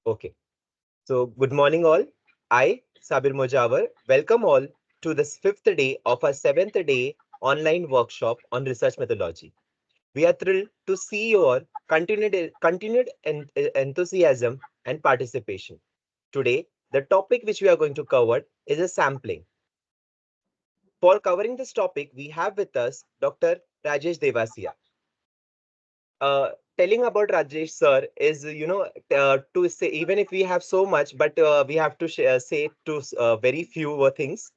Okay. So, good morning, all. I, Sabir Mujawar, welcome all to this fifth day of our seventh day online workshop on research methodology. We are thrilled to see your continued enthusiasm and participation. Today, the topic which we are going to cover is a sampling. For covering this topic, we have with us Dr. Rajesh Devasia. Telling about Rajesh sir is, to say, even if we have so much, but we have to say to very few things.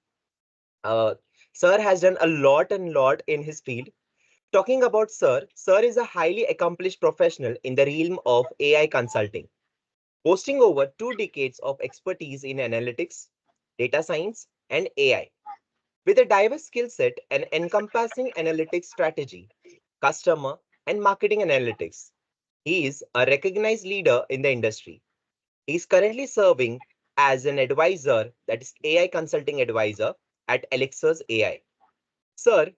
Uh, Sir has done a lot and lot in his field. Talking about Sir is a highly accomplished professional in the realm of AI consulting, boasting over 2 decades of expertise in analytics, data science, and AI. With a diverse skill set and encompassing analytics strategy, customer, and marketing analytics, he is a recognized leader in the industry. He is currently serving as an advisor, that is AI consulting advisor at Elixirs AI. Sir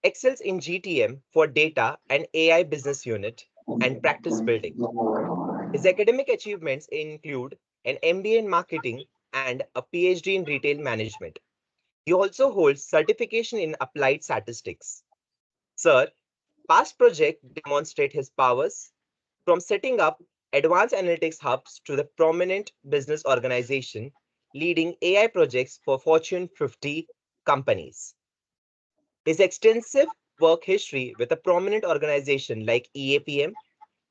excels in GTM for data and AI business unit and practice building. His academic achievements include an MBA in marketing and a PhD in retail management. He also holds certification in applied statistics. Sir, past projects demonstrate his powers from setting up advanced analytics hubs to the prominent business organization leading AI projects for Fortune 50 companies. His extensive work history with a prominent organization like EAPM,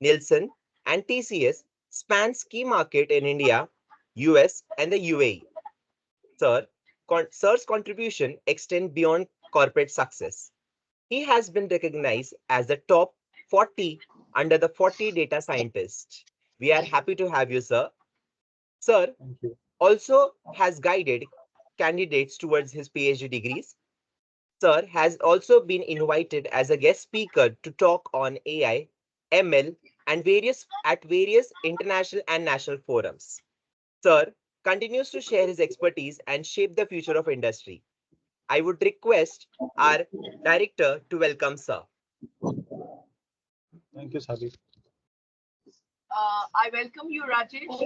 Nielsen, and TCS spans key market in India, US, and the UAE. Sir's contribution extend beyond corporate success. He has been recognized as the top 40 under the 40 data scientists. We are happy to have you, sir. Sir Thank you. also has guided candidates towards his PhD degrees. Sir has also been invited as a guest speaker to talk on AI, ML, and various international and national forums. Sir continues to share his expertise and shape the future of industry. I would request our director to welcome Sir. Thank you, Sabir. I welcome you, Rajesh.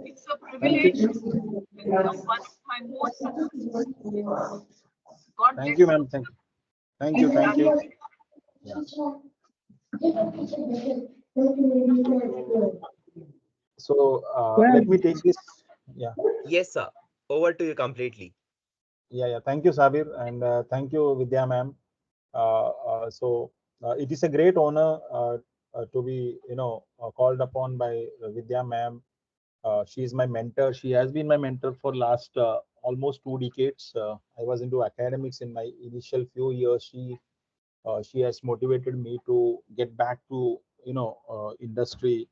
It's a Thank privilege to you. welcome one of my most successful students. God Thank you, bless you, ma'am. Thank you. Thank you. Rajesh. Yeah. So let me take this. Yeah. Yes, sir. Over to you completely. Yeah. Thank you, Sabir, and thank you, Vidya, ma'am. It is a great honor to be, called upon by Vidya, ma'am. She is my mentor. She has been my mentor for last almost 2 decades. I was into academics in my initial few years. She has motivated me to get back to industry,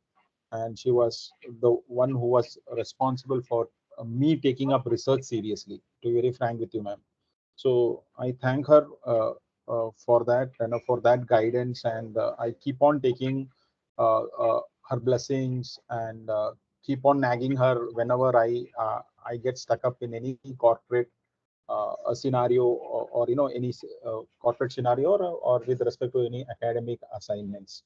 and she was the one who was responsible for me taking up research seriously, to be very frank with you, ma'am. So I thank her for that, for that guidance, and I keep on taking her blessings, and keep on nagging her whenever I get stuck up in any corporate a scenario, or any corporate scenario, or with respect to any academic assignments.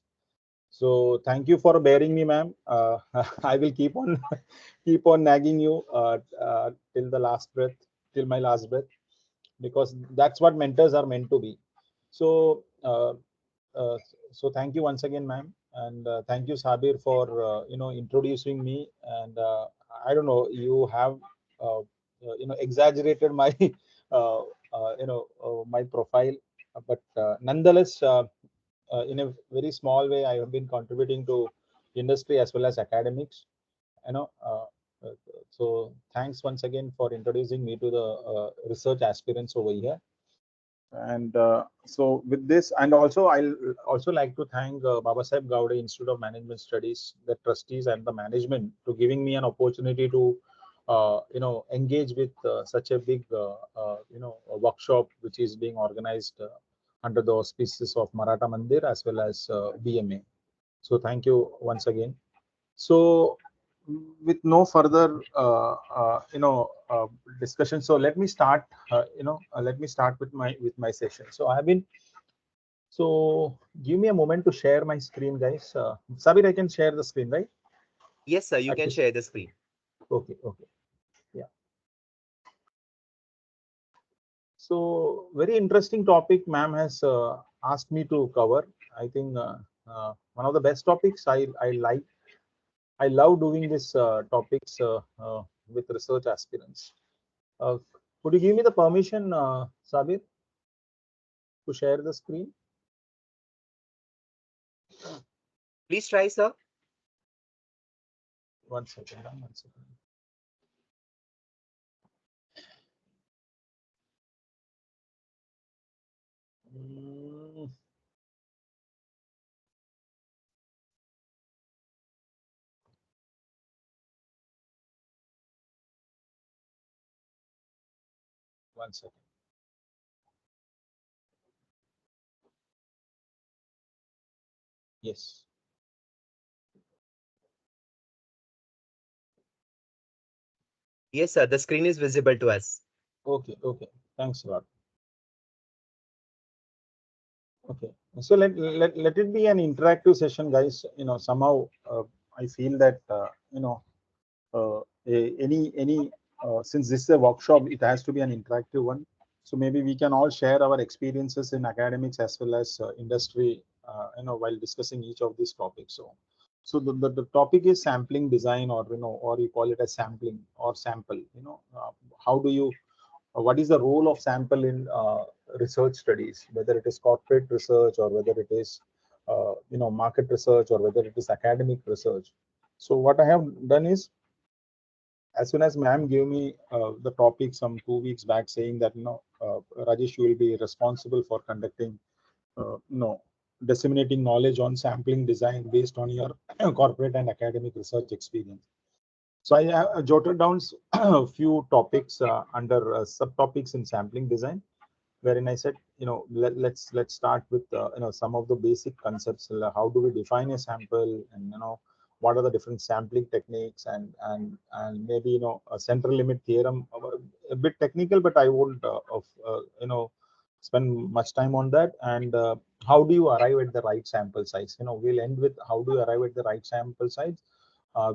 So thank you for bearing me, ma'am. I will keep on keep on nagging you till the last breath, till my last breath, because that's what mentors are meant to be. So uh, so thank you once again, ma'am, and thank you, Sabir, for introducing me. And I don't know, you have exaggerated my my profile, but nonetheless, in a very small way, I have been contributing to industry as well as academics. You know, uh, uh, so thanks once again for introducing me to the research aspirants over here. And so with this, and also I'll also like to thank Baba Saheb Gowde Institute of Management Studies, the trustees and the management, to giving me an opportunity to engage with such a big a workshop which is being organized under the auspices of Maratha Mandir as well as BMA. So thank you once again. So with no further discussion, so let me start. Let me start with my session. So I have been. So give me a moment to share my screen, guys. Sabir, I can share the screen, right? Yes, sir. You can share the screen. Okay, okay. Yeah. So very interesting topic ma'am has asked me to cover. I think one of the best topics I love doing this topics with research aspirants. Uh, could you give me the permission, Sabir, to share the screen? Please try, sir. 1 second. 1 second. Mm, 1 second. Yes. Yes, sir. The screen is visible to us. Okay. Okay. Thanks a lot. Okay. So let it be an interactive session, guys. Somehow I feel that any since this is a workshop, it has to be an interactive one. So maybe we can all share our experiences in academics as well as industry, while discussing each of these topics. So the topic is sampling design, or or you call it as sampling or sample. How do you what is the role of sample in research studies, whether it is corporate research or whether it is market research or whether it is academic research. So what I have done is, as soon as ma'am gave me the topic some 2 weeks back, saying that Rajesh, you will be responsible for conducting disseminating knowledge on sampling design based on your corporate and academic research experience. So I jotted down a few topics under subtopics in sampling design, wherein I said, let's start with some of the basic concepts. How do we define a sample, and what are the different sampling techniques, and maybe a central limit theorem, a bit technical, but I won't spend much time on that. And how do you arrive at the right sample size? We'll end with how do you arrive at the right sample size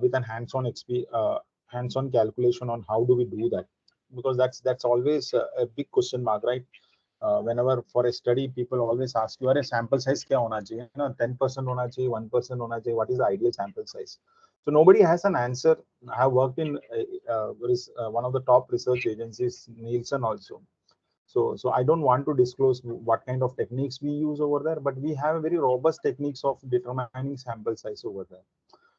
with an hands-on calculation on how do we do that, because that's always a big question mark, right? Whenever for a study, people always ask you, "अरे sample size क्या होना चाहिए? 10% होना चाहिए, 1% होना चाहिए. What is the ideal sample size?" So nobody has an answer. I have worked in one of the top research agencies, Nielsen also. So I don't want to disclose what kind of techniques we use over there, but we have very robust techniques of determining sample size over there.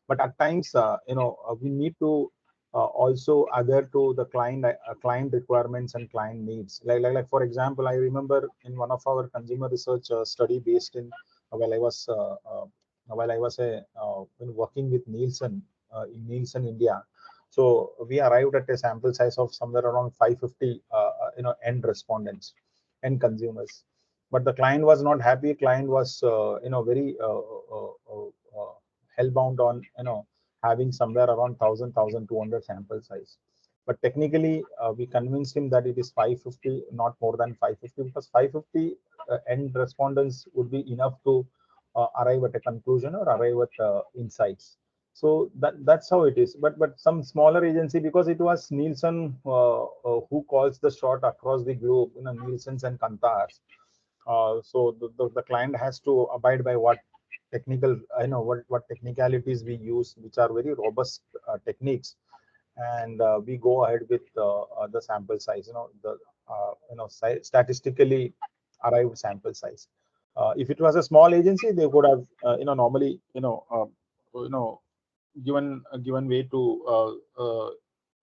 But at times we need to also adhere to the client requirements and client needs, like for example, I remember in one of our consumer research study based in while I was working with Nielsen in Nielsen India. So we arrived at a sample size of somewhere around 550 end respondents and consumers, but the client was not happy. Client was very hellbound on having somewhere around 1,200 sample size. But technically, we convinced him that it is 550, not more than 550, because 550 end respondents would be enough to arrive at a conclusion or arrive at insights. So that's how it is. But some smaller agency, because it was Nielsen who calls the shot across the globe, Nielsen's and Kantars. So the client has to abide by what technical, what technicalities we use, which are very robust techniques, and we go ahead with the sample size, the statistically arrived sample size. If it was a small agency, they would have normally given way to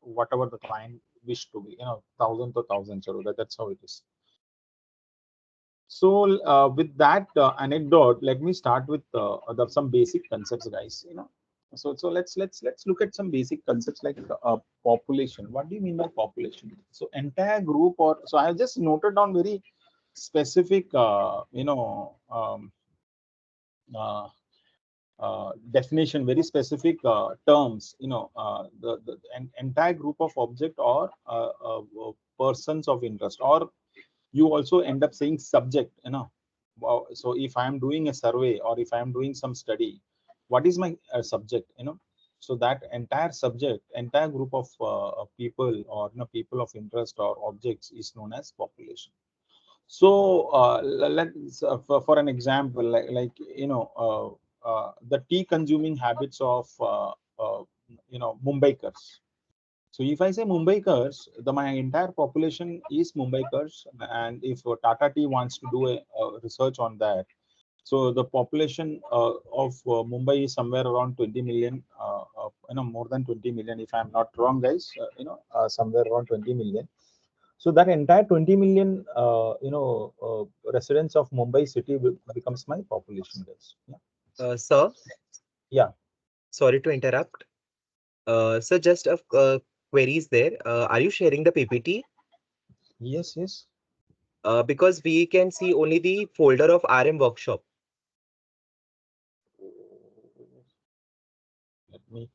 whatever the client wish to be, 1,000 to 1,000. So that's how it is. So with that anecdote, let me start with some basic concepts, guys. So let's look at some basic concepts like population. What do you mean by population? So entire group, or so I have just noted down very specific, uh, definition, very specific terms. The entire group of object or persons of interest, or you also end up saying subject. So if I am doing a survey or if I am doing some study, what is my subject? So that entire subject, entire group of people, or people of interest or objects, is known as population. So let's for an example, like the tea consuming habits of Mumbaikars. So if I say Mumbaikars, my entire population is Mumbaikars, and if Tata Tea wants to do a research on that, so the population of Mumbai is somewhere around 20 million, more than 20 million, if I'm not wrong, guys. Somewhere around 20 million. So that entire 20 million, residents of Mumbai city becomes my population, guys. Yeah. Sir, Yeah. sorry to interrupt. So just a queries there. Are you sharing the PPT? Yes. Yes. Because we can see only the folder of RM workshop. Let me.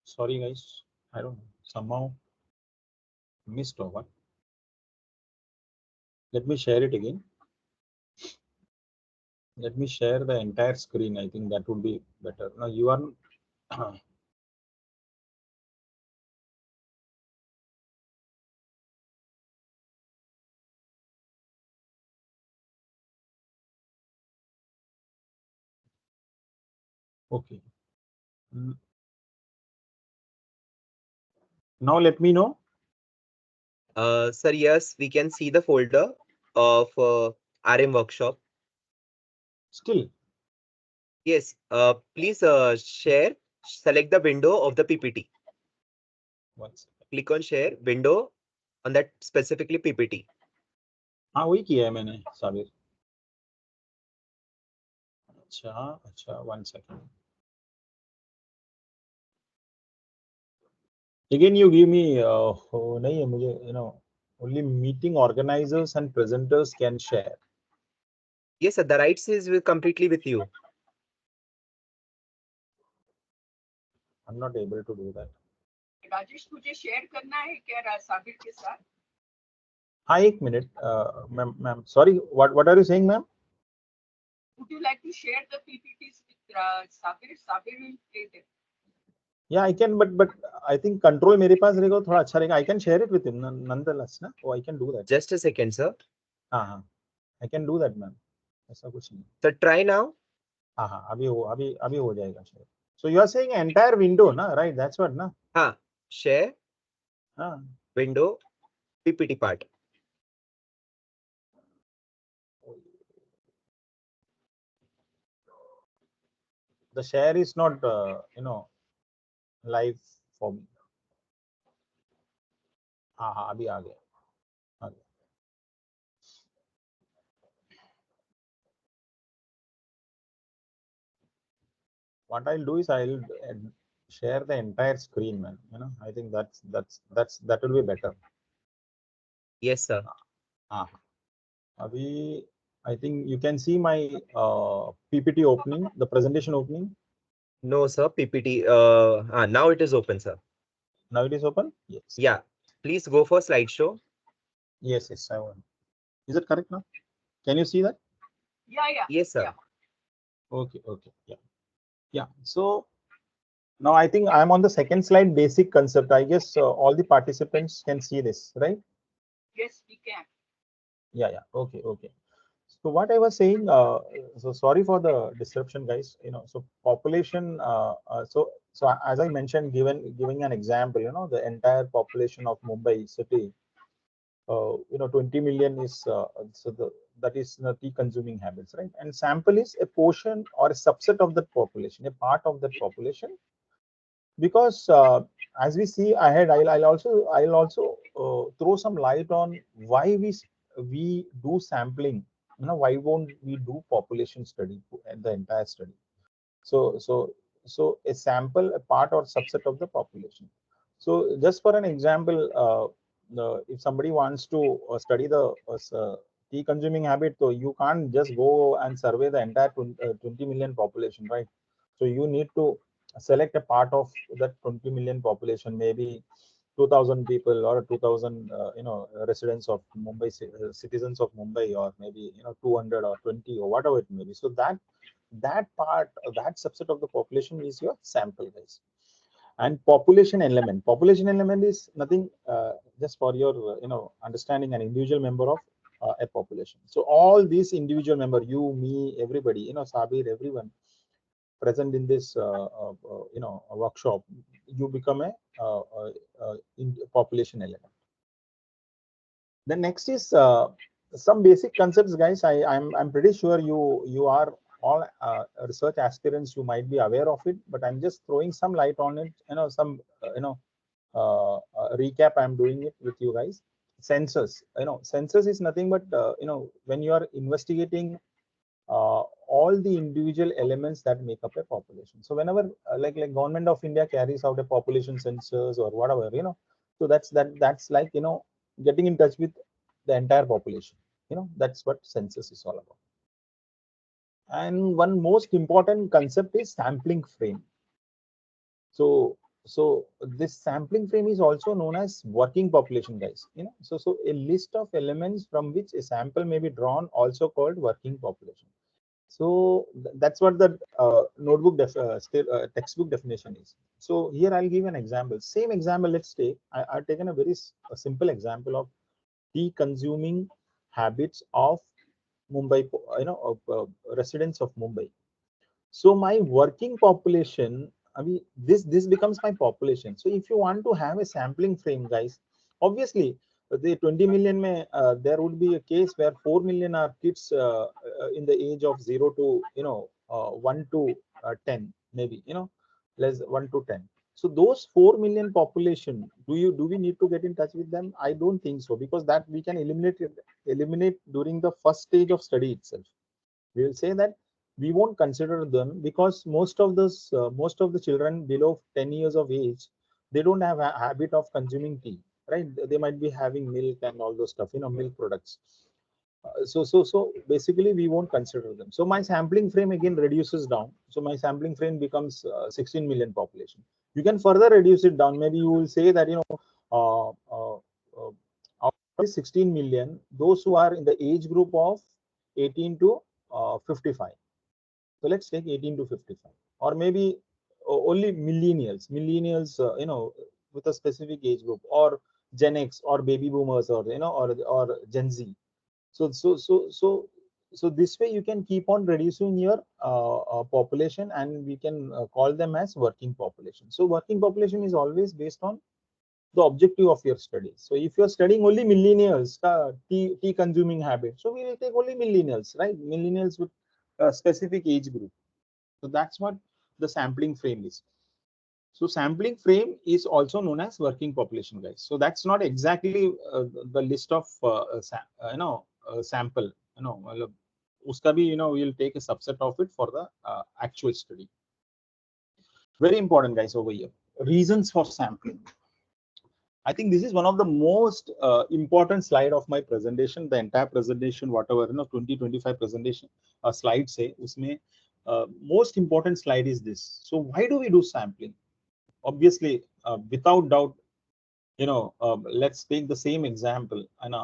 Sorry, guys. I don't know. Somehow missed or what. Let me share it again. Let me share the entire screen. I think that would be better. Now you are. Okay. Mm, Now let me know. Sir, yes, we can see the folder of RM workshop. Still. Yes, please share, select the window of the PPT. One second. Click on share window on that specifically PPT. हाँ वही किया है मैंने साबिर. अच्छा अच्छा 1 second. Again you give me नहीं है मुझे only meeting organizers and presenters can share. Yes, sir, the rights is completely with you. I'm not able to do that. Rajesh तुझे शेयर करना है क्या साबिर के साथ? हाँ एक minute ma'am sorry what are you saying ma'am? Would you like to share the PPTs with Sabir? Sabir will play them. Yeah I can but I think control मेरे पास रहेगा थोड़ा अच्छा रहेगा. I can share it with him nonetheless ना. Oh I can do that. Just a second, sir. हाँ हाँ I can do that ma'am. ऐसा कुछ नहीं. So try now. हाँ हाँ अभी हो जाएगा share. So you are saying entire window ना, right? That's what ना. हाँ, share हाँ. window PPT part. The share is not live for me. हाँ हाँ अभी आ गया. What I'll do is I'll share the entire screen, man. I think that will be better. Yes, sir. Abhi, I think you can see my PPT opening, the presentation opening. No, sir. PPT. Now it is open, sir. Now it is open. Yes. Yeah. Please go for slideshow. Yes. I want. Is it correct now? Can you see that? Yeah. Yes, sir. Yeah. Okay. Yeah. So now I think I'm on the second slide, basic concept. I guess all the participants can see this, right? Yes, we can. Yeah. Okay. So what I was saying, so sorry for the disruption, guys. So population. So as I mentioned, giving an example, the entire population of Mumbai city, 20 million is that is tea consuming habits, right? And sample is a portion or a subset of that population, a part of that population. Because as we see ahead, I'll also throw some light on why we do sampling. Why won't we do population study and the entire study? So a sample, a part or subset of the population. So just for an example, if somebody wants to study the tea consuming habit, so you can't just go and survey the entire 20 million population, right? So you need to select a part of that 20 million population, maybe 2,000 people or 2,000 residents of Mumbai, citizens of Mumbai, or maybe 200 or 20 or whatever it may be. So that part, that subset of the population is your sample, guys. And population element is nothing, just for your understanding, an individual member of a population. So all these individual member, you, me, everybody, Sabir, everyone present in this workshop, you become a population element. The next is some basic concepts, guys. I'm pretty sure you are all research aspirants. You might be aware of it, but I'm just throwing some light on it. Some recap. I'm doing it with you guys. Census. Census is nothing but when you are investigating all the individual elements that make up a population. So whenever like government of India carries out a population census or whatever, so that's like getting in touch with the entire population. That's what census is all about. And one most important concept is sampling frame. So this sampling frame is also known as working population, guys. So a list of elements from which a sample may be drawn, also called working population. So that's what the notebook textbook definition is. So here I'll give an example. Same example. Let's take. I've taken a very simple example of tea consuming habits of Mumbai. Of residents of Mumbai. So my working population, I mean, this becomes my population. So if you want to have a sampling frame, guys, obviously the 20 million may there would be a case where 4 million are kids in the age of 0 to 1 to 10, maybe less 1 to 10. So those 4 million population, do we need to get in touch with them? I don't think so, because that we can eliminate during the first stage of study itself. We will say that we won't consider them, because most of the children below 10 years of age, they don't have a habit of consuming tea, right? They might be having milk and all those stuff, milk products. So basically we won't consider them. So my sampling frame again reduces down. So my sampling frame becomes 16 million population. You can further reduce it down. Maybe you will say that uh, uh, out of 16 million, those who are in the age group of 18 to 55. So let's take 18 to 55, or maybe only millennials, with a specific age group, or Gen X, or baby boomers, or or Gen Z. So this way you can keep on reducing your population, and we can call them as working population. So working population is always based on the objective of your study. So if you're studying only millennials, tea consuming habit, so we will take only millennials, right? Millennials with a specific age group. So that's what the sampling frame is. So sampling frame is also known as working population, guys. So that's not exactly the list of sample. Uska bhi, we'll take a subset of it for the actual study. Very important, guys, over here. Reasons for sampling. I think this is one of the most important slide of my presentation. The entire presentation, whatever 2025 presentation slide say, usme most important slide is this. So why do we do sampling? Obviously, without doubt, let's take the same example. And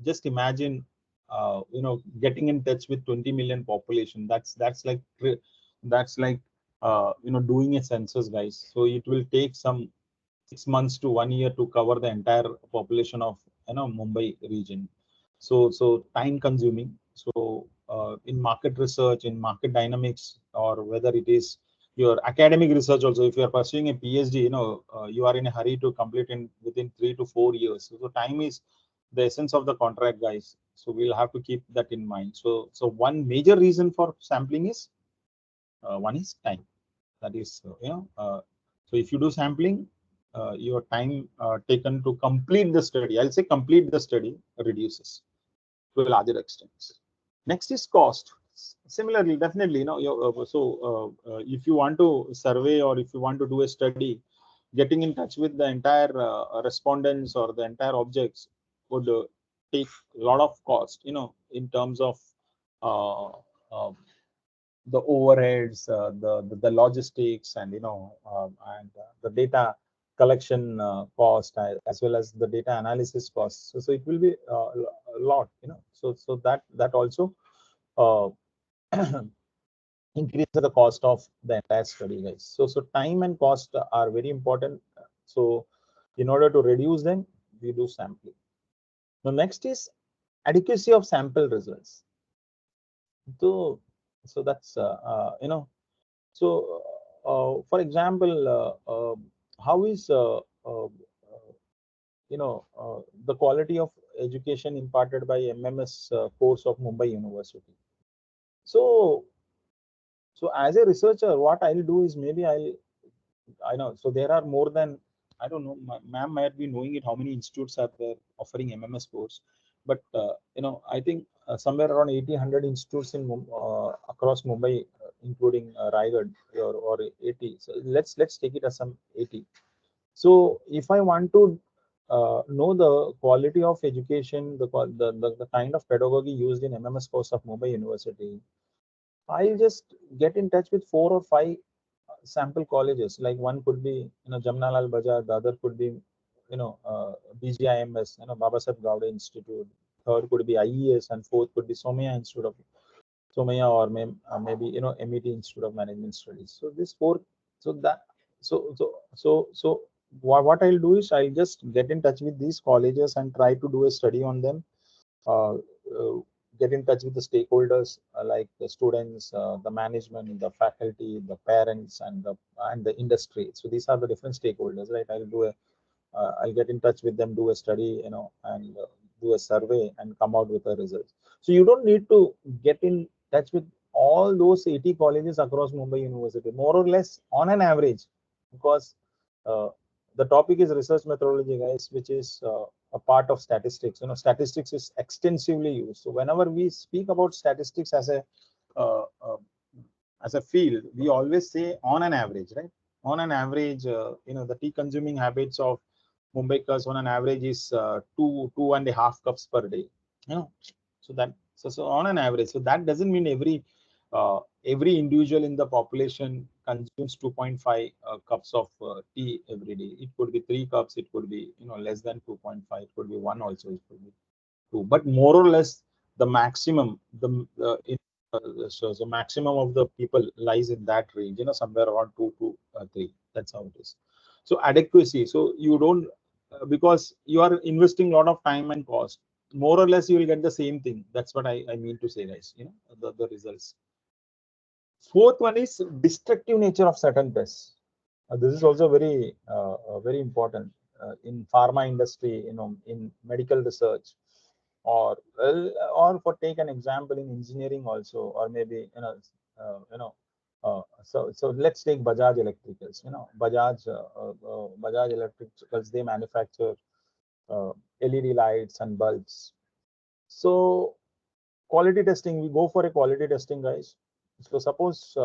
just imagine, getting in touch with 20 million population. That's like doing a census, guys. So it will take some 6 months to 1 year to cover the entire population of Mumbai region. So time consuming. So in market research, in market dynamics, or whether it is your academic research also, if you are pursuing a PhD, you are in a hurry to complete in within 3 to 4 years. So time is the essence of the contract, guys. So we'll have to keep that in mind. So one major reason for sampling is one is time. That is, so if you do sampling, your time taken to complete the study, I'll say complete the study, reduces to a larger extent. Next is cost. Similarly, definitely, if you want to survey, or if you want to do a study, getting in touch with the entire respondents or the entire objects would take a lot of cost, in terms of uh, uh, the overheads, the logistics, and the data collection cost, as well as the data analysis cost. So it will be a lot, so that also uh, increase the cost of the entire study, guys. So time and cost are very important. So in order to reduce them, we do sampling. Now next is adequacy of sample results. So that's so for example, how is the quality of education imparted by MMS course of Mumbai University. So as a researcher, what I'll do is maybe I know. So there are more than, I don't know, ma'am might be knowing it, how many institutes are there offering MMS course. But, I think somewhere around 80, 100 institutes in across Mumbai, including Raigad or 80. So let's take it as some 80. So if I want to know the quality of education, the kind of pedagogy used in MMS course of Mumbai University, I'll just get in touch with 4 or 5 sample colleges. Like one could be, Jamnalal Bajar, the other could be, BGIMS, Babasaheb Gowde Institute. Third could be IES, and fourth could be Somaya Institute of Somaya, or maybe MET Institute of Management Studies. So this four, so that, so what I'll do is I'll just get in touch with these colleges and try to do a study on them. uh, uh, get in touch with the stakeholders, like the students, the management, the faculty, the parents, and the industry. So these are the different stakeholders, right? I'll get in touch with them, do a study, and do a survey and come out with a result. So you don't need to get in touch with all those 80 colleges across Mumbai University, more or less on an average, because uh, the topic is research methodology, guys, which is a part of statistics. Statistics is extensively used. So whenever we speak about statistics uh, uh, as a field, we always say on an average, right? On an average, the tea consuming habits of Mumbaikars on an average is 2.5 cups per day. You know, so on an average. So that doesn't mean every individual in the population consumes 2.5 cups of tea every day. It could be 3 cups. It could be less than 2.5. It could be one also. It could be two. But more or less, the maximum, so maximum of the people lies in that range, somewhere around 2 to 3. That's how it is. So adequacy. So you don't, because you are investing a lot of time and cost. More or less, you will get the same thing. That's what I mean to say, guys. The results. Fourth one is destructive nature of certain pests. This is also very important in pharma industry, in medical research, or for take an example in engineering also, or maybe so let's take Bajaj Electricals. Bajaj Electricals, they manufacture LED lights and bulbs. So quality testing, we go for a quality testing, guys. So suppose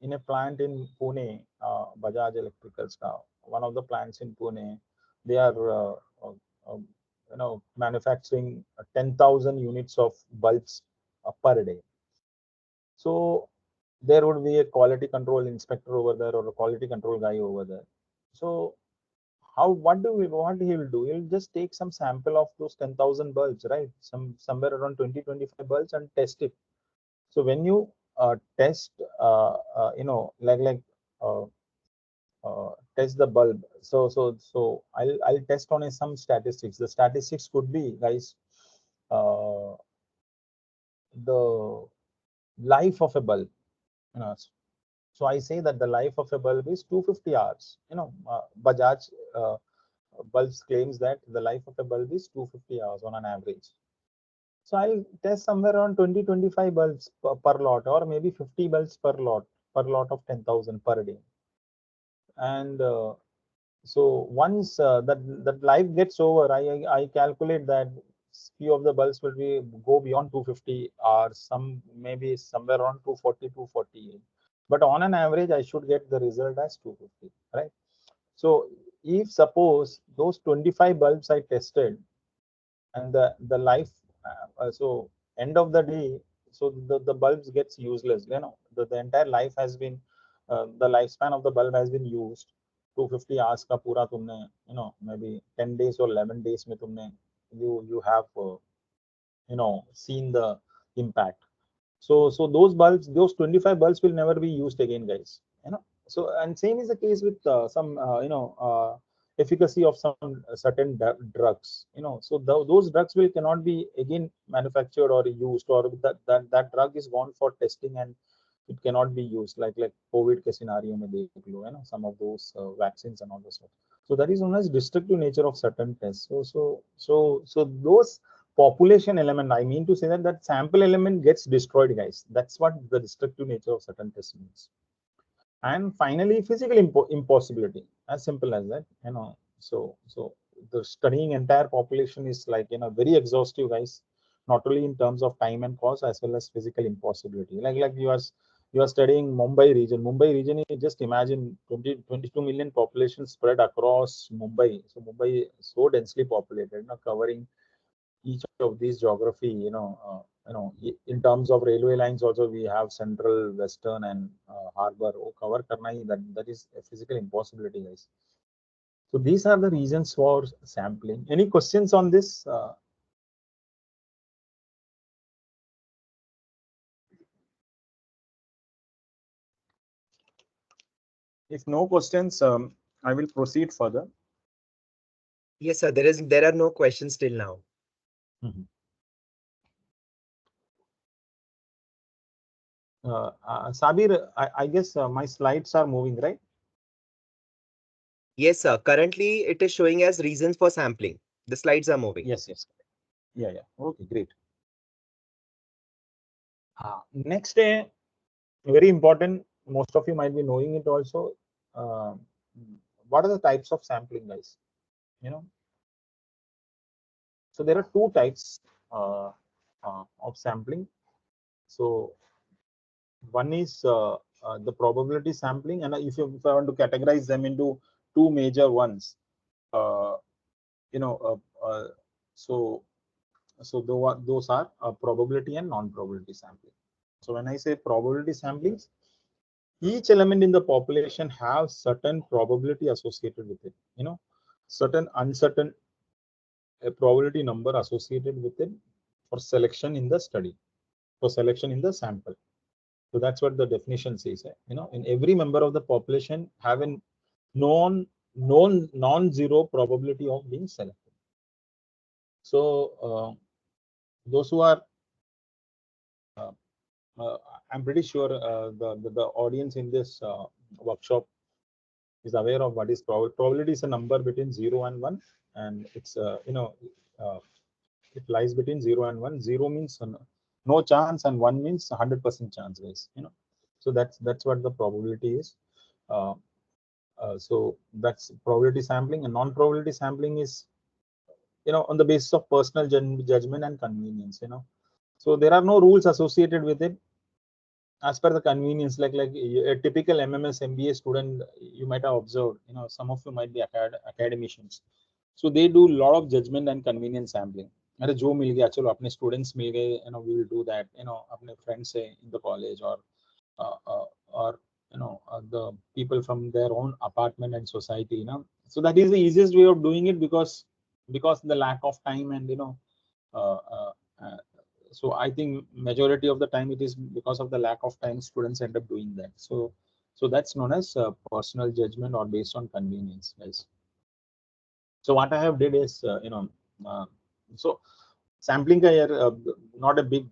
in a plant in Pune, Bajaj Electricals, one of the plants in Pune, they are uh, uh, manufacturing 10,000 units of bulbs per day. So there would be a quality control inspector over there, or a quality control guy over there. So what he will do, he'll just take some sample of those 10,000 bulbs, right? Somewhere around 20-25 bulbs, and test it. So when you test, like uh, test the bulb, so I'll test on some statistics. The statistics could be, guys, uh, the life of a bulb. you know so I say that the life of a bulb is 250 hours. Bajaj bulbs claims that the life of a bulb is 250 hours on an average. So I'll test somewhere around 20-25 bulbs per lot, or maybe 50 bulbs per lot of 10,000 per day. And so once that life gets over, I calculate that few of the bulbs will be go beyond 250 hours, some maybe somewhere around 240, 248. But on an average, I should get the result as 250, right? So if suppose those 25 bulbs I tested, and the life, so end of the day, so the bulbs gets useless. The entire life has been, the lifespan of the bulb has been used. 250 hours का पूरा तुमने maybe 10 days or 11 days में तुमने you have seen the impact. So those bulbs, those 25 bulbs will never be used again, guys. So, and same is the case with some efficacy of some certain drugs. So those drugs will cannot be again manufactured or used, or that drug is gone for testing and it cannot be used, like COVID के scenario में देख लो, some of those vaccines and all those stuff. So that is known as destructive nature of certain tests. So those population element, I mean to say that sample element gets destroyed, guys. That's what the destructive nature of certain tests means. And finally, physical impossibility, as simple as that. So the studying entire population is like very exhaustive, guys, not only in terms of time and cost as well as physical impossibility. Like you are studying Mumbai region, you just imagine 22 million population spread across Mumbai. So Mumbai is so densely populated, covering each of these geography, in terms of railway lines also we have central, western, and harbor. Cover karna hi, that is a physical impossibility, guys. So these are the reasons for sampling. Any questions on this? If no questions, I will proceed further. Yes, sir. There are no questions till now. Sabir, I guess my slides are moving, right? Yes, sir. Currently, it is showing as reasons for sampling. The slides are moving. Yes. Yeah. Okay, great. Next day, very important. Most of you might be knowing it also. What are the types of sampling, guys? So there are two types of sampling. So one is the probability sampling, and if I want to categorize them into two major ones, uh, you know, so those are probability and non-probability sampling. So when I say probability samplings, each element in the population have certain probability associated with it. Certain uncertain probability number associated with it for selection in the study, for selection in the sample. So that's what the definition says. In every member of the population have a non-zero probability of being selected. So those who are I'm pretty sure the audience in this workshop is aware of what is probability. Probability is a number between 0 and 1, and it's it lies between 0 and 1. 0 means no chance, and 1 means 100% chance, guys. So that's what the probability is. So that's probability sampling. And non-probability sampling is on the basis of personal judgment and convenience. So there are no rules associated with it, as per the convenience. Like a typical MMS MBA student, you might have observed, some of you might be academicians, so they do a lot of judgment and convenience sampling. अरे जो मिल गया चलो अपने students मिल गए, we will do that, अपने friends से in the college, or the people from their own apartment and society. So that is the easiest way of doing it, because the lack of time, and uh, uh, uh, so I think majority of the time it is because of the lack of time students end up doing that. So that's known as personal judgment or based on convenience, guys. So what I have did is uh, so sampling ka here, not a big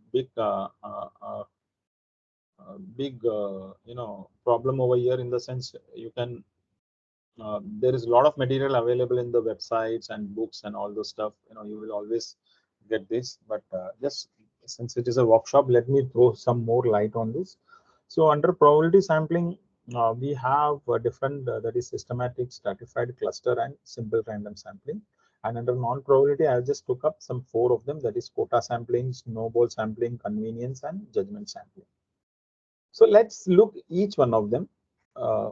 problem over here, in the sense you can there is a lot of material available in the websites and books and all those stuff. You will always get this, but just since it is a workshop, let me throw some more light on this. So under probability sampling, we have different that is systematic, stratified, cluster, and simple random sampling. And under non-probability, I just took up some 4 of them, that is quota sampling, snowball sampling, convenience, and judgment sampling. So let's look each one of them. Uh,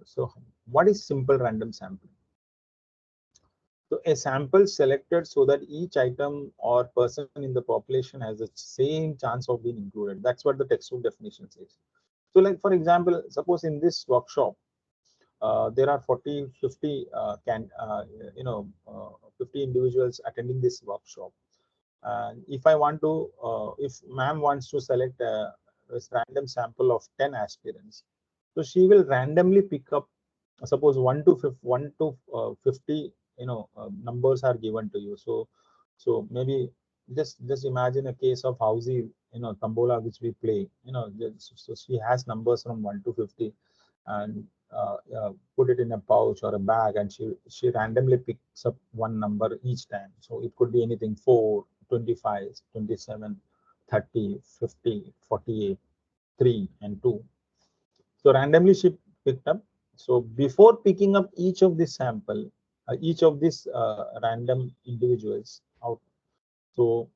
so what is simple random sampling? So a sample selected so that each item or person in the population has the same chance of being included. That's what the textbook definition says. So like for example, suppose in this workshop, there are 40, 50 50 individuals attending this workshop. And if I want to, if ma'am wants to select this random sample of 10 aspirants, so she will randomly pick up, suppose 1 to 50, numbers are given to you. So maybe just imagine a case of housey, tambola which we play. So she has numbers from 1 to 50, and put it in a pouch or a bag, and she randomly picks up one number each time. So it could be anything: 4, 25, 27, 30, 50, 48, 3 and 2. So randomly she picked up. So before picking up each of this sample, each of these random individuals out, so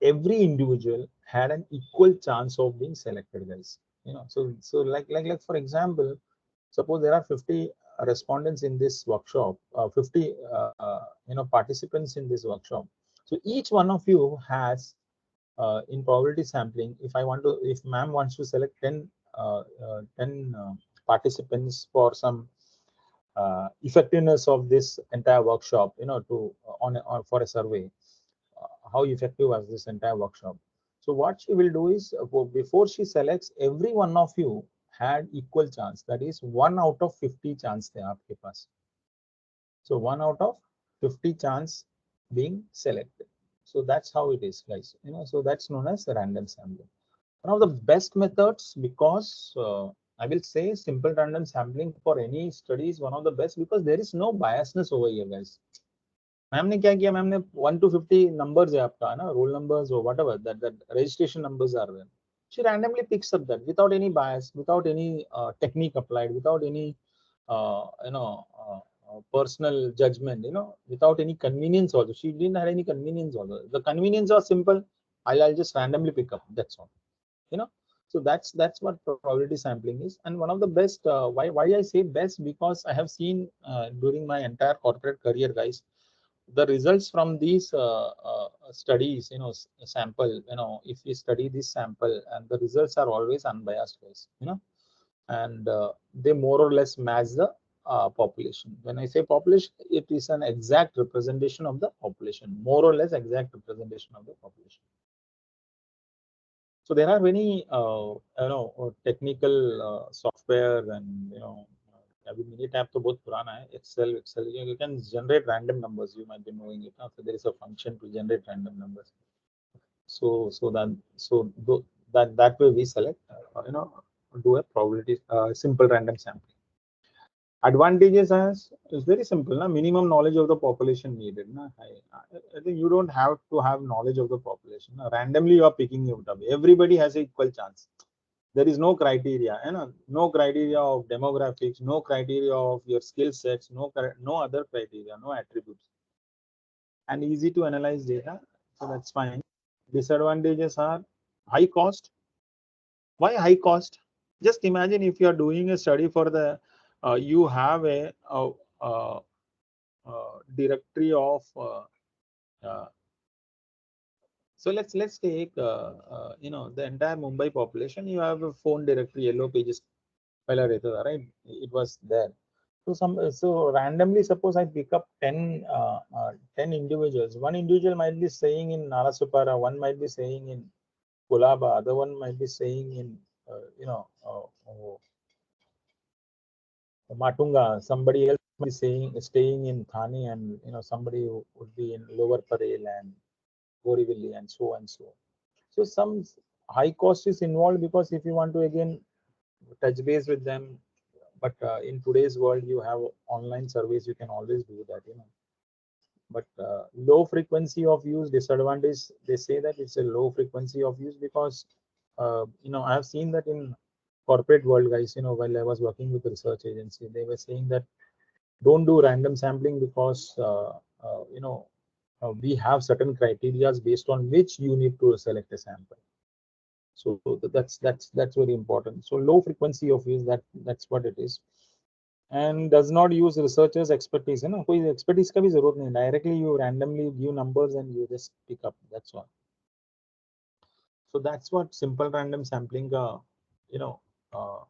every individual had an equal chance of being selected, guys. So like for example, suppose there are 50 respondents in this workshop, 50 participants in this workshop. So each one of you has, in probability sampling, if ma'am wants to select 10 participants for some effectiveness of this entire workshop, to on for a survey, how effective was this entire workshop. So what she will do is, before she selects, every one of you had equal chance. That is 1 out of 50 chance they have आपके पास. So 1 out of 50 chance being selected. So that's how it is, guys. So that's known as random sampling. One of the best methods, because I will say simple random sampling for any study is one of the best, because there is no biasness over here, guys. Ma'am ने क्या किया, ma'am ने 1 to 50 numbers है आपका, ना roll numbers or whatever that registration numbers are there. She randomly picks up that without any bias, without any technique applied, without any personal judgment, without any convenience also. She didn't have any convenience also. The convenience was simple. I'll just randomly pick up. That's all. So that's what probability sampling is. And one of the best, why I say best, because I have seen during my entire corporate career, guys, the results from these studies, sample, if we study this sample, and the results are always unbiased, guys, and they more or less match the population. When I say population, it is an exact representation of the population, more or less exact representation of the population. So there are many technical software, and अभी मेरे tab तो बहुत पुराना है, Excel, you can generate random numbers. You might be knowing it. So there is a function to generate random numbers. That way we select, do a probability simple random sampling. Advantages is very simple. Minimum knowledge of the population needed. I think you don't have to have knowledge of the population. Randomly you are picking it up. Everybody has an equal chance. There is no criteria, no criteria of demographics, no criteria of your skill sets, no other criteria, no attributes, and easy to analyze data. So that's fine. Disadvantages are high cost. Why high cost? Just imagine if you are doing a study for the, you have a directory of. So let's take the entire Mumbai population. You have a phone directory, yellow pages, right? It was there. So randomly, suppose I pick up 10 individuals. One individual might be staying in Nalasupara, one might be staying in Kulaba, other one might be staying in Matunga. Somebody else might be staying in Thane, and somebody would be in Lower Parel and Borivali, and so and so. So some high cost is involved, because if you want to again touch base with them, but in today's world you have online surveys, you can always do that, but low frequency of use. Disadvantage, they say that it's a low frequency of use, because I have seen that in corporate world, guys, while I was working with a research agency, they were saying that don't do random sampling, because we have certain criteria based on which you need to select a sample. So that's very important. So low frequency of use, that's what it is. And does not use researchers expertise. कोई expertise का भी जरूरत नहीं. Directly you randomly give numbers and you just pick up. That's all. So that's what simple random sampling का uh,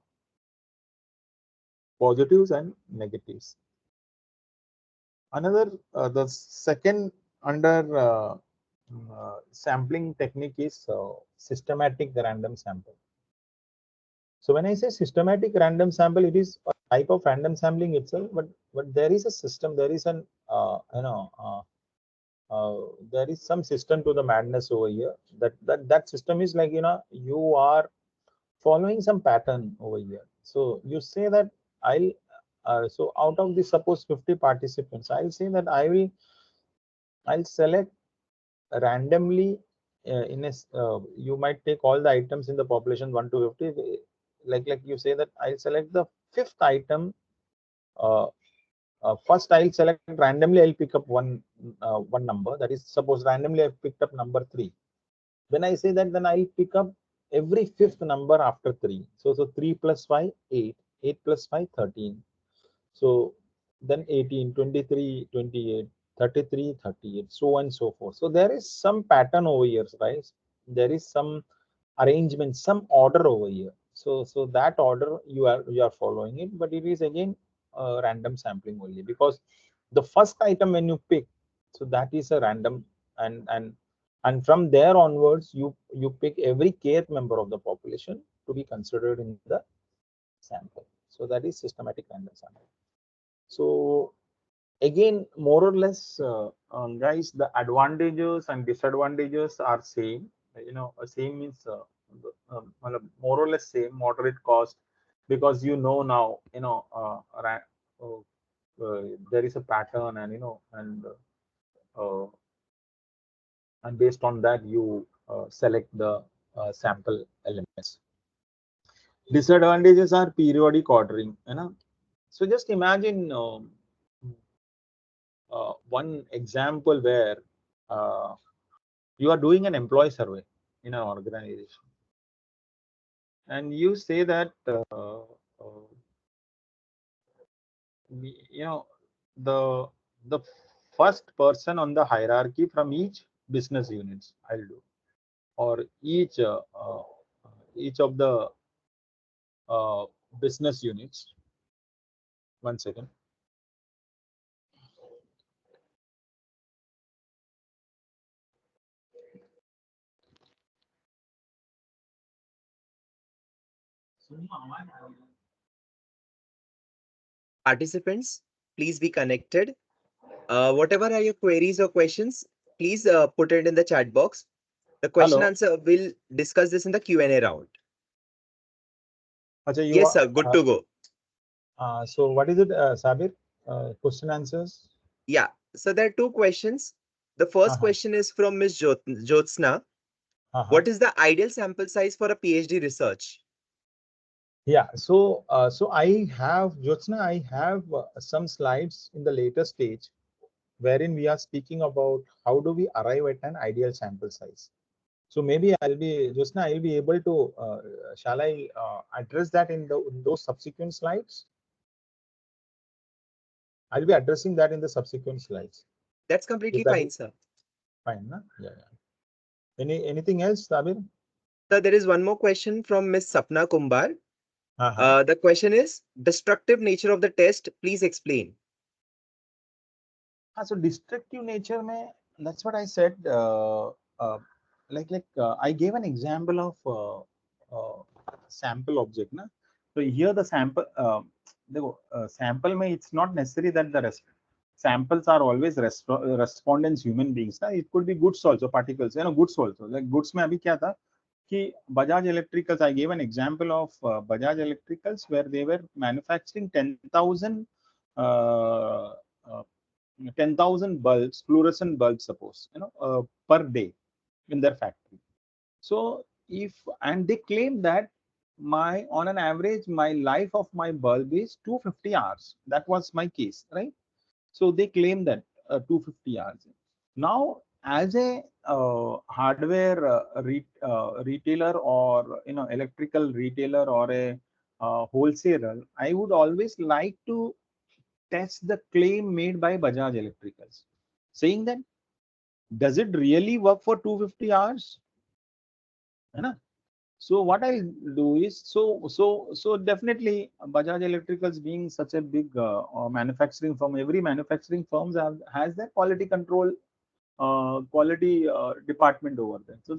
positives and negatives. Another, the second under sampling technique is systematic random sample. So when I say systematic random sample, it is a type of random sampling itself, but there is a system, there is an there is some system to the madness over here. That system is like, you are following some pattern over here. So you say that I'll so out of the suppose 50 participants, I'll say that I'll select randomly in a you might take all the items in the population 1 to 50, like you say that I'll select the fifth item. uh, First I'll select randomly, I'll pick up one number, that is suppose randomly I picked up number 3. When I say that, then I'll pick up every fifth number after 3. So 3 plus 5 8, 8 plus 5 13. So then 18, 23, 28, 33, 38, so on and so forth. So there is some pattern over here, right? There is some arrangement, some order over here. So that order you are following it, but it is again random sampling only, because the first item when you pick, so that is a random, and from there onwards you pick every kth member of the population to be considered in the sample. So that is systematic random sampling. So again, more or less, guys, the advantages and disadvantages are same. Same means more or less same, moderate cost, because now uh, there is a pattern, and uh, and based on that you select the sample elements. Disadvantages are periodic ordering. So just imagine one example where uh, you are doing an employee survey in an organization, and you say that you know the the first person on the hierarchy from each business units I'll do, or each of the uh, business units. One second. Participants, please be connected. Whatever are your queries or questions, please put it in the chat box. The question Hello. answer will discuss this in the Q&A round. Acha, you Yes, are, sir. Good to go. so what is it, Sabir? Question answers. Yeah. So there are two questions. The first Uh-huh. question is from Ms. Jyotsna. Uh-huh. What is the ideal sample size for a PhD research? Yeah, so I have, Jyotsna, I have some slides in the later stage wherein we are speaking about how do we arrive at an ideal sample size. So maybe Jyotsna, I'll be able to, shall I address that in those subsequent slides? I'll be addressing that in the subsequent slides. That's Is completely that fine, sir. fine? No? Yeah, yeah. Anything else, Sabir? So there is one more question from Ms. Sapna Kumbar. Uh-huh. The question is, destructive nature of the test, please explain. So destructive nature mein, that's what I said. I gave an example of sample object. Na? So here the sample, sample mein, it's not necessary that the samples are always respondents human beings. Na? It could be goods also, particles. Goods also. Like goods mein abhi kya tha? Ki Bajaj Electricals, I gave an example of Bajaj Electricals where they were manufacturing 10,000 uh, uh, 10,000 bulbs, fluorescent bulbs, suppose, per day in their factory. So if, and they claim that on an average, my life of my bulb is 250 hours. That was my case, right? So they claim that 250 hours. Now, as a hardware retailer, or electrical retailer, or a wholesaler, I would always like to test the claim made by Bajaj Electricals, saying that does it really work for 250 hours? है ना? So what I'll do is, so definitely Bajaj Electricals being such a big manufacturing firm, every manufacturing firms has their quality control, quality department over there. So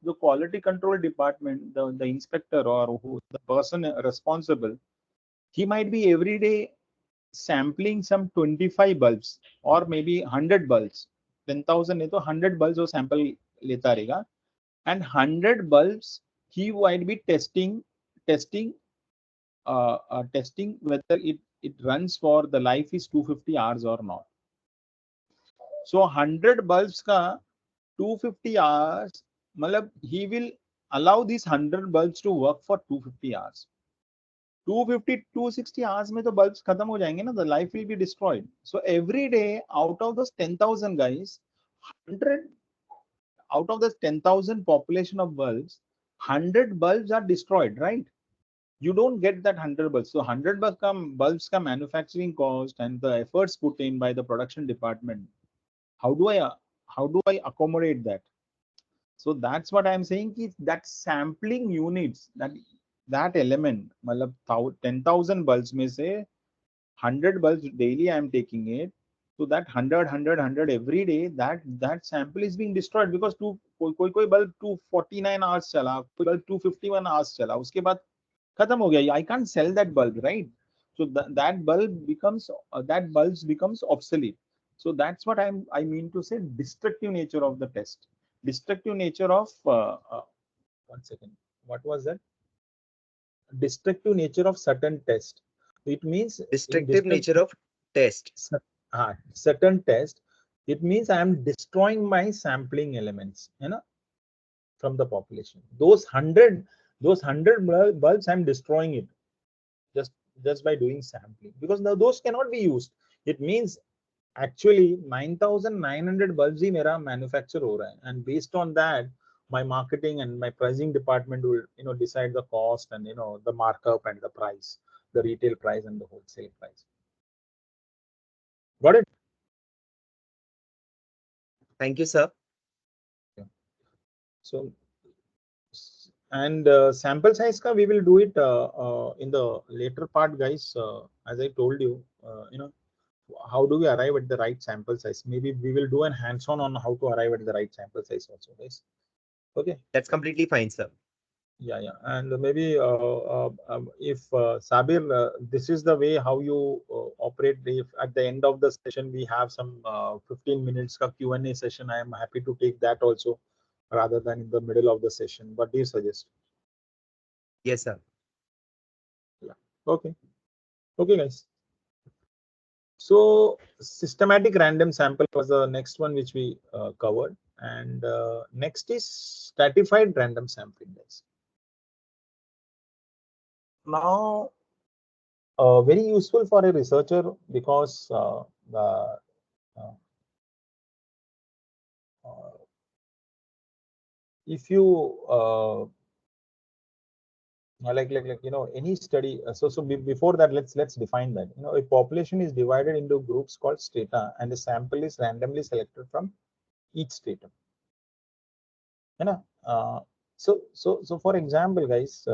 the quality control department, the inspector or who the person responsible, he might be every day sampling some 25 bulbs or maybe 100 bulbs. 10,000 है तो 100 bulbs वो sample लेता रहेगा, and 100 bulbs he might be testing testing whether it runs for the life is 250 hours or not. So 100 bulbs ka 250 hours, matlab he will allow these 100 bulbs to work for 250 hours. 250 260 hours में तो bulbs खत्म हो जाएंगे ना, the life will be destroyed. So every day out of those 10,000 guys, 100 out of the 10,000 population of bulbs, 100 bulbs are destroyed, right? You don't get that 100 bulbs. So 100 bulbs ka manufacturing cost and the efforts put in by the production department. How do I accommodate that? So that's what I'm saying. Is that sampling units, that element, matlab 10,000 bulbs में से 100 bulbs daily I am taking it. So that 100 every day, that sample is being destroyed because कोई bulb 249 hours चला, कोई bulb 251 hours चला, उसके बाद खत्म हो गया. I can't sell that bulb, right? So that bulb becomes obsolete. So that's what I mean to say, destructive nature of the test, destructive nature of 1 second. What was that? Destructive nature of certain test. It means in Destructive nature of test. certain test. It means I am destroying my sampling elements, from the population. Those 100 bulbs, I'm destroying it just by doing sampling, because now those cannot be used. It means actually 9,900 bulbs ही मेरा manufacture हो रहा है, and based on that my marketing and my pricing department will decide the cost and the markup and the price, the retail price and the wholesale price. Got it? Thank you, sir. Yeah. So and sample size ka we will do it in the later part, guys. As I told you, how do we arrive at the right sample size? Maybe we will do an hands-on how to arrive at the right sample size also, guys. Okay. That's completely fine, sir. Yeah, and maybe if Sabir, this is the way how you operate. If at the end of the session we have some 15 minutes ka Q&A session, I am happy to take that also, rather than in the middle of the session. What do you suggest? Yes, sir. Yeah. Okay, guys. So systematic random sample was the next one which we covered, and next is stratified random sampling, guys. Now very useful for a researcher, because uh, if you like any study, before that, let's define that. A population is divided into groups called strata, and a sample is randomly selected from each stratum. So for example, guys,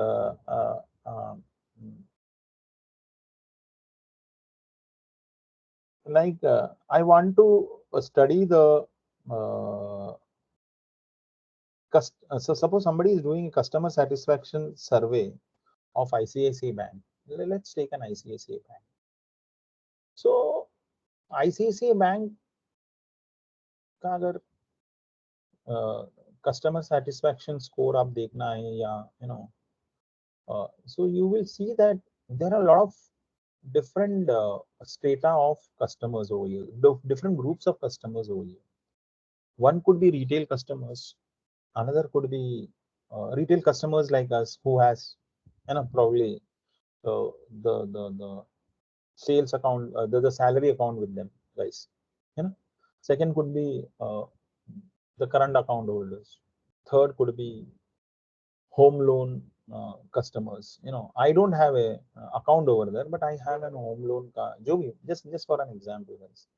like I want to study the so suppose somebody is doing a customer satisfaction survey of ICICI Bank. Let's take an ICICI Bank. So ICICI Bank का अगर customer satisfaction score आप देखना है, या so you will see that there are a lot of different strata of customers over here, different groups of customers over here. One could be retail customers, another could be retail customers like us who has probably the sales account, the salary account with them, guys. Second could be the current account holders. Third could be home loan customers. I don't have a account over there, but I have an home loan just for an example, guys.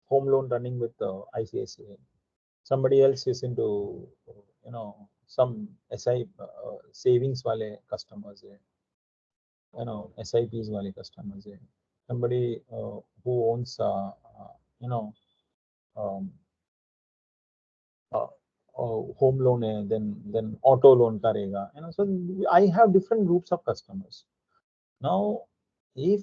Home loan running with ICICI. Somebody else is into some SI savings wale customers hai, SIPs wale customers hai, somebody who owns um, uh, home loan hai, then auto loan karega, so I have different groups of customers. Now if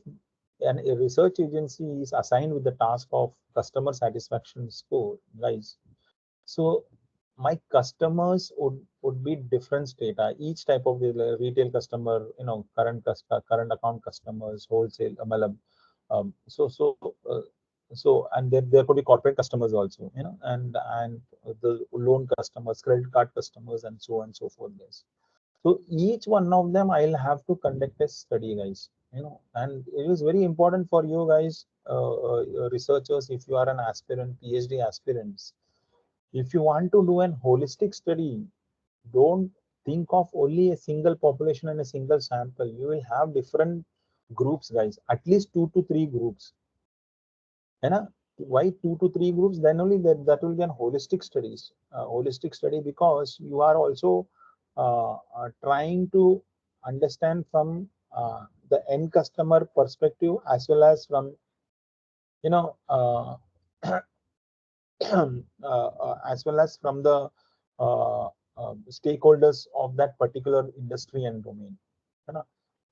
a research agency is assigned with the task of customer satisfaction score, guys, so my customers would be different strata. Each type of the retail customer, current account customers, wholesale, um, so so uh, so and there could be corporate customers also, and the loan customers, credit card customers, and so on and so forth, guys. So each one of them I'll have to conduct a study, guys. And it is very important for you guys, researchers, if you are an aspirant, PhD aspirants. If you want to do an holistic study, don't think of only a single population and a single sample. You will have different groups, guys, at least 2 to 3 groups. Why 2 to 3 groups? Then only that will be an holistic study, because you are also trying to understand from the end customer perspective, as well as from you know as well as from the stakeholders of that particular industry and domain.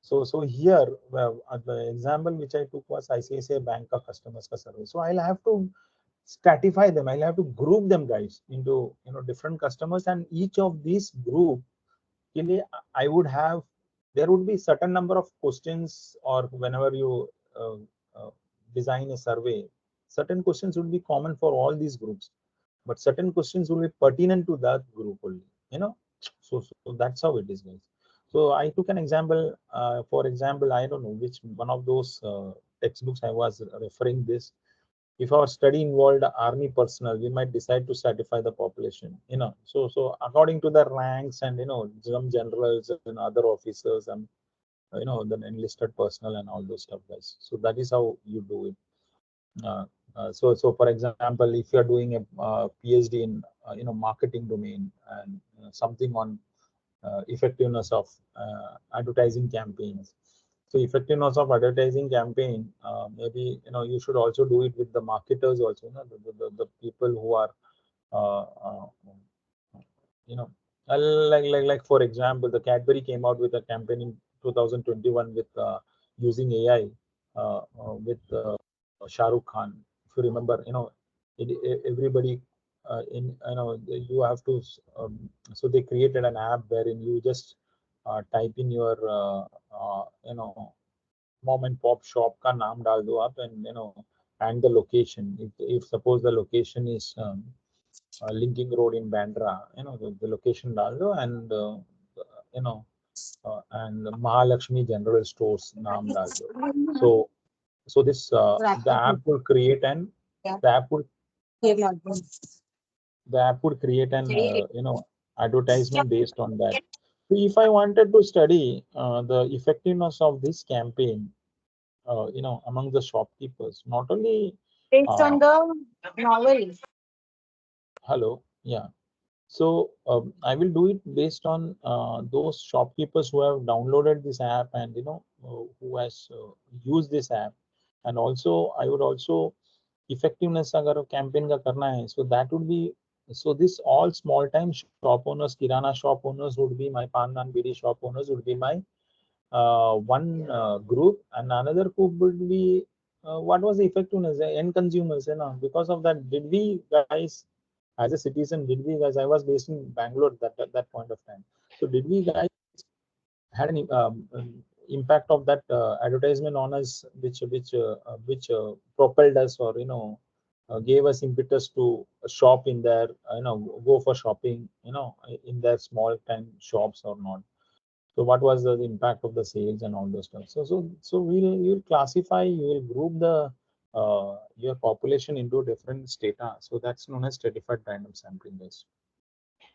So here, well, the example which I took was ICICI Bank ka customers ka survey. So I'll have to stratify them. I'll have to group them, guys, into different customers, and each of these group, I would have, there would be certain number of questions, or whenever you uh, uh, design a survey, certain questions would be common for all these groups, but certain questions will be pertinent to that group only. So that's how it is, guys. So I took an example. For example, I don't know which one of those textbooks I was referring this. If our study involved army personnel, we might decide to stratify the population. So according to the ranks, and some generals and other officers, and the enlisted personnel and all those stuff, guys. So that is how you do it. So for example, if you are doing a PhD in marketing domain, and something on effectiveness of advertising campaigns. So effectiveness of advertising campaign, maybe you should also do it with the marketers also, the people who are uh, uh, you know like for example, the Cadbury came out with a campaign in 2021 with using AI with Shah Rukh Khan. If you remember, everybody in you have to so they created an app wherein you just type in your mom and pop shop ka naam dal do aap, and the location. If suppose the location is Linking Road in Bandra, the location dal do, and you know and Mahalakshmi General Stores naam dal do. So this the app will create an the app would the app would create an advertisement based on that. So if I wanted to study the effectiveness of this campaign, among the shopkeepers, not only Based uh, on the novel. hello, yeah. So I will do it based on those shopkeepers who have downloaded this app, and who has used this app, and also I would also effectiveness agar campaign ka karna hai, so that would be, so this all small time shop owners, kirana shop owners would be my, pan and bidi shop owners would be my one group, and another group would be what was the effectiveness, end consumers, because of that, did we guys, as a citizen, did we guys, I was based in Bangalore at that point of time, so did we guys had an impact of that advertisement on us, which propelled us, or gave us impetus to shop in their, go for shopping, in their small time shops or not. So what was the impact of the sales and all those stuff. So you'll classify, you will group the your population into different strata. So that's known as stratified random sampling based.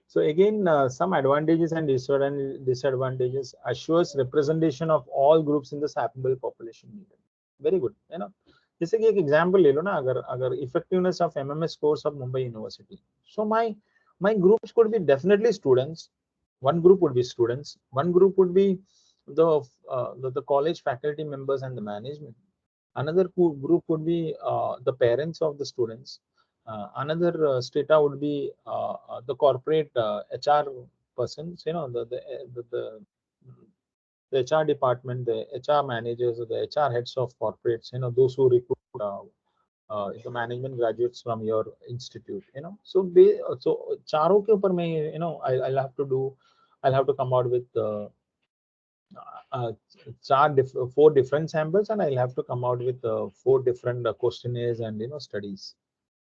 So again, some advantages and disadvantages. Assures representation of all groups in the sampable population needed. Very good. जैसे कि एक example ले लो ना, अगर effectiveness of MMS course of Mumbai University. So my groups could be definitely students, One group would be students. One group would be the college faculty members and the management. Another group would be the parents of the students. Another strata would be the corporate HR persons. You know, the HR department, the HR managers, or the HR heads of corporates. You know, those who recruit the management graduates from your institute. You know, so चारों के ऊपर मैं, you know, I'll have to come out with uh, four different samples, and I'll have to come out with four different questionnaires and, you know, studies.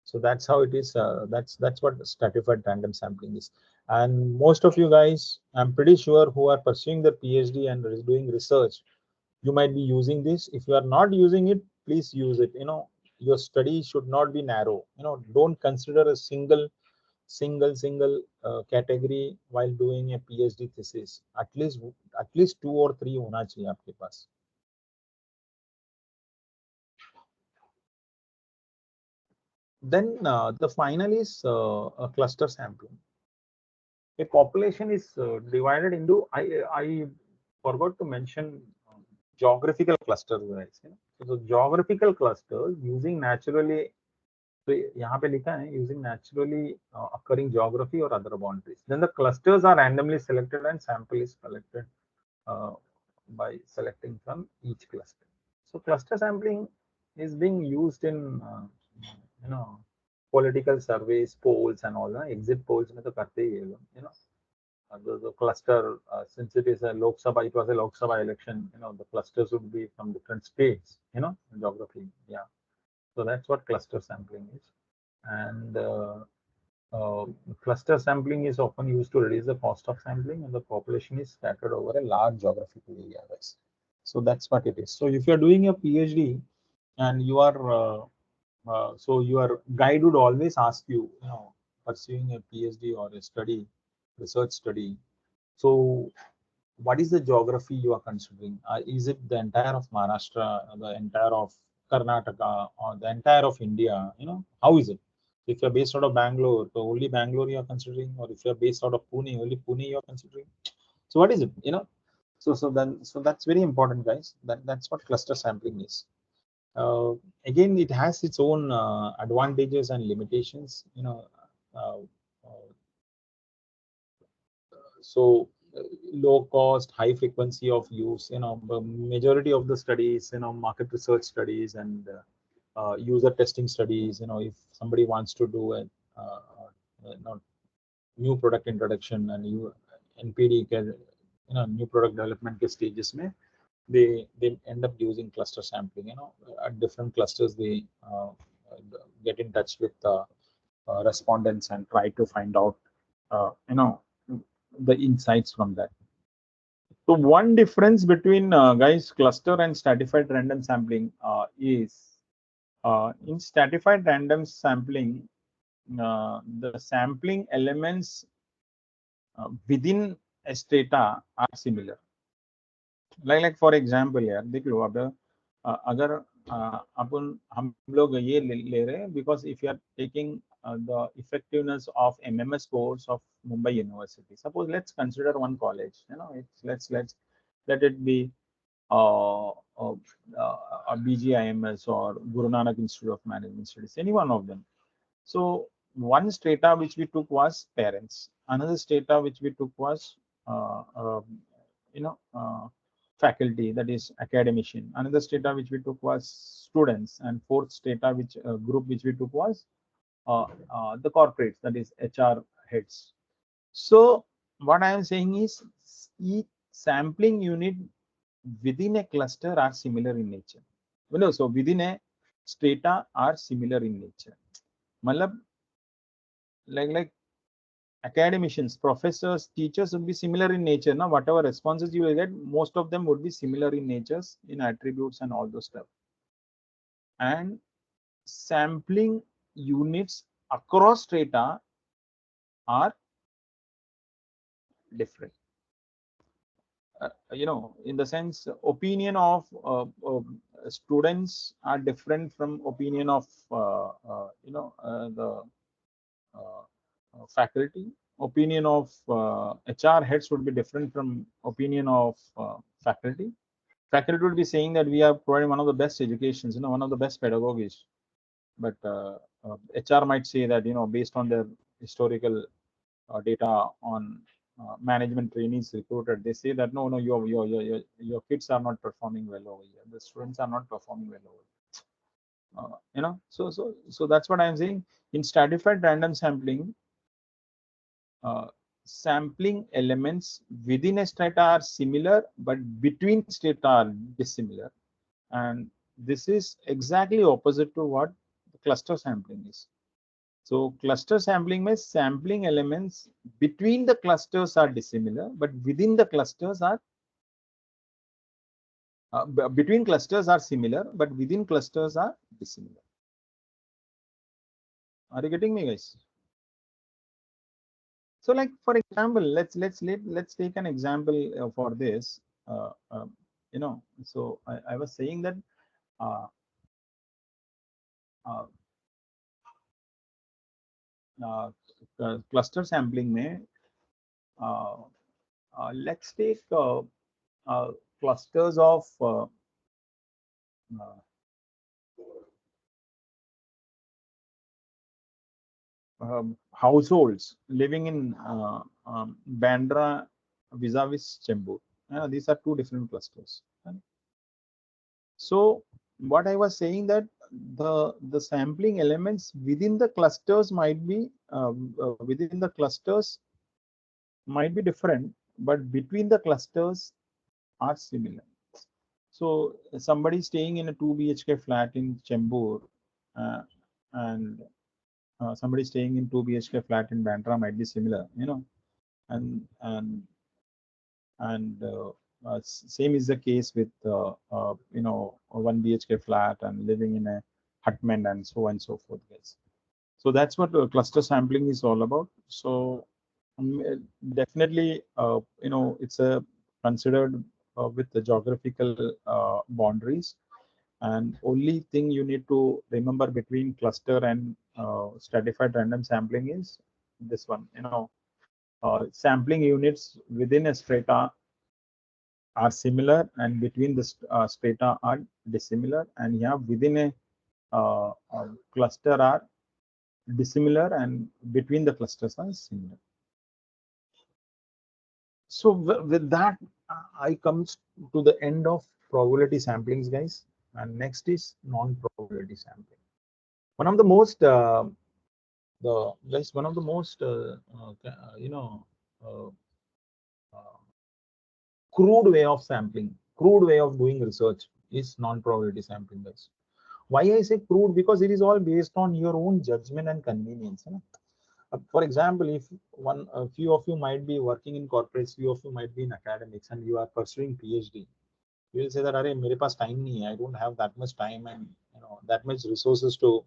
So that's how it is. That's what stratified random sampling is. And most of you guys, I'm pretty sure, who are pursuing their PhD and doing research, you might be using this. If you are not using it, please use it. You know, your study should not be narrow. You know, don't consider a single category while doing a PhD thesis. At least two or three होना चाहिए आपके पास. Then the final is a cluster sampling. A population is divided into, I forgot to mention geographical clusters, guys. You know? So the geographical clusters using naturally, तो यहाँ पे लिखा है using naturally occurring geography or other boundaries. Then the clusters are randomly selected and sample is collected by selecting from each cluster. So cluster sampling is being used in you know, political surveys, polls, and all that. Exit polls में तो करते ही है लोग, you know. The cluster, since it is a Lok Sabha, it was a Lok Sabha election. You know, the clusters would be from different states. You know, geography. Yeah. So that's what cluster sampling is. And cluster sampling is often used to reduce the cost of sampling, and the population is scattered over a large geographical area. Guys. So that's what it is. So if you're doing a PhD and you are so your guide would always ask you, you know, pursuing a PhD or a research study. So what is the geography you are considering? Is it the entire of Maharashtra, the entire of Karnataka, or the entire of India? You know, how is it? If you're based out of Bangalore, so only Bangalore you are considering, or if you're based out of Pune, only Pune you are considering. So what is it? You know, so that's very important, guys. That's what cluster sampling is. Uh, Again, it has its own advantages and limitations. You know, uh, uh, so low cost, high frequency of use. You know, the majority of the studies, you know, market research studies and user testing studies. You know, if somebody wants to do a you know, new product introduction and new NPD, you know, new product development के stages में, they end up using cluster sampling. You know, at different clusters they get in touch with respondents and try to find out you know, the insights from that. So one difference between guys cluster and stratified random sampling is in stratified random sampling, the sampling elements within a strata are similar. Like for example यार देख लो अब अगर अपन हम लोग ये ले रहे हैं because if you are taking the effectiveness of MMS course of Mumbai University, suppose let's consider one college, you know, let's let it be uh, uh, BGIMS or Guru Nanak Institute of Management Studies, any one of them. So one strata which we took was parents, another strata which we took was you know, faculty, that is academician, another strata which we took was students, and fourth strata which group which we took was the corporates, that is HR heads. So what I am saying is each sampling unit within a cluster are similar in nature. You know, so within a strata are similar in nature. Matlab, like academicians, professors, teachers would be similar in nature. Now, whatever responses you will get, most of them would be similar in natures, in attributes and all those stuff. And sampling units across strata are different. You know, in the sense, opinion of students are different from opinion of you know, the faculty, opinion of HR heads would be different from opinion of faculty. Faculty would be saying that we are providing one of the best educations, one of the best pedagogies. But HR might say that, based on their historical data on management trainees recruited, they say that no, your kids are not performing well over here. The students are not performing well over here. So that's what I'm saying. In stratified random sampling, sampling elements within a strata are similar, but between strata are dissimilar. And this is exactly opposite to what cluster sampling is. So cluster sampling means sampling elements between the clusters are dissimilar, but within the clusters are between clusters are similar, but within clusters are dissimilar. Are you getting me, guys? So, like for example, let's take an example for this. So I was saying that uh, uh, cluster sampling may let's take clusters of uh, households living in Bandra vis-a-vis Chembur. These are two different clusters. So what I was saying that the sampling elements within the clusters might be within the clusters might be different, but between the clusters are similar. So somebody staying in a 2 BHK flat in Chembur and somebody staying in 2 BHK flat in Bandra might be similar, and and same is the case with a 1 BHK flat and living in a hutment and so on and so forth, guys. So that's what cluster sampling is all about. So definitely, it's a considered with the geographical boundaries. And only thing you need to remember between cluster and stratified random sampling is this one. Sampling units within a strata are similar, and between the strata are dissimilar, and you have within a cluster are dissimilar, and between the clusters are similar. So with that, I comes to the end of probability samplings, guys. And next is non-probability sampling. One of the most one of the most uh, uh, crude way of sampling, crude way of doing research is non-probability sampling, guys. Why I say crude? Because it is all based on your own judgment and convenience. For example, if a few of you might be working in corporates, few of you might be in academics, and you are pursuing PhD, you will say that, "Arey, mere paas time nahi hai. I don't have that much time and that much resources to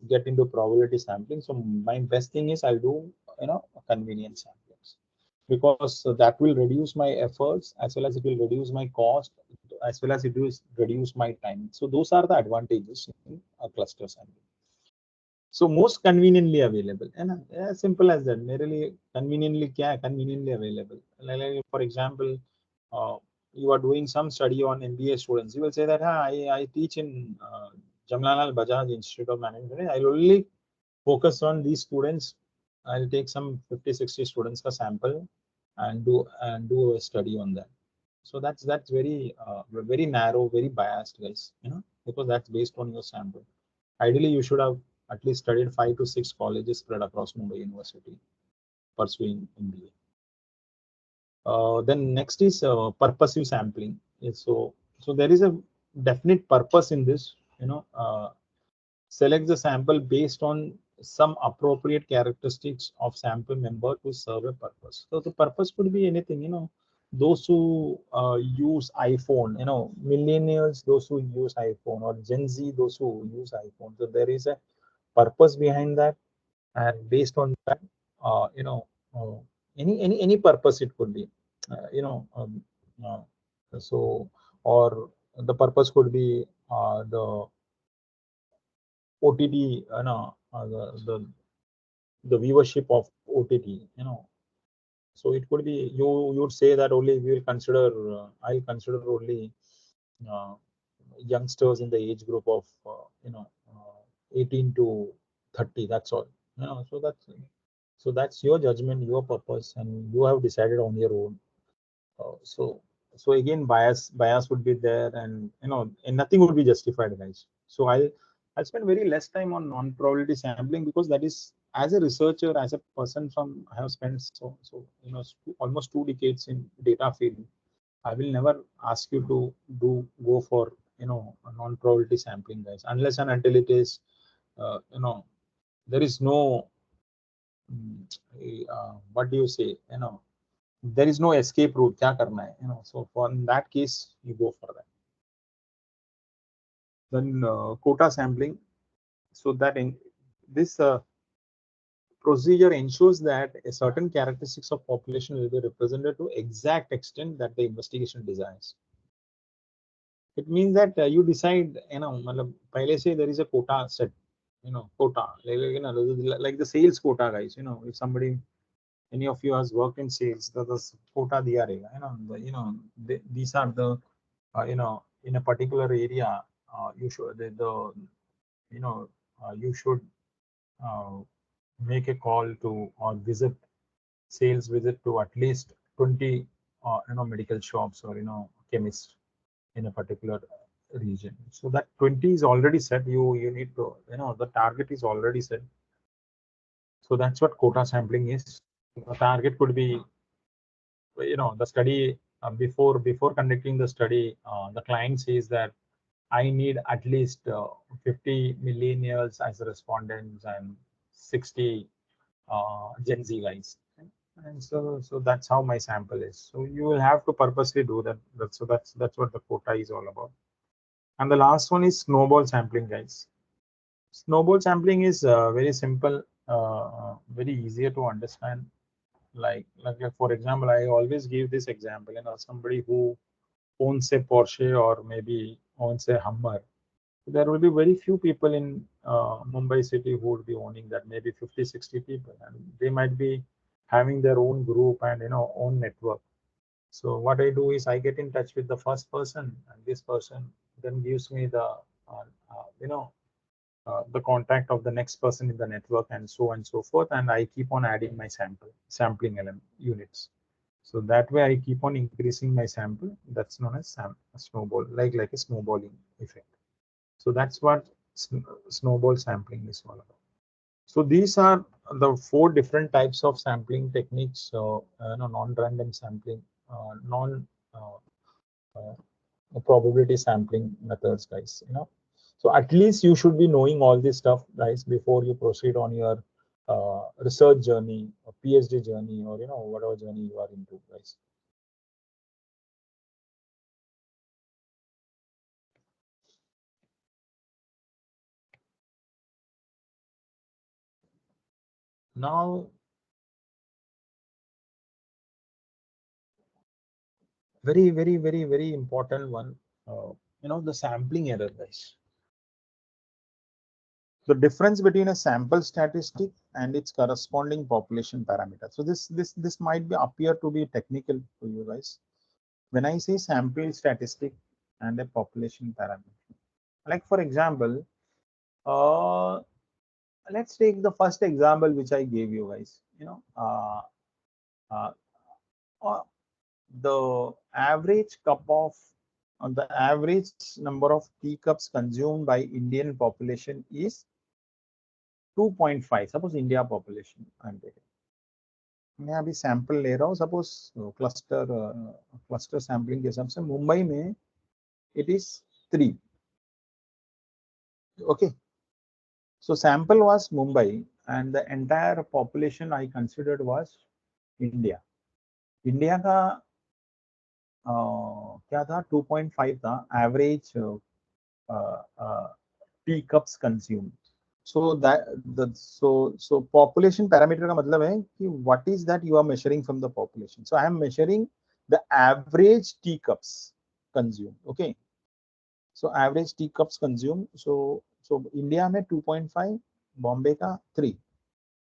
get into probability sampling. So my best thing is I'll do convenience samplings, because that will reduce my efforts, as well as it will reduce my cost, as well as it will reduce my time." So those are the advantages in a cluster sampling. So most conveniently available, and simple as that. Merely conveniently kya hai? Conveniently available. Like for example, uh, you are doing some study on MBA students. You will say that, I teach in Jamnalal Bajaj Institute of Management. I'll only focus on these students. I'll take some 50-60 students ka sample and do a study on that. So that's very narrow, very biased, guys. Because that's based on your sample. Ideally, you should have at least studied 5 to 6 colleges spread across Mumbai University pursuing MBA. Then next is purposive sampling. So there is a definite purpose in this. Select the sample based on some appropriate characteristics of sample member to serve a purpose. So the purpose could be anything. Those who use iPhone, millennials, those who use iPhone, or Gen Z, those who use iPhone. So there is a purpose behind that, and based on that, uh, any purpose it could be, uh, so or the purpose could be the OTT, the viewership of OTT, you know. So it could be you would say that only we will consider I'll consider only uh, youngsters in the age group of 18 to 30. That's all. You know, so that's your judgment, your purpose, and you have decided on your own. So again, bias would be there, and and nothing would be justified, guys. So I'll spend very less time on non-probability sampling, because that is, as a researcher, as a person from, I have spent almost 2 decades in data field. I will never ask you to go for a non-probability sampling, guys, unless and until it is there is no what do you say, there is no escape route, kya karna hai, so for in that case you go for that. Then quota sampling, so that in this procedure ensures that a certain characteristics of population will be represented to exact extent that the investigation desires. It means that you decide, matlab, pehle se there is a quota set, quota, like the sales quota, guys. If somebody, any of you has worked in sales, the quota diya rahega, these are the, in a particular area, you should you should uh, make a call to or sales visit to at least 20 medical shops or chemists in a particular region. So that 20 is already set. You need to, the target is already set. So that's what quota sampling is. The target could be, the study, before conducting the study, the client says that I need at least 50 millennials as respondents and 60 Gen Z guys. And so that's how my sample is. So you will have to purposely do that. So that's what the quota is all about. And the last one is snowball sampling, guys. Snowball sampling is very simple, very easier to understand. Like for example, I always give this example. Somebody who owns a Porsche or maybe owns a Hummer, there will be very few people in Mumbai city who would be owning that, maybe 50, 60 people, and they might be having their own group and own network. So what I do is I get in touch with the first person, and this person then gives me the contact of the next person in the network, and so on and so forth. And I keep on adding my sampling element units. So that way I keep on increasing my sample. That's known as a snowball, like a snowballing effect. So that's what snowball sampling is all about. So these are the 4 different types of sampling techniques. So non-random sampling, non probability sampling methods, guys. So at least you should be knowing all this stuff, guys, before you proceed on your research journey or PhD journey, or whatever journey you are into, guys. Now, very important one, the sampling error, guys. The difference between a sample statistic and its corresponding population parameter. So this might be appear to be technical to you guys. When I say sample statistic and a population parameter, like for example, let's take the first example which I gave you guys. Uh, uh, the average cup of the average number of teacups consumed by Indian population is 2.5. Suppose India population I'm taking. मैं अभी sample ले रहा हूँ, suppose cluster sampling के हिसाब से मुंबई में it is 3. Okay, so sample was Mumbai and the entire population I considered was India. India का क्या था, 2.5 था average teacups consumed. So that so population parameter का मतलब है कि what is that you are measuring from the population. So I am measuring the average teacups consumed. Okay, so average teacups consumed. So India में 2.5, Bombay का 3.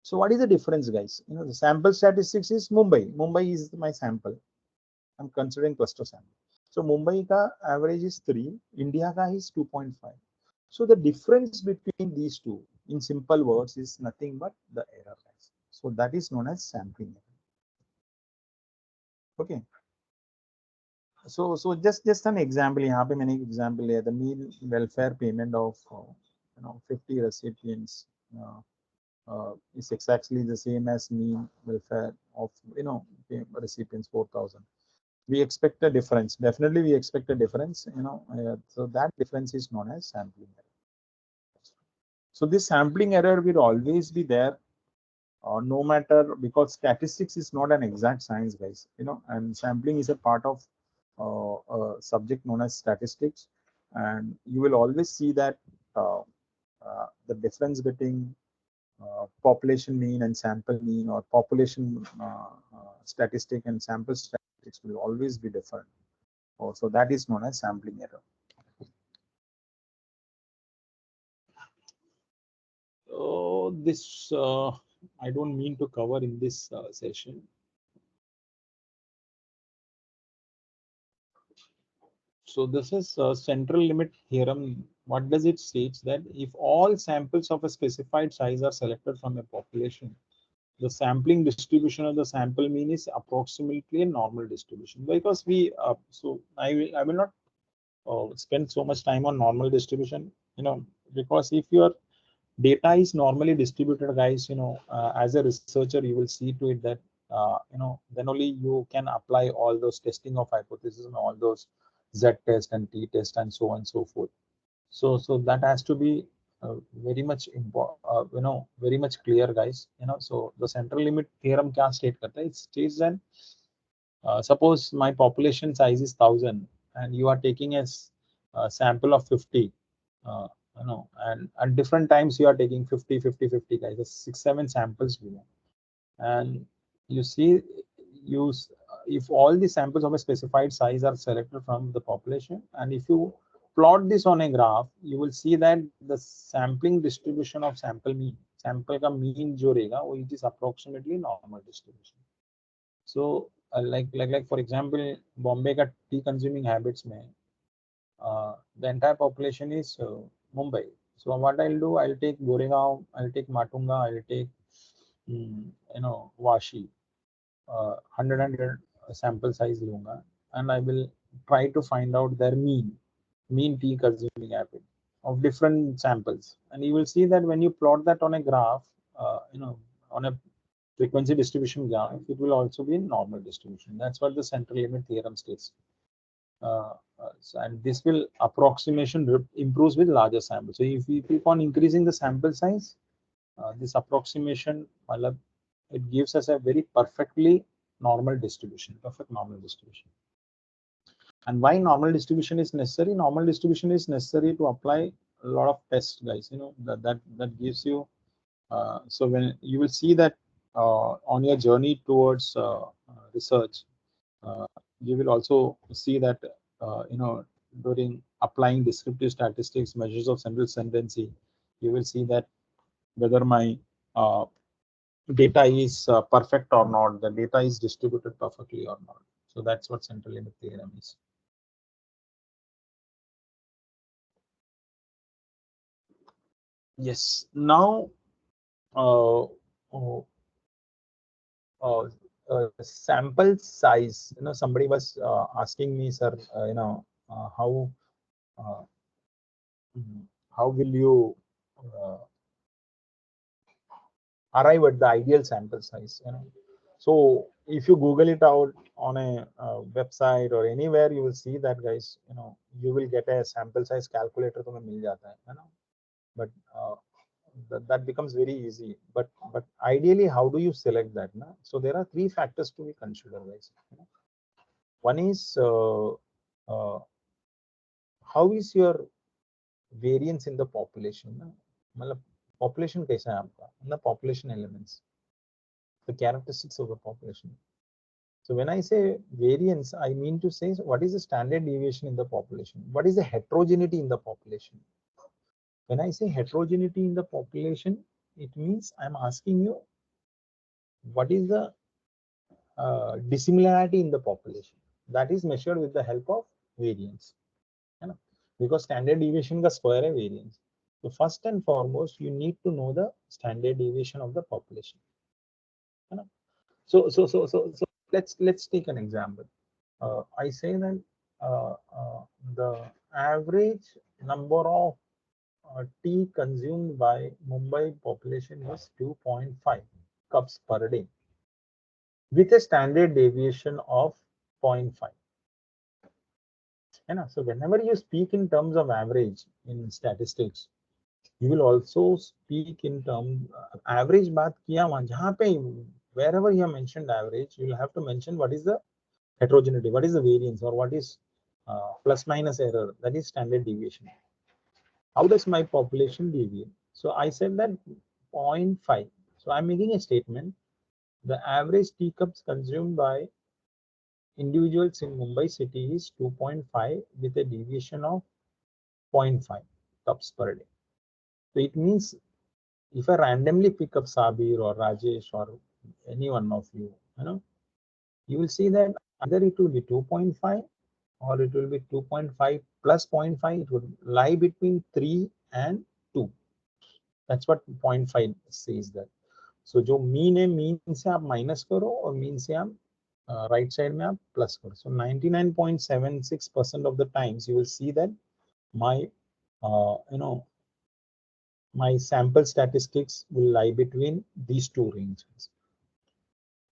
So what is the difference, guys? You know, the sample statistics is Mumbai. Mumbai is my sample. I'm considering cluster sample. So Mumbai ka average is 3, India ka is 2.5. So the difference between these two, in simple words, is nothing but the error, guys. So that is known as sampling error. Okay. So just an example. यहाँ पे मैंने एक example लिया. The meal welfare payment of 50 recipients is exactly the same as mean welfare of recipients 4,000. We expect a difference. Definitely, we expect a difference. So that difference is known as sampling error. So this sampling error will always be there, no matter, because statistics is not an exact science, guys. And sampling is a part of a subject known as statistics, and you will always see that the difference between population mean and sample mean, or population statistic and sample statistics will always be different. So that is known as sampling error. This I don't mean to cover in this session. So this is central limit theorem. What does it state? That if all samples of a specified size are selected from a population, the sampling distribution of the sample mean is approximately a normal distribution. Because we so I will not spend so much time on normal distribution, because if your data is normally distributed, guys, as a researcher, you will see to it that then only you can apply all those testing of hypothesis and all those Z test and T test and so on and so forth. So that has to be very much very much clear, guys. So the central limit theorem kya state karta hai? It states that suppose my population size is 1,000 and you are taking a sample of 50, and at different times you are taking 50, 50, 50, guys. There's 6, 7 samples given, and you see, if all the samples of a specified size are selected from the population, and if you plot this on a graph, you will see that the sampling distribution of sample ka mean jo रहेगा, it is approximately normal distribution. So like for example, Bombay ka tea consuming habits mein, the entire population is Mumbai. So what I'll do, I'll take Goregaon, I'll take Matunga, I'll take Vashi, 100 sample size lunga, and I will try to find out their mean tea consuming habit of different samples, and you will see that when you plot that on a graph, on a frequency distribution graph, it will also be in normal distribution. That's what the central limit theorem states. And this will approximation improves with larger sample. So if we keep on increasing the sample size, this approximation, it gives us a very perfectly normal distribution, perfect normal distribution. And why normal distribution is necessary? Normal distribution is necessary to apply a lot of tests, guys. That gives you. So when you will see that on your journey towards research, you will also see that during applying descriptive statistics, measures of central tendency, you will see that whether my data is perfect or not, the data is distributed perfectly or not. So that's what central limit theorem is. Yes. Now, sample size. Somebody was asking me, sir, uh, how will you arrive at the ideal sample size? So if you Google it out on a website or anywhere, you will see that, guys. You will get a sample size calculator. तुम्हें मिल जाता है, but that becomes very easy. But ideally, how do you select that? So there are 3 factors to be considered, guys. One is how is your variance in the population? मतलब population कैसा है आपका? The population elements, the characteristics of the population. So when I say variance, I mean to say what is the standard deviation in the population? What is the heterogeneity in the population? When I say heterogeneity in the population, it means I'm asking you what is the dissimilarity in the population. That is measured with the help of variance, है ना? Because standard deviation का square है variance. So first and foremost, you need to know the standard deviation of the population, है ना? So let's take an example. I say that the average number of tea consumed by Mumbai population is 2.5 cups per day with a standard deviation of 0.5. So whenever you speak in terms of average in statistics, you will also speak in terms average बात किया वहाँ जहाँ पे wherever you have mentioned average, you will have to mention what is the heterogeneity, what is the variance, or what is plus minus error, that is standard deviation. How does my population deviate? So I said that 0.5. So I'm making a statement. The average teacups consumed by individuals in Mumbai city is 2.5 with a deviation of 0.5 cups per day. So it means if I randomly pick up Sabir or Rajesh or any one of you, you will see that either it will be 2.5 or it will be 2.5 plus 0.5. It would lie between 3 and 2. That's what 0.5 says that. So जो mean है mean से आप minus करो और mean से आप right side में आप plus करो. So 99.76% of the times you will see that my my sample statistics will lie between these two ranges.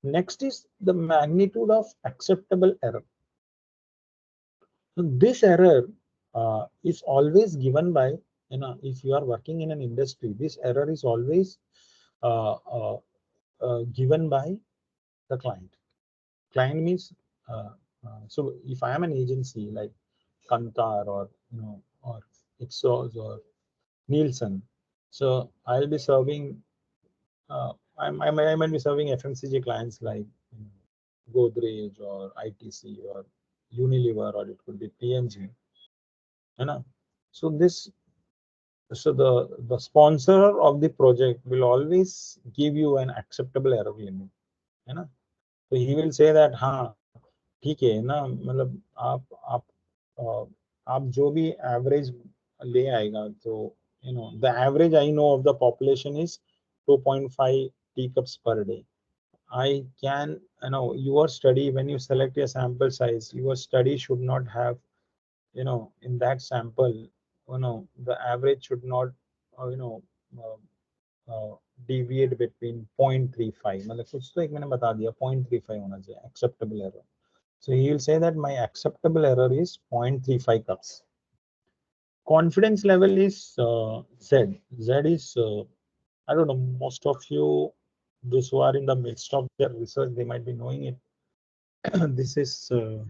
Next is the magnitude of acceptable error. So this error is always given by, if you are working in an industry, this error is always uh, uh, given by the client. Client means, so if I am an agency like Kantar or, or Ipsos or Nielsen, so I'll be serving, I might be serving FMCG clients like Godrej or ITC or Unilever, or it could be PNG. So the sponsor of the project will always give you an acceptable error limit. So he will say that हाँ ठीक है ना, मतलब आप जो भी average ले आएगा, तो the average I know of the population is 2.5 teacups per day. I can, your study, when you select a sample size, your study should not have, in that sample, the average should not, uh, deviate between 0.35. मतलब कुछ तो एक मैंने बता दिया 0.35 होना चाहिए acceptable error. So he will say that my acceptable error is 0.35 cups. Confidence level is Z. Z is, I don't know, most of you, those who are in the midst of their research, they might be knowing it. This is, or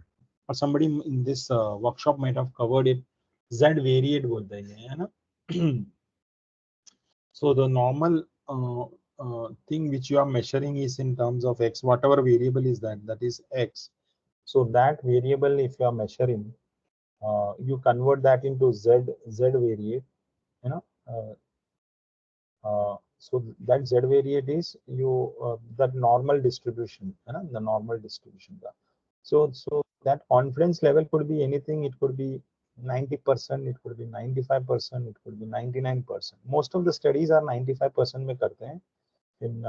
somebody in this workshop might have covered it. Z variate बोलते हैं, है ना? So the normal thing which you are measuring is in terms of X, whatever variable is that is X. So that variable, if you are measuring, you convert that into Z variate, so that Z variate is that normal distribution, the normal distribution. So that confidence level could be anything. It could be 90%, it could be 95%, it could be 99%. Most of the studies are 95% में करते हैं in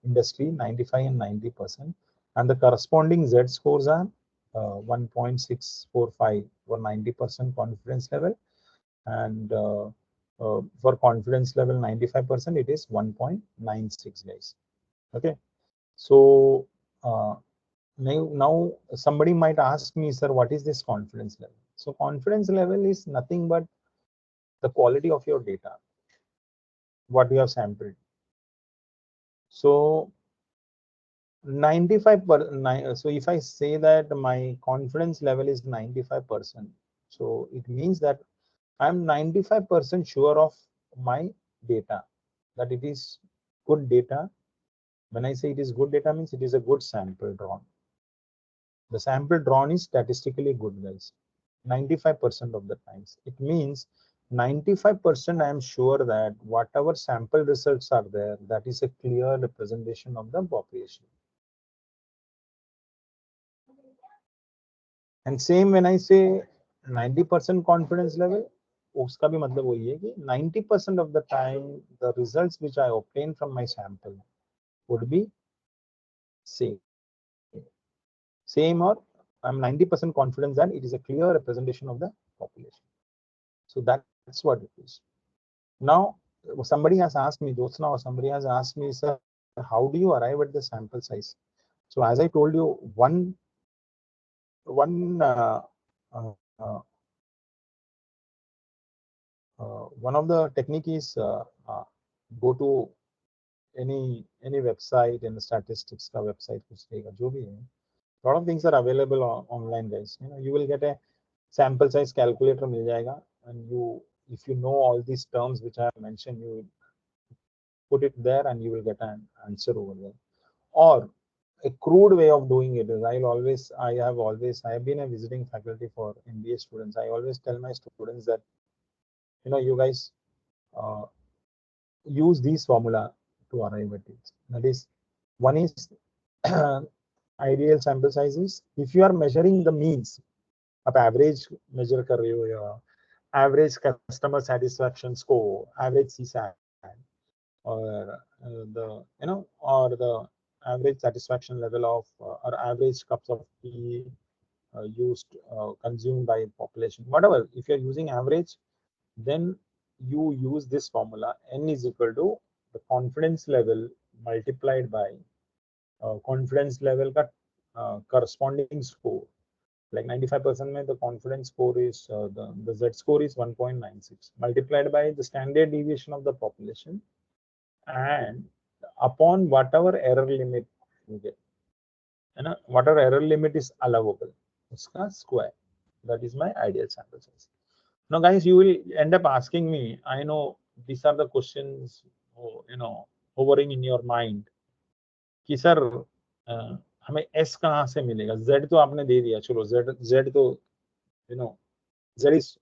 industry, 95 and 90%, and the corresponding Z scores are 1.645 for 90% confidence level, and for confidence level 95%, it is 1.96 guys. Okay, so now somebody might ask me, sir, what is this confidence level? So confidence level is nothing but the quality of your data, what you have sampled. So 95%. So if I say that my confidence level is 95%, so it means that I'm 95% sure of my data, that it is good data. When I say it is good data, means it is a good sample drawn. The sample drawn is statistically good, guys, 95% of the times. It means 95% I am sure that whatever sample results are there, that is a clear representation of the population. And same when I say 90% confidence level, उसका भी मतलब वही है कि 90% of the time the results which I obtain from my sample would be same or I'm 90% confident that it is a clear representation of the population. So that's what it is. Now somebody has asked me, Jyotsna, or somebody has asked me, sir, how do you arrive at the sample size? So as I told you, one uh, one of the technique is go to any website and statistics का website कुछ रहेगा जो भी है. Lot of things are available online, guys. You will get a sample size calculator मिल जाएगा, and if you know all these terms which I have mentioned, you put it there and you will get an answer over there. Or a crude way of doing it is I have been a visiting faculty for MBA students. I always tell my students that you guys uh, use these formula to arrive at it. That is, one is ideal sample sizes. If you are measuring the means, आप average measure कर रहे हो या average customer satisfaction score, average CSAT, or or the average satisfaction level of or average cups of tea used consumed by population, whatever. If you are using average, then you use this formula. N is equal to the confidence level multiplied by confidence level का corresponding score. Like 95% mein the confidence score is the Z score is 1.96 multiplied by the standard deviation of the population and upon whatever error limit you get. Whatever error limit is allowable, uska square. That is my ideal sample size. Now, guys, you will end up asking me. I know these are the questions, hovering in your mind. कि sir हमें S कहाँ से मिलेगा? Z तो आपने दे दिया, चलो Z तो Z is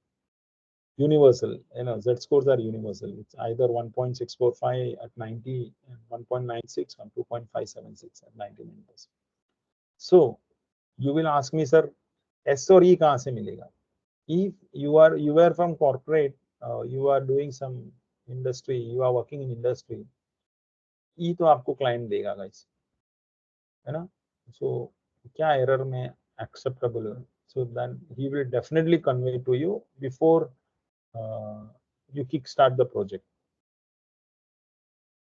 universal. Z scores are universal. It's either 1.645 at 90 and 1.96 or 2.576 at 99%. So you will ask me, sir, S और E कहाँ से मिलेगा? If you were from corporate, you are doing some industry, you are working in industry, E तो आपको client देगा, guys, है ना? So क्या error में acceptable है? So then he will definitely convey to you before you kickstart the project.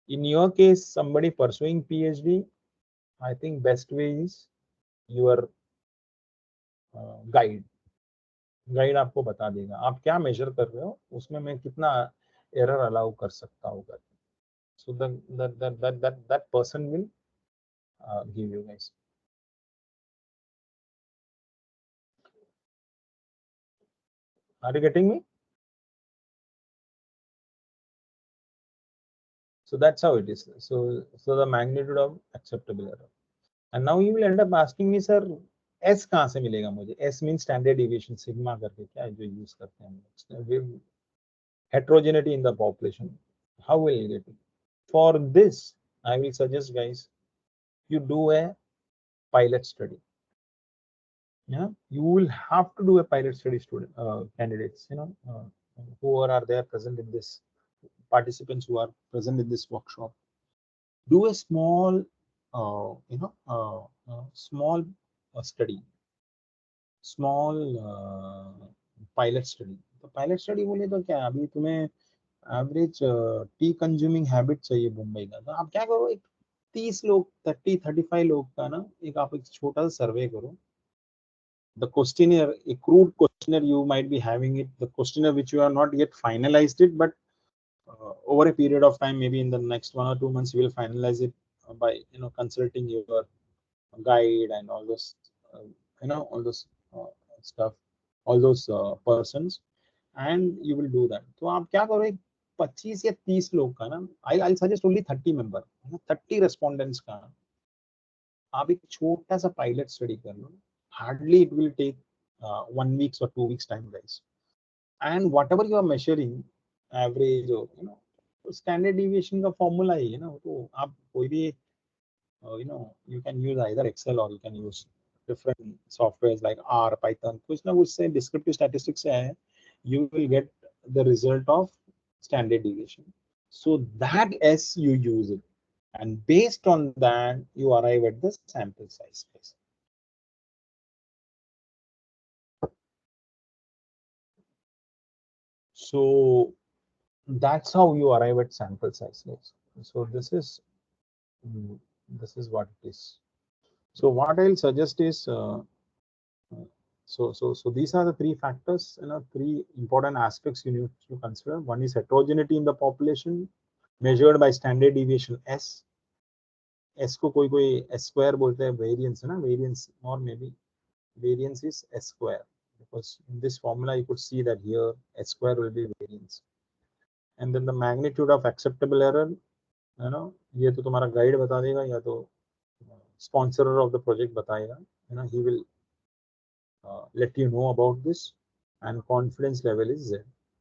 In your case, somebody pursuing PhD, I think best way is your guide. Guide आपको बता देगा आप क्या मेजर कर रहे हो, उसमें मैं कितना एरर अलाउ कर सकता हूँ. So that person will give you, guys. Are you getting me? So that's how it is. So the magnitude of acceptable error. And now you will end up asking me, sir, S कहाँ से मिलेगा मुझे? S means standard deviation, sigma करके क्या जो use करते हैं. Heterogeneity in the population. How will you get it? For this, I will suggest, guys, you do a pilot study. Yeah, you will have to do a pilot study, candidates, who are there present in this, participants who are present in this workshop. Do a small, small study, small pilot study. तो pilot study बोले तो क्या, अभी तुम्हें average T consuming habit चाहिए मुंबई का, तो आप क्या करो, एक 30 लोग 35 लोग का ना आप एक छोटा सा सर्वे करो. The questionnaire, a crude questionnaire, you might be having it, the questionnaire which you are not yet finalized it, but over a period of time, maybe in the next 1 or 2 months, you will finalize it by consulting your guide and all those all those stuff, all those persons, and you will do that. तो आप क्या करो, एक 25 या 30 लोग का ना, I'll suggest only 30 member, 30 respondents का आप एक छोटा सा pilot study कर लो. Hardly it will take 1 week or 2 weeks time, guys. and whatever you are measuring, average or तो standard deviation का formula ही है ना, तो आप कोई भी you can use either Excel or you can use different softwares like R, Python, कुछ ना कुछ से descriptive statistics से है, you will get the result of standard deviation. So that S you use it, and based on that you arrive at the sample size. So that's how you arrive at sample size. So this is what it is. So what I'll suggest is so these are the three factors, three important aspects you need to consider. One is heterogeneity in the population measured by standard deviation S. S को कोई S square बोलते हैं, variance है ना, variance, or maybe variance is S square, because in this formula you could see that here S square will be variance. And then the magnitude of acceptable error, ये तो तुम्हारा guide बता देगा या तो sponsor of the project बताएगा, he will let you know about this, and confidence level is Z.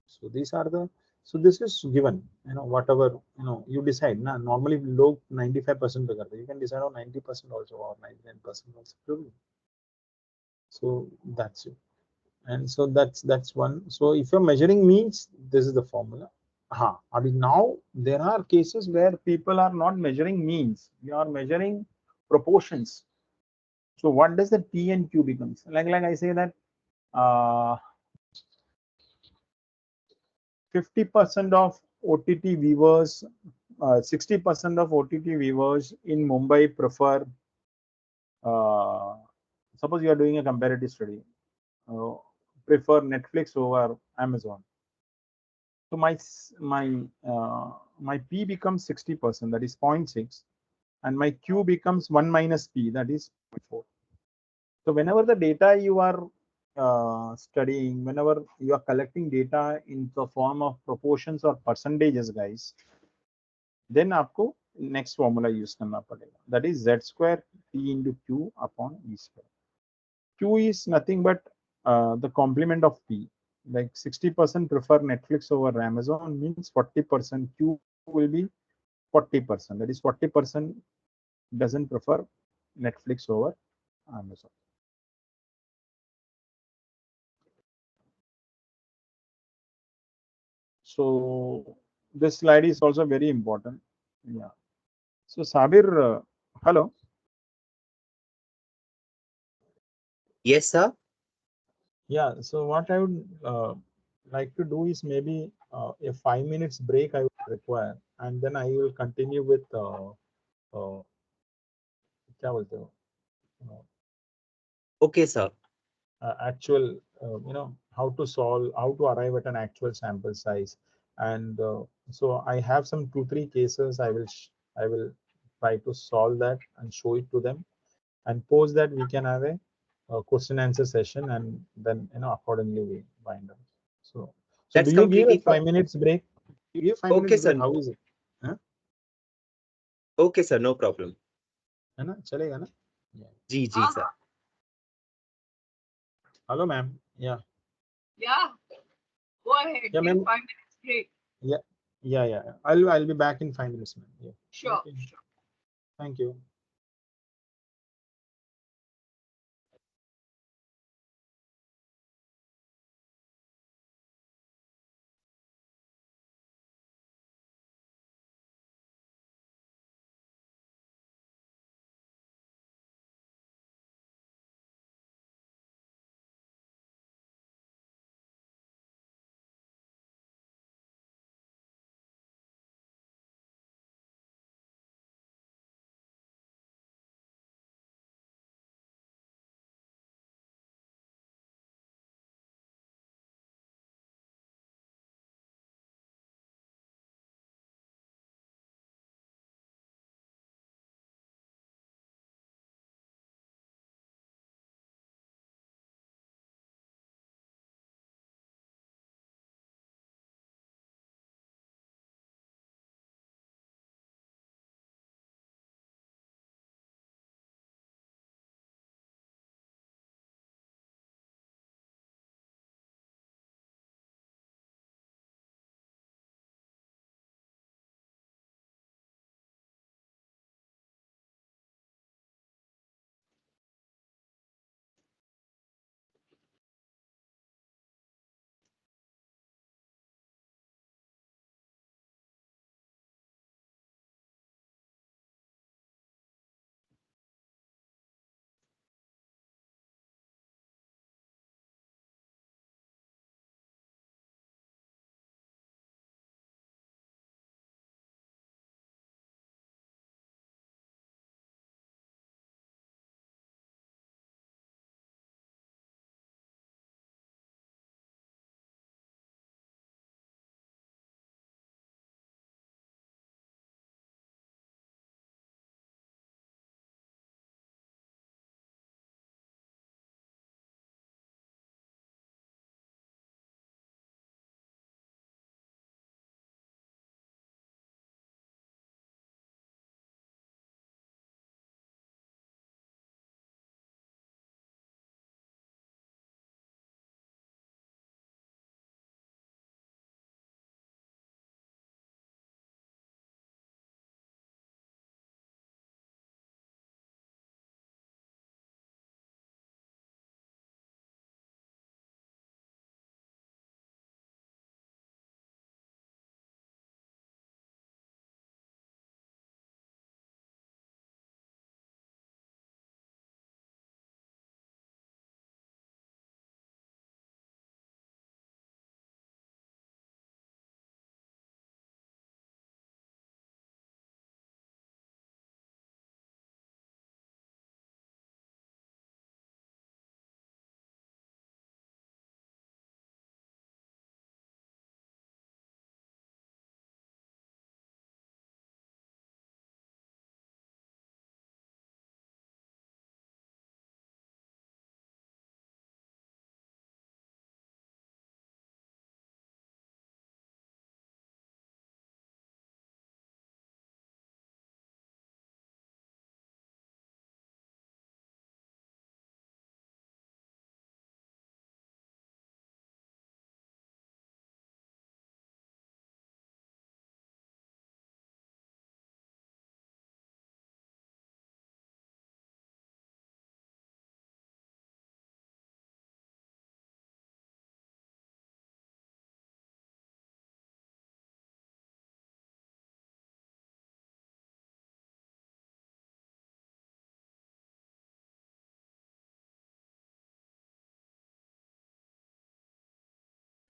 So these are the, so this is given, whatever you decide ना, normally लोग 95% पे करते हैं, you can decide on 90% also or 99% also. So that's it. And so that's one. So if you're measuring means, this is the formula. I mean, now there are cases where people are not measuring means, we are measuring proportions. So what does the P and Q becomes? Like I say that 50% of OTT viewers, 60% of OTT viewers in Mumbai prefer, suppose you are doing a comparative study, prefer Netflix over Amazon. So my P becomes 60%, that is 0.6, and my Q becomes 1 minus P, that is 0.4. So whenever the data you are studying, whenever you are collecting data in the form of proportions or percentages, guys, then आपको next formula use करना पड़ेगा, that is Z square P into Q upon E square. Q is nothing but the complement of P. Like 60% prefer Netflix over Amazon means 40% Q will be 40%. That is 40% doesn't prefer Netflix over Amazon. So this slide is also very important. Yeah. So Sabir, hello. Yes, sir. Yeah. So what I would like to do is maybe a 5 minutes break I would require, and then I will continue with क्या बोलते हो? Okay, sir. Actual, how to solve, how to arrive at an actual sample size. And so I have some 2-3 cases. I will try to solve that and show it to them, and post that we can have a question answer session, and then accordingly we wind up. So do That's you give a completely 5 fine. minutes break? You give 5 Okay, minutes break? sir. How is it? Huh? Okay, sir. No problem. है ना, चलेगा ना? जी, जी, sir. Hello, ma'am. Yeah. Yeah. Go ahead. Yeah, Give ma'am. 5 minutes break. Yeah. I'll be back in 5 minutes, ma'am. Yeah. Sure. Okay. Thank you.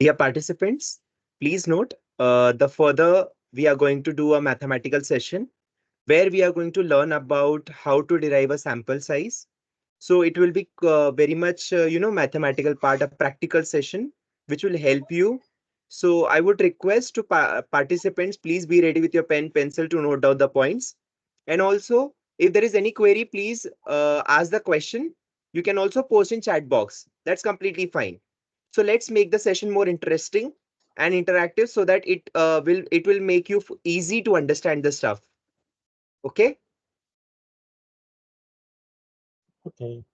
Dear participants, please note the further we are going to do a mathematical session where we are going to learn about how to derive a sample size. So it will be very much, mathematical part, a practical session, which will help you. So I would request to participants, please be ready with your pen, pencil to note down the points. And also, if there is any query, please ask the question. You can also post in chat box. That's completely fine. So let's make the session more interesting and interactive so that it will make you easy to understand the stuff. Okay. Okay.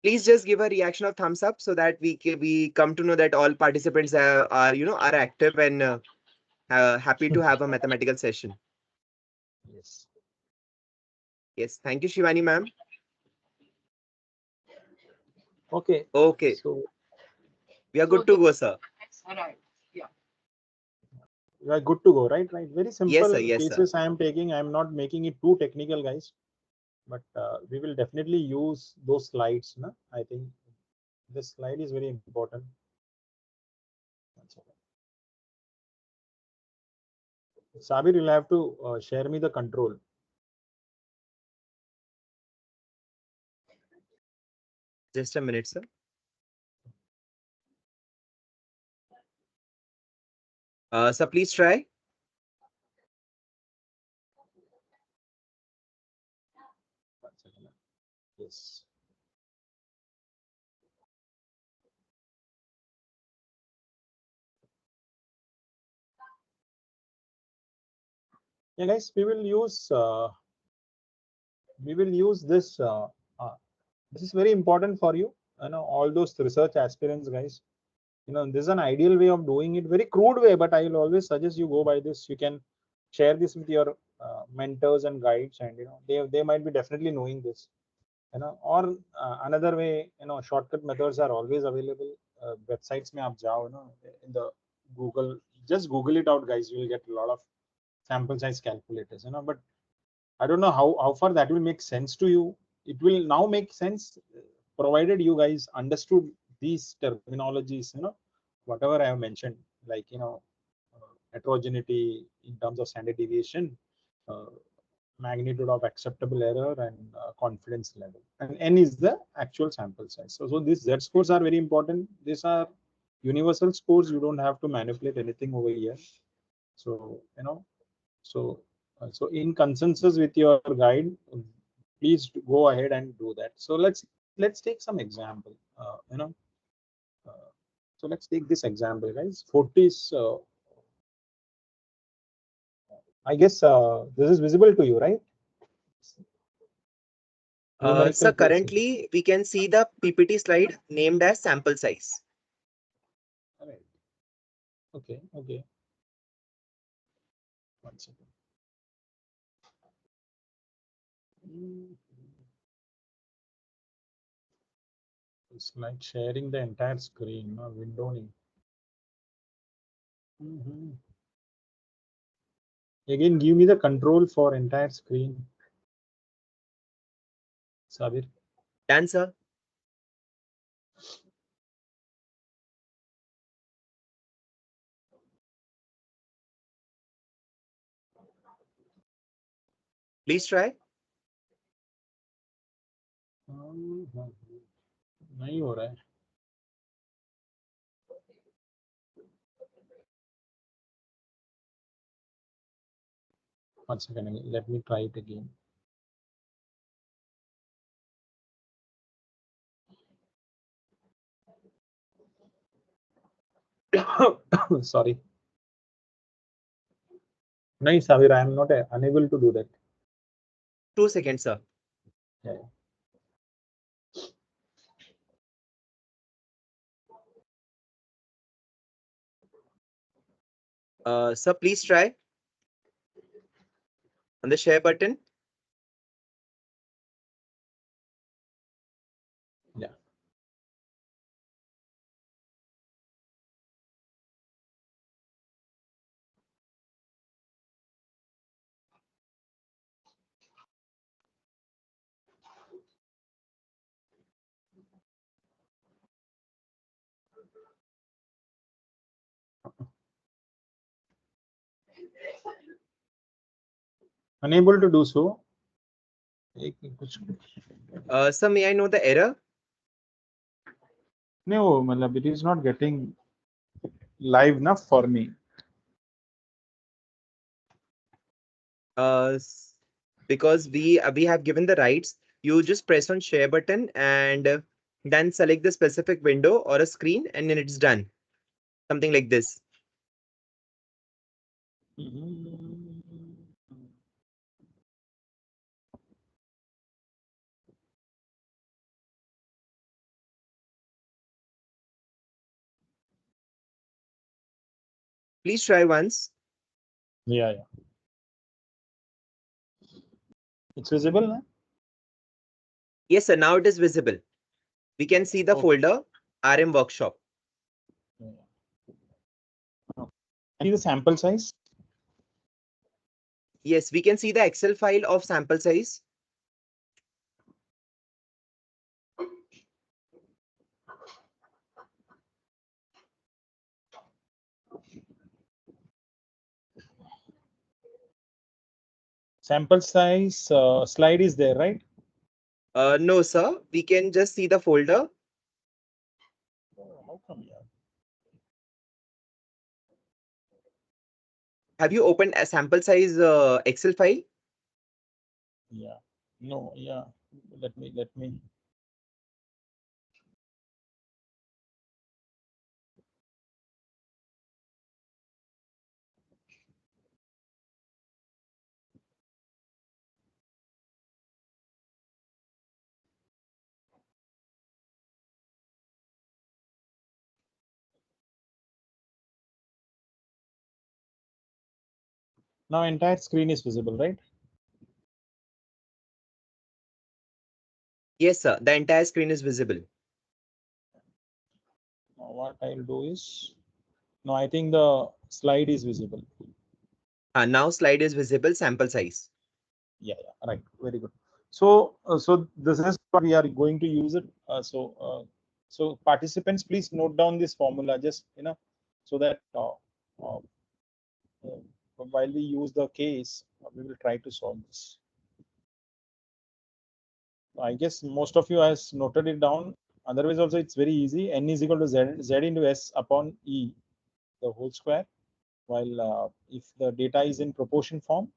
Please just give a reaction of thumbs up so that we come to know that all participants are active and happy to have a mathematical session. Yes. Yes, thank you, Shivani ma'am. Okay. Okay, So we are So good to go, sir. right. Yeah. you are good to go, right? Right. Very Yes, sir. simple Yes, sir. cases I am taking. I am not making it too technical, guys. But we will definitely use those slides. No? I think this slide is very important. Sabir, you'll have to share me the control. Just a minute, sir. Sir, please try. Yes. Yeah, guys, we will use this. This is very important for you. You know, all those research aspirants, guys. You know, this is an ideal way of doing it, very crude way, but I will always suggest you go by this. You can share this with your mentors and guides, and you know they might be definitely knowing this. You know, or another way, you know, shortcut methods are always available. Websites mein aap jao, you know, in the Google, just Google it out, guys. You will get a lot of sample size calculators. You know, but I don't know how far that will make sense to you. It will now make sense provided you guys understood these terminologies, you know, whatever I have mentioned, like, you know, heterogeneity in terms of standard deviation, uh, magnitude of acceptable error, and confidence level. And n is the actual sample size. So these Z scores are very important. These are universal scores. You don't have to manipulate anything over here. So, you know, so in consensus with your guide, please go ahead and do that. So let's take some example. Uh, so let's take this example, guys. 40 is, I guess this is visible to you, right? Sir, Numerical question. currently we can see the PPT slide named as sample size. All right. Okay. Okay. One second. It's like sharing the entire screen, no windowing. Again, give me the control for entire screen, Sabir. Done, sir. Please try. नहीं हो रहा है. One second, let me try it again. Sorry. No, Sabir, I am not unable to do that. 2 seconds, sir. Yeah. Sir, please try on the share button. Yeah. unable to do so. Sir, may I know the error? No, matlab, it is not getting live enough for me. Because we have given the rights. You just press on share button and then select the specific window or a screen, and then it's done. Something like this. Please try once. Yeah, yeah. It's visible now? Yes, sir. Now it is visible. We can see the Okay. folder RM workshop. Yeah. See the sample size? Yes, we can see the Excel file of sample size. Sample size slide is there, right? No, sir. We can just see the folder. Oh, how come? Yeah. Have you opened a sample size Excel file? Yeah. No. Yeah. Let me. Now entire screen is visible, right? Yes, sir. The entire screen is visible. Now what I'll do is, no, I think the slide is visible. Now slide is visible, sample size. Yeah, yeah, right. Very good. So, so this is what we are going to use it. So participants, please note down this formula, just so that while we use the case, we will try to solve this. I guess most of you has noted it down. Otherwise, also it's very easy. N is equal to z into s upon e, the whole square. While if the data is in proportion form,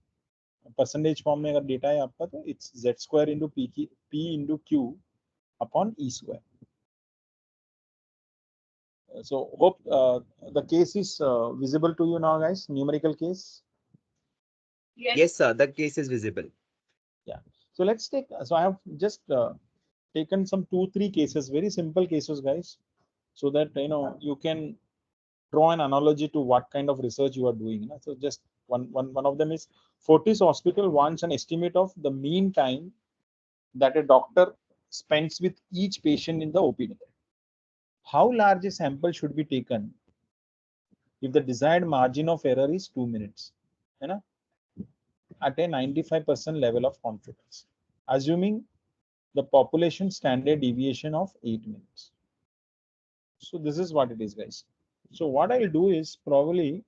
percentage form में अगर data है आपका तो it's z square into p into q upon e square. So hope the case is visible to you now, guys. Numerical case. Yes, sir. The case is visible. Yeah. So let's take. So I have just taken some 2-3 cases, very simple cases, guys, so that you can draw an analogy to what kind of research you are doing. So just one of them is Fortis Hospital wants an estimate of the mean time that a doctor spends with each patient in the OPD. How large a sample should be taken if the desired margin of error is 2 minutes? At a 95% level of confidence, assuming the population standard deviation of 8 minutes. So this is what it is, guys. So what I'll do is probably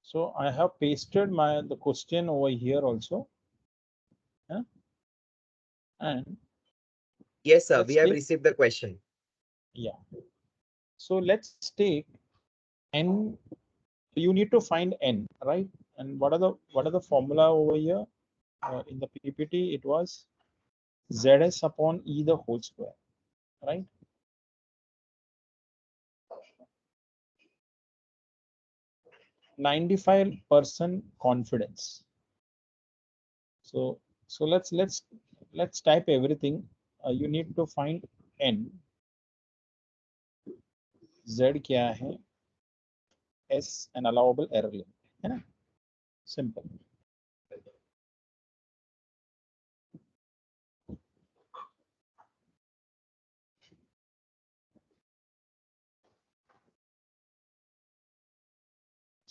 so I have pasted the question over here also. Yeah? And Yes, sir. let's We have take, received the question. yeah. So let's take n. You need to find n, right? And what are the formula over here? In the PPT, it was zs upon e the whole square, right? 95% confidence. So let's type everything. You need to find n. Z क्या है? S an allowable error limit. है ना? Simple.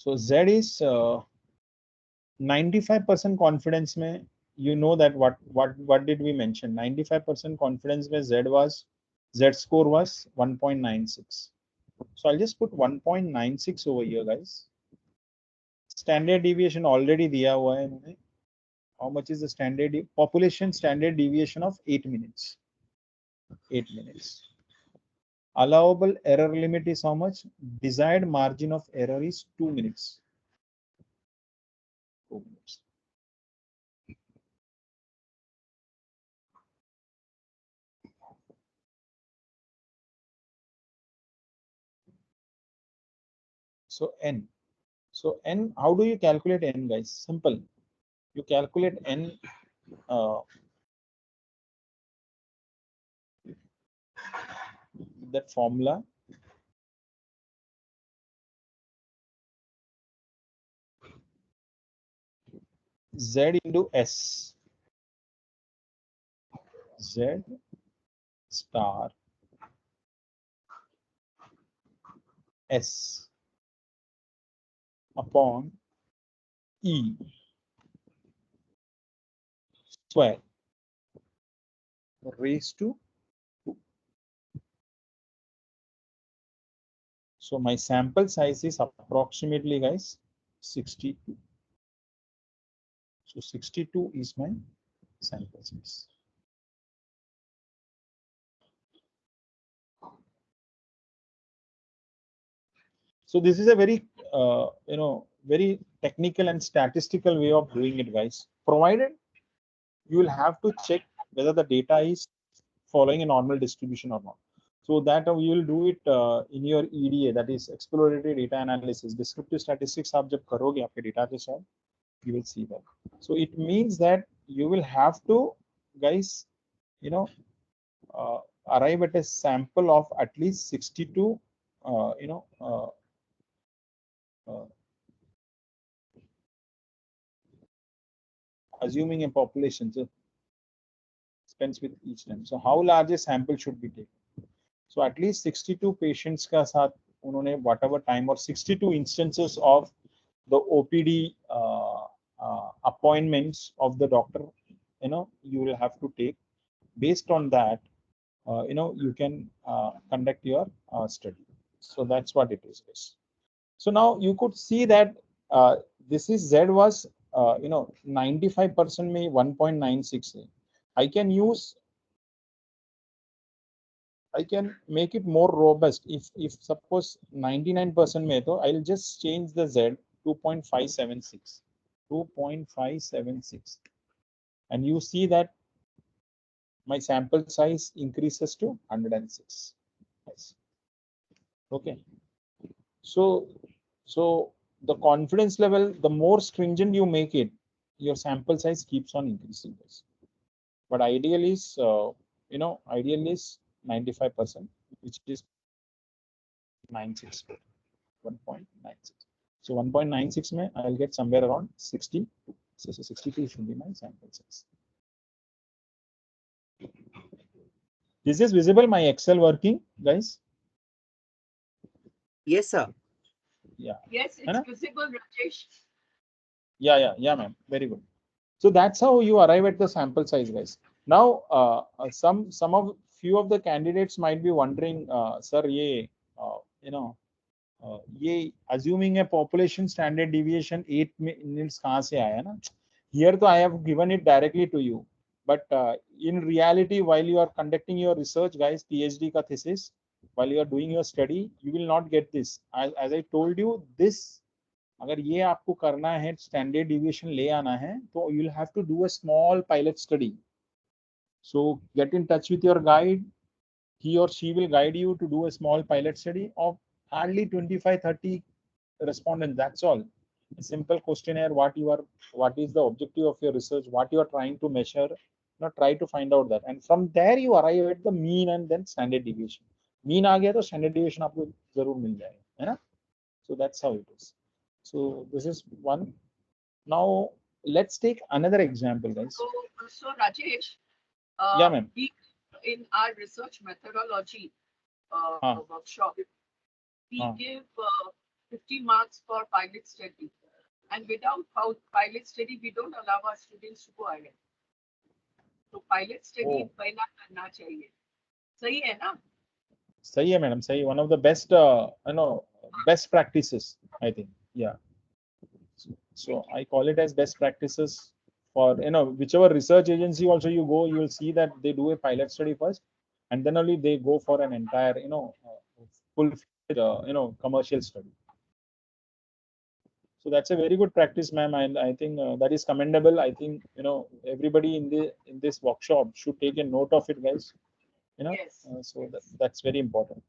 So Z is 95% confidence में, you know that what did we mention? 95% confidence में Z score was 1.96. So I'll just put 1.96 over here, guys. Standard deviation already दिया हुआ है मैंने. How much is the population standard deviation of 8 minutes? 8 minutes. Allowable error limit is how much? Desired margin of error is 2 minutes. 2 minutes. So N. So N, how do you calculate N, guys? Simple. You calculate N that formula. Z into S. Z star S upon E square raised to 2. So my sample size is approximately, guys, 62. So 62 is my sample size. So this is a very, very technical and statistical way of doing it, guys. Provided you will have to check whether the data is following a normal distribution or not. So that you will do it in your EDA, that is exploratory data analysis. Descriptive statistics आप जब करोगे आपके data के साथ, you will see that. So it means that you will have to, guys, arrive at a sample of at least 62, assuming a population, so spends with each time. So how large a sample should be taken? So at least 62 patients का साथ उन्होंने whatever time or 62 instances of the OPD appointments of the doctor, you will have to take. Based on that, you can conduct your study. So that's what it is. So now you could see that this is Z was 95% में 1.96 है. I can make it more robust. If suppose 99% में तो I'll just change the Z 2.576, 2.576, and you see that my sample size increases to 106. Okay. So the confidence level, the more stringent you make it, your sample size keeps on increasing. But ideal is, ideal is 95%, which is 96, 1.96. So 1.96 mein I'll get somewhere around 62. So 62 should be my sample size. Is this visible, my Excel working, guys? Yes, sir. Yeah. Yes, it's visible, Rajesh. Yeah, ma'am. Very good. So that's how you arrive at the sample size, guys. Now, few of the candidates might be wondering, sir, assuming a population standard deviation 8 minutes कहाँ से आया ना? Here, I have given it directly to you. But in reality, while you are conducting your research, guys, PhD का thesis, while you are doing your study, you will not get this. As I told you, this, अगर ये आपको करना है, standard deviation ले आना है, तो you will have to do a small pilot study. So get in touch with your guide. He or she will guide you to do a small pilot study of hardly 25-30 respondents. That's all. A simple questionnaire. What is the objective of your research? What you are trying to measure? Try to find out that, and from there you arrive at the mean and then standard deviation. Mean आ गया तो standard deviation आपको जरूर मिल जाएगा, है ना? So that's how it is. So this is one. Now let's take another example, guys. So Rajesh, yeah, ma'am. In our research methodology workshop, we give 50 marks for pilot study. And without pilot study, we don't allow our students to go ahead. तो pilot study Oh. पहला करना चाहिए. सही है ना? सही है madam, सही. One of the best best practices, I think. Yeah. So I call it as best practices for whichever research agency also you go, you will see that they do a pilot study first, and then only they go for an entire full commercial study. So that's a very good practice, ma'am, and I think that is commendable. I think everybody in this workshop should take a note of it, guys. Yes. So that's very important.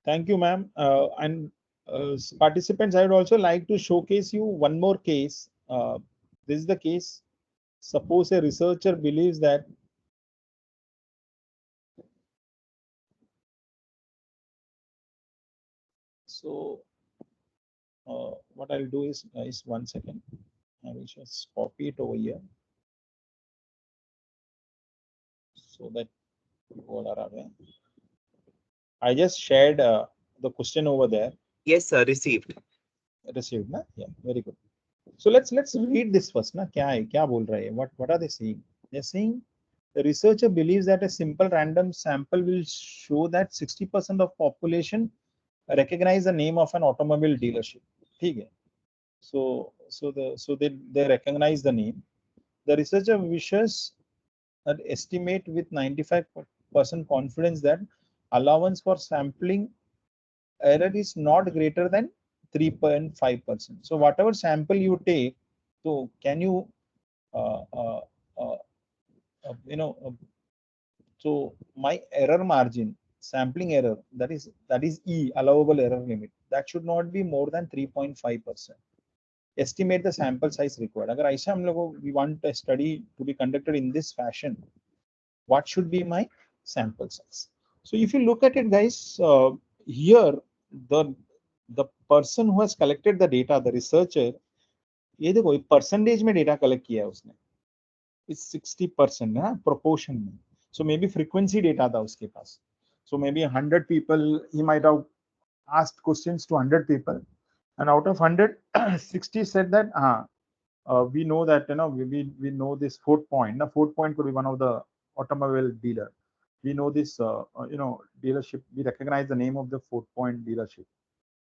Thank you, ma'am. And participants, I would also like to showcase you one more case. This is the case. Suppose a researcher believes that what I'll do is, guys, 1 second. I will just copy it over here so that you all are aware. I just shared the question over there. Yes, sir. Received. Received, na? Yeah, very good. So let's read this first, na? Kya bol rahe hai? What are they saying? They're saying the researcher believes that a simple random sample will show that 60% of population recognize the name of an automobile dealership. Okay. So they recognize the name. The researcher wishes an estimate with 95% confidence that allowance for sampling error is not greater than 3.5%. So whatever sample you take, so can you uh, uh, uh, so my error margin, sampling error, that is E, allowable error limit, that should not be more than 3.5%. Estimate the sample size required. Agar aisa hum logo we want a study to be conducted in this fashion, what should be my sample size? So if you look at it, guys, here the person who has collected the data, the researcher, ये देखो percentage में data collect किया है उसने, it's 60% ना proportion में. So maybe frequency data था उसके पास. So maybe 100 people, he might have asked questions to 100 people, and out of 100, 60 said that we know that we know this Ford Point. Now Ford Point could be one of the automobile dealer. We know this dealership. We recognize the name of the Ford Point dealership,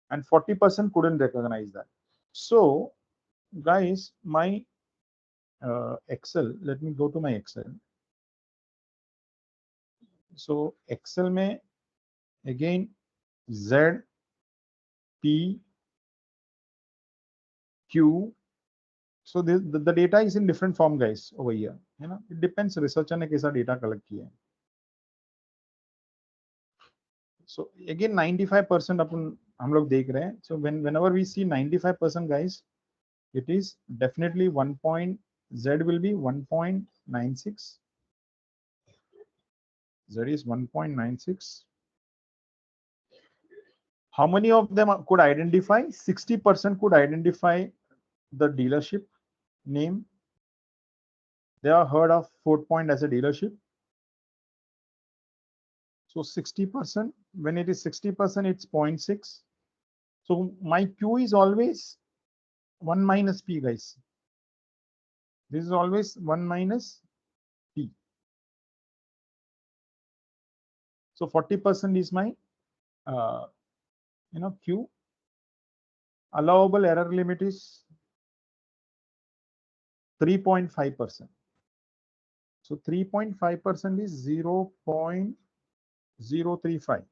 and 40% couldn't recognize that. So, guys, my Excel. Let me go to my Excel. So Excel में again Z P Q. So the data is in different form, guys, over here. It depends researcher ने कैसा data collect किया है. So again 95% अपन हम लोग देख रहे हैं. So whenever we see 95%, guys, it is definitely Z will be 1.96. Z is 1.96. How many of them could identify? 60% could identify the dealership name. They are heard of Ford Point as a dealership. So 60%, when it is 60%, it's 0.6. So my Q is always 1 minus P, guys. This is always 1 minus P. So 40% is my Q. Allowable error limit is 3.5%. So 3.5% is 0.035.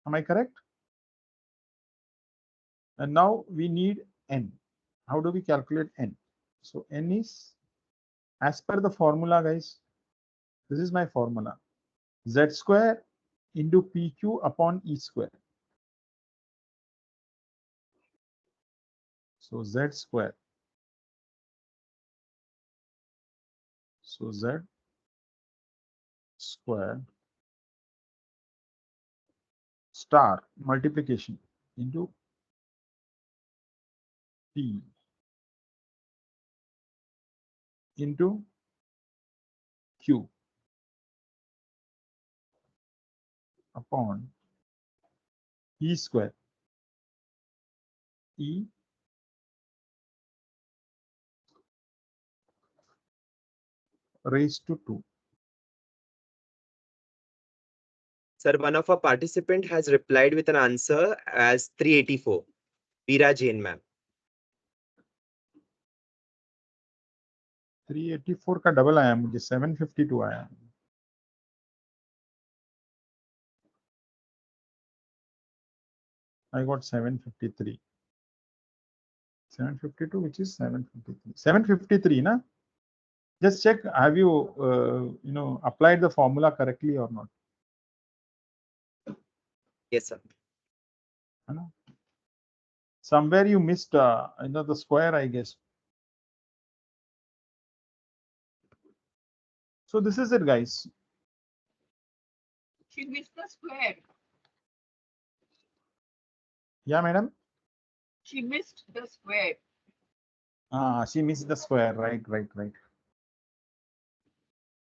Am I correct? And now we need N. How do we calculate N? So N is, as per the formula, guys, this is my formula. Z square into PQ upon E square. So Z square. So Z square star multiplication into P into Q. upon E square. E raised to 2. Sir, one of our participant has replied with an answer as 384. Veera Jain, ma'am. 384 का double आया मुझे 752 आया. I got 753. 752, which is 753. 753, na? Just check. Have you applied the formula correctly or not? Yes, sir. Somewhere you missed, the square, I guess. So this is it, guys. She missed the square. Yeah, madam. She missed the square. She missed the square. Right.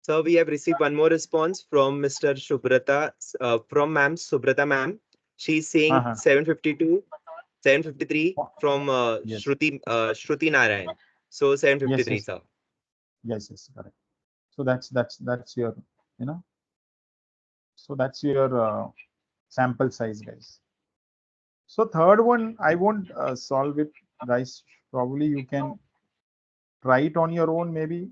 So we have received one more response from Mr. Subrata, from ma'am Subrata ma'am. She's saying 752, 753 from Yes. Shruti Narayan. So 753, Yes. sir. Yes, correct. So that's your, so that's your sample size, guys. So third one, I won't solve it, guys. Probably you can try it on your own, maybe.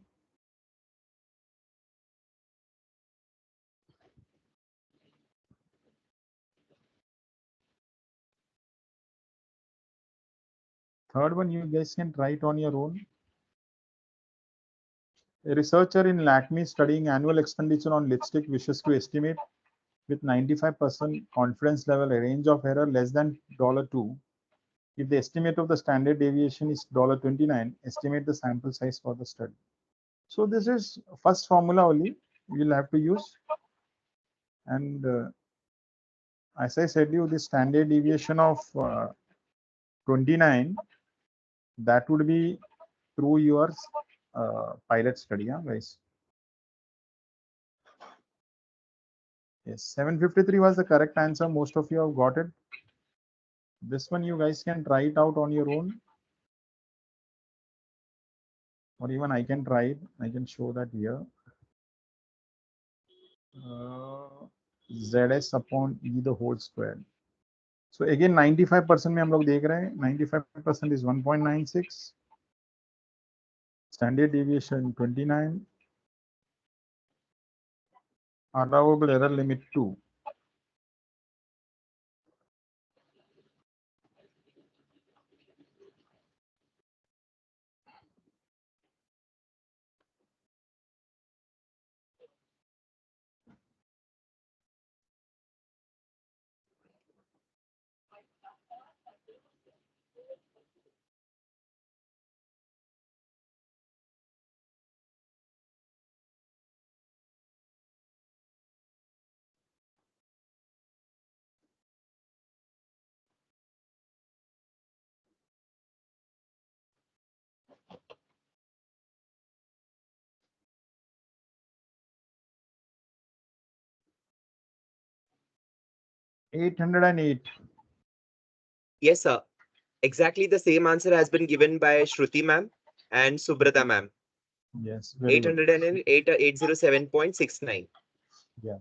Third one, you guys can try it on your own. A researcher in LACME studying annual expenditure on lipstick wishes to estimate with 95% confidence level a range of error less than $2. If the estimate of the standard deviation is $29, estimate the sample size for the study. So this is first formula only we will have to use. And as I said you, the standard deviation of 29, that would be through your pilot study, guys. Yes, 753 was the correct answer. Most of you have got it. This one you guys can try it out on your own. Or even I can try it. I can show that here. ZS upon E the whole square. So again 95% में हम लोग देख रहे हैं. 95% is 1.96. Standard deviation 29. Allowable error limit 2. $808. Yes, sir. Exactly the same answer has been given by Shruti ma'am and Subrata ma'am. Yes, very good. 807.69. Yeah.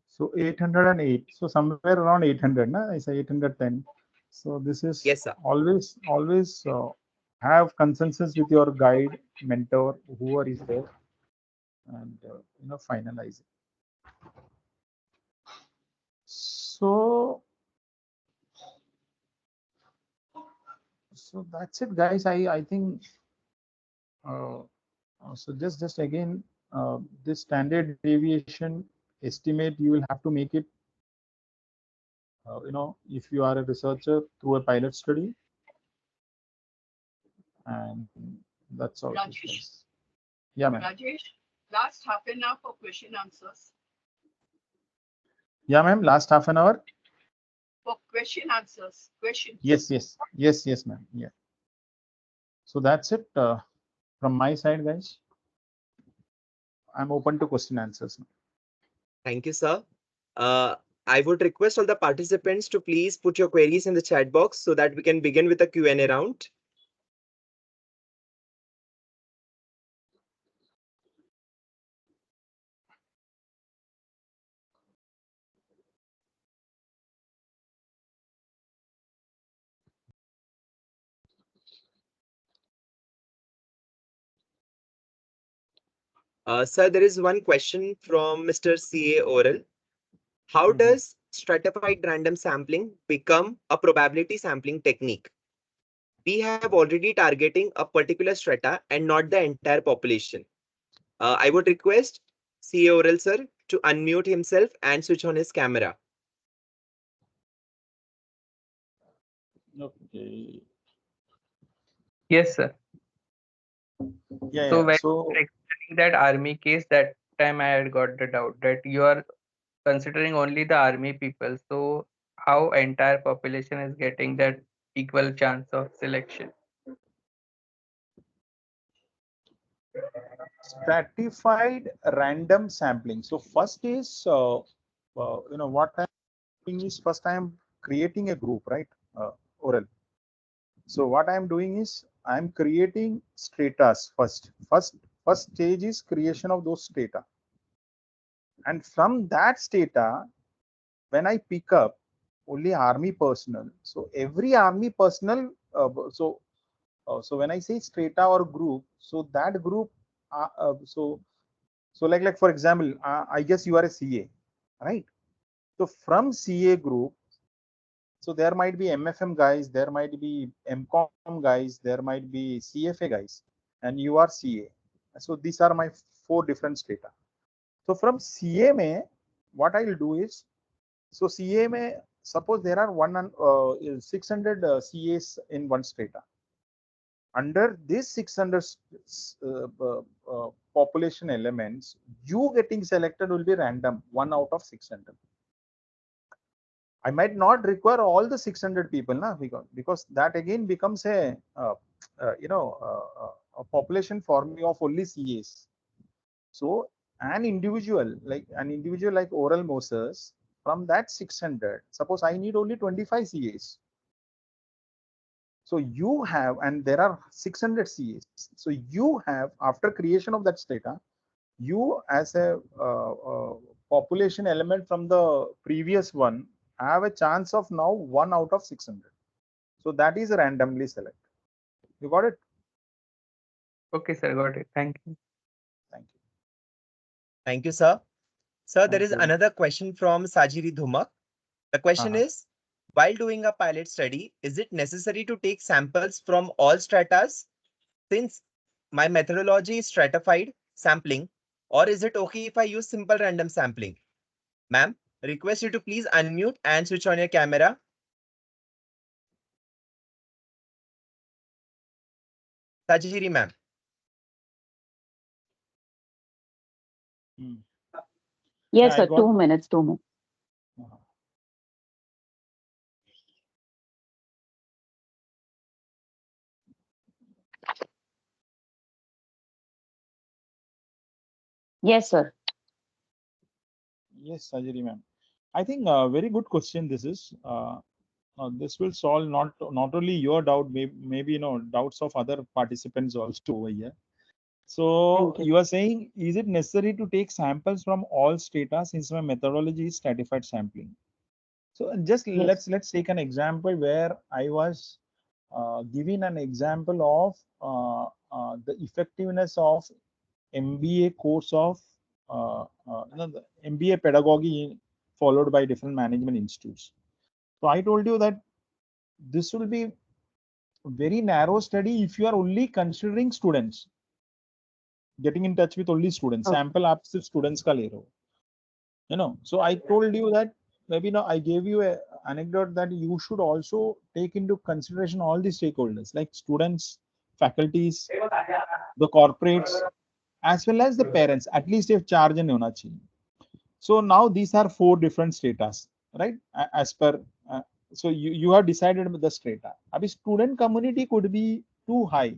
So 808. So somewhere around 800, na? I say 810. So this is Yes, sir. always have consensus with your guide, mentor, whoever is there, and finalize it. So that's it, guys. I think so. Just again, this standard deviation estimate you will have to make it. If you are a researcher through a pilot study, and that's all. Rajesh. Yeah, ma'am. Rajesh, last half an hour for question answers. Yeah, ma'am. Last half an hour. For question answers. Questions. Yes, ma'am. Yeah. So that's it from my side, guys. I'm open to question answers. Thank you, sir. I would request all the participants to please put your queries in the chat box so that we can begin with the Q&A round. Sir, there is one question from Mr. CA Oral. How does stratified random sampling become a probability sampling technique? We have already targeting a particular strata and not the entire population. I would request CA Oral sir to unmute himself and switch on his camera. Okay. Yes, sir. Yeah. So Yeah. when So explaining that army case, that time I had got the doubt that you are considering only the army people. So how entire population is getting that equal chance of selection? stratified random sampling. So first is what I'm doing is first I am creating a group, right? Oral. So what I am doing is I am creating stratas first. First stage is creation of those strata, and from that strata, when I pick up only army personnel, so every army personnel, so when I say strata or group, so that group, so like for example, I guess you are a CA, right? So from CA group, so there might be MFM guys, there might be MCOM guys, there might be CFA guys, and you are CA. So these are my 4 different strata. So from CA mein, what I will do is, so CA mein, suppose there are 600 CAs in one strata. Under this 600 population elements, you getting selected will be random, 1 out of 600. I might not require all the 600 people, na, because that again becomes a population for me of only CAs. So an individual like Oral Moses, from that 600, suppose I need only 25 CAs. So you have, and there are 600 CAs. So you have, after creation of that strata, you as a population element from the previous one have a chance of now 1 out of 600. So that is randomly selected. You got it? Okay, sir, got it. Thank you. Thank you. Thank you, sir. Sir, there Thank is you. another question from Sajiri Dhumak. The question is, while doing a pilot study, is it necessary to take samples from all stratas? Since my methodology is stratified sampling, or is it okay if I use simple random sampling? Ma'am, request you to please unmute and switch on your camera. Sajiri ma'am. Yes, I sir. got- 2 minutes. 2 minutes. Yes, sir. Yes, Sajiri ma'am. I think very good question this is. This will solve not only your doubt, maybe doubts of other participants also over here. So Thank you. you are saying, is it necessary to take samples from all strata since my methodology is stratified sampling? So just Yes. let's take an example where I was giving an example of the effectiveness of MBA course of the MBA pedagogy followed by different management institutes. So I told you that this will be very narrow study if you are only considering students, getting in touch with only students. Okay. Sample आप सिर्फ students का ले रहे हो, So I told you that maybe now I gave you a anecdote that you should also take into consideration all the stakeholders like students, faculties, the corporates, as well as the parents. At least if charge and होना चाहिए. So now these are 4 different stratas, right? As per so you have decided the strata. Abhi student community could be too high.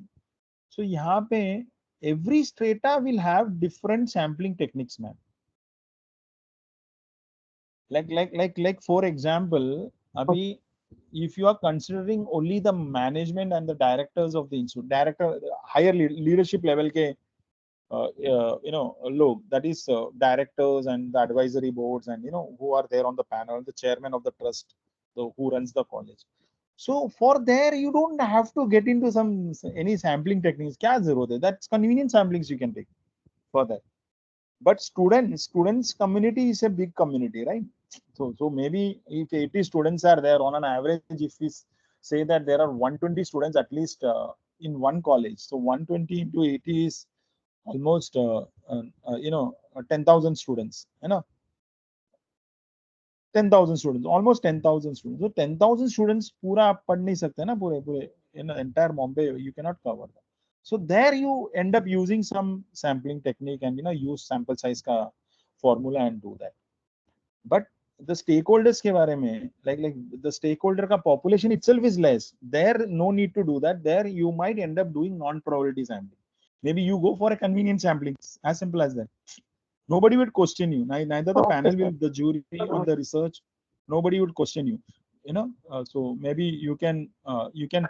So यहाँ पे every strata will have different sampling techniques, man. Like for example, Abhi, if you are considering only the management and the directors of the institute, higher leadership level ke, log, that is directors and the advisory boards and who are there on the panel, the chairman of the trust, who runs the college. So for there, you don't have to get into any sampling techniques. Kya zarurat hai? That's convenient samplings you can take for that. But students community is a big community, right? So maybe if 80 students are there on an average, if we say that there are 120 students at least in one college, so 120 into 80 is almost 10,000 students, 10,000 students, almost 10,000 students. So 10,000 students पूरा आप पढ़ नहीं सकते ना पूरे in entire Bombay you cannot cover that. So there you end up using some sampling technique and use sample size का formula and do that. But the stakeholders के बारे में like the stakeholder का population itself is less. There no need to do that. There you might end up doing non-probability sampling. Maybe you go for a convenient sampling, as simple as that. Nobody would question you. Neither the panel will, the jury on the research, nobody would question you. So maybe you can